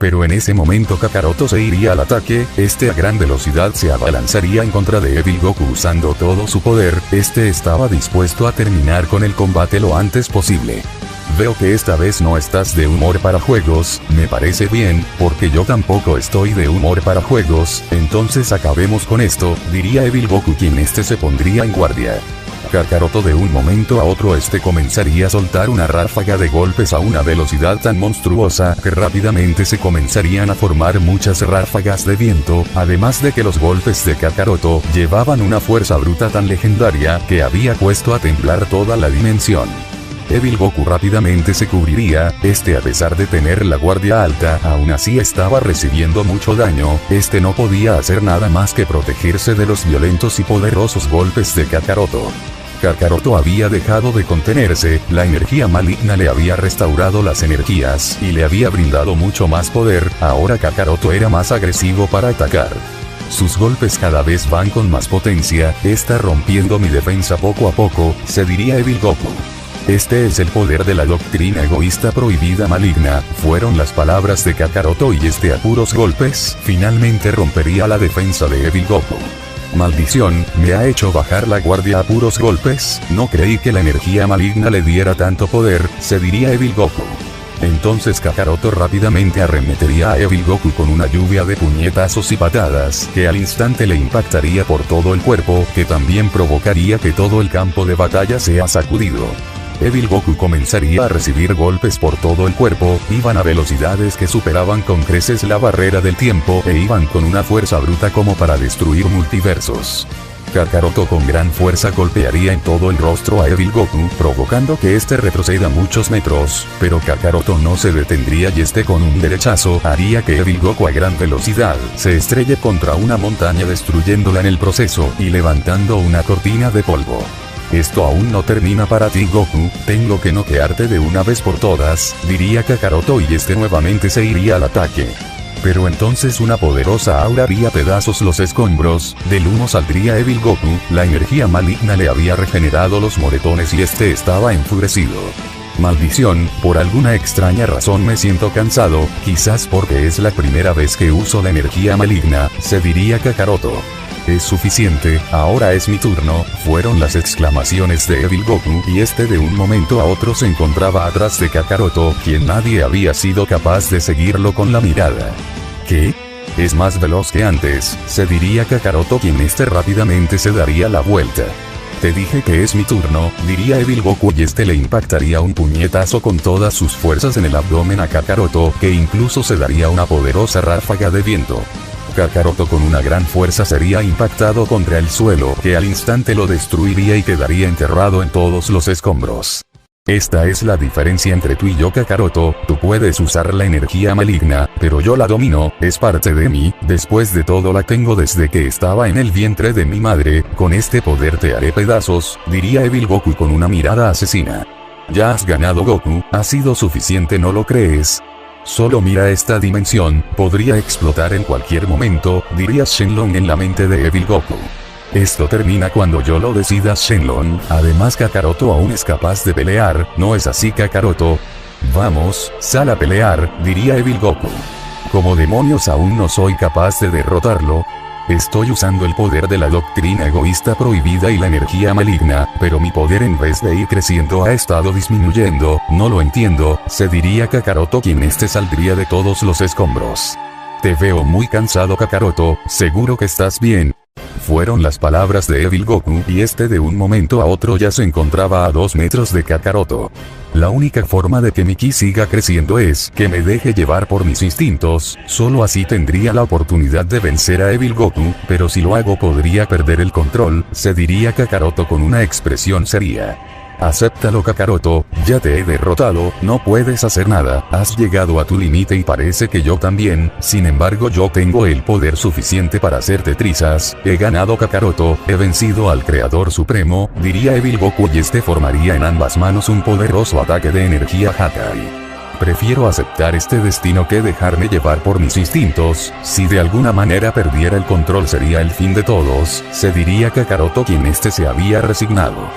Pero en ese momento Kakaroto se iría al ataque, a gran velocidad se abalanzaría en contra de Evil Goku usando todo su poder, estaba dispuesto a terminar con el combate lo antes posible. Veo que esta vez no estás de humor para juegos, me parece bien, porque yo tampoco estoy de humor para juegos, entonces acabemos con esto, diría Evil Goku quien se pondría en guardia. Kakaroto de un momento a otro comenzaría a soltar una ráfaga de golpes a una velocidad tan monstruosa que rápidamente se comenzarían a formar muchas ráfagas de viento, además de que los golpes de Kakaroto llevaban una fuerza bruta tan legendaria que había puesto a temblar toda la dimensión. Evil Goku rápidamente se cubriría, a pesar de tener la guardia alta, aún así estaba recibiendo mucho daño, no podía hacer nada más que protegerse de los violentos y poderosos golpes de Kakaroto. Kakaroto había dejado de contenerse, la energía maligna le había restaurado las energías y le había brindado mucho más poder, ahora Kakaroto era más agresivo para atacar. Sus golpes cada vez van con más potencia, está rompiendo mi defensa poco a poco, se diría Evil Goku. Este es el poder de la doctrina egoísta prohibida maligna, fueron las palabras de Kakaroto y a puros golpes, finalmente rompería la defensa de Evil Goku. Maldición, me ha hecho bajar la guardia a puros golpes, no creí que la energía maligna le diera tanto poder, se diría Evil Goku. Entonces Kakaroto rápidamente arremetería a Evil Goku con una lluvia de puñetazos y patadas, que al instante le impactaría por todo el cuerpo, que también provocaría que todo el campo de batalla sea sacudido. Evil Goku comenzaría a recibir golpes por todo el cuerpo, iban a velocidades que superaban con creces la barrera del tiempo e iban con una fuerza bruta como para destruir multiversos. Kakaroto con gran fuerza golpearía en todo el rostro a Evil Goku, provocando que este retroceda muchos metros, pero Kakaroto no se detendría y este con un derechazo haría que Evil Goku a gran velocidad se estrelle contra una montaña destruyéndola en el proceso y levantando una cortina de polvo. Esto aún no termina para ti Goku, tengo que noquearte de una vez por todas, diría Kakaroto y este nuevamente se iría al ataque. Pero entonces una poderosa aura haría pedazos los escombros, del humo saldría Evil Goku, la energía maligna le había regenerado los moretones y este estaba enfurecido. Maldición, por alguna extraña razón me siento cansado, quizás porque es la primera vez que uso la energía maligna, se diría Kakaroto. Es suficiente, ahora es mi turno, fueron las exclamaciones de Evil Goku y este de un momento a otro se encontraba atrás de Kakaroto, quien nadie había sido capaz de seguirlo con la mirada. ¿Qué? Es más veloz que antes, se diría Kakaroto quien este rápidamente se daría la vuelta. Te dije que es mi turno, diría Evil Goku y este le impactaría un puñetazo con todas sus fuerzas en el abdomen a Kakaroto que incluso se daría una poderosa ráfaga de viento. Kakaroto con una gran fuerza sería impactado contra el suelo que al instante lo destruiría y quedaría enterrado en todos los escombros. Esta es la diferencia entre tú y yo Kakaroto, tú puedes usar la energía maligna, pero yo la domino, es parte de mí, después de todo la tengo desde que estaba en el vientre de mi madre, con este poder te haré pedazos, diría Evil Goku con una mirada asesina. Ya has ganado Goku, ha sido suficiente ¿no lo crees? Solo mira esta dimensión, podría explotar en cualquier momento, diría Shenlong en la mente de Evil Goku. Esto termina cuando yo lo decida Shenlong, además Kakaroto aún es capaz de pelear, ¿no es así Kakaroto? Vamos, sal a pelear, diría Evil Goku. Como demonios aún no soy capaz de derrotarlo. Estoy usando el poder de la doctrina egoísta prohibida y la energía maligna, pero mi poder en vez de ir creciendo ha estado disminuyendo, no lo entiendo, se diría Kakaroto quien este saldría de todos los escombros. Te veo muy cansado Kakaroto, seguro que estás bien. Fueron las palabras de Evil Goku y este de un momento a otro ya se encontraba a 2 metros de Kakaroto. La única forma de que mi ki siga creciendo es que me deje llevar por mis instintos, solo así tendría la oportunidad de vencer a Evil Goku, pero si lo hago podría perder el control, se diría Kakaroto con una expresión seria. Acéptalo Kakaroto, ya te he derrotado, no puedes hacer nada, has llegado a tu límite y parece que yo también, sin embargo yo tengo el poder suficiente para hacerte trizas, he ganado Kakaroto, he vencido al creador supremo, diría Evil Goku y este formaría en ambas manos un poderoso ataque de energía Hakai. Prefiero aceptar este destino que dejarme llevar por mis instintos, si de alguna manera perdiera el control sería el fin de todos, se diría Kakaroto quien este se había resignado.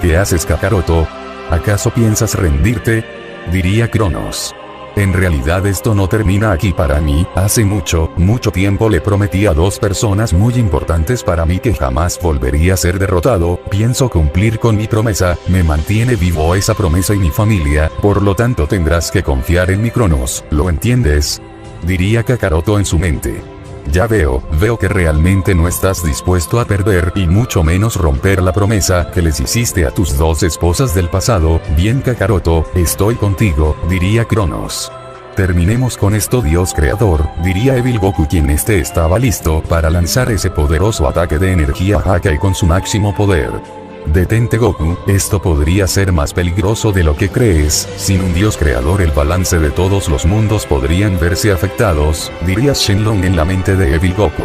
¿Qué haces Kakaroto? ¿Acaso piensas rendirte? Diría Cronos. En realidad esto no termina aquí para mí, hace mucho tiempo le prometí a 2 personas muy importantes para mí que jamás volvería a ser derrotado, pienso cumplir con mi promesa, me mantiene vivo esa promesa y mi familia, por lo tanto tendrás que confiar en mi Cronos, ¿lo entiendes? Diría Kakaroto en su mente. Ya veo que realmente no estás dispuesto a perder y mucho menos romper la promesa que les hiciste a tus 2 esposas del pasado, bien Kakaroto, estoy contigo, diría Cronos. Terminemos con esto Dios creador, diría Evil Goku quien este estaba listo para lanzar ese poderoso ataque de energía Hakai con su máximo poder. Detente Goku, esto podría ser más peligroso de lo que crees, sin un dios creador el balance de todos los mundos podrían verse afectados, diría Shenlong en la mente de Evil Goku.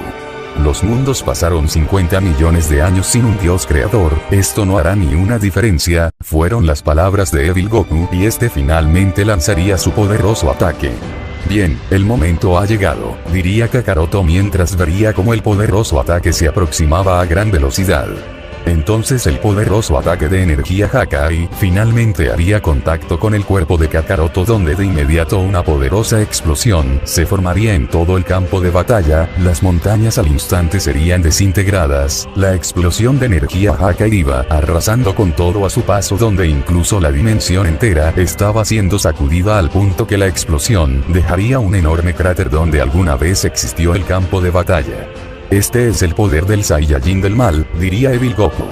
Los mundos pasaron 50 millones de años sin un dios creador, esto no hará ni una diferencia, fueron las palabras de Evil Goku y este finalmente lanzaría su poderoso ataque. Bien, el momento ha llegado, diría Kakaroto mientras vería cómo el poderoso ataque se aproximaba a gran velocidad. Entonces el poderoso ataque de energía Hakai finalmente haría contacto con el cuerpo de Kakaroto donde de inmediato una poderosa explosión se formaría en todo el campo de batalla, las montañas al instante serían desintegradas, la explosión de energía Hakai iba arrasando con todo a su paso donde incluso la dimensión entera estaba siendo sacudida al punto que la explosión dejaría un enorme cráter donde alguna vez existió el campo de batalla. Este es el poder del Saiyajin del mal, diría Evil Goku.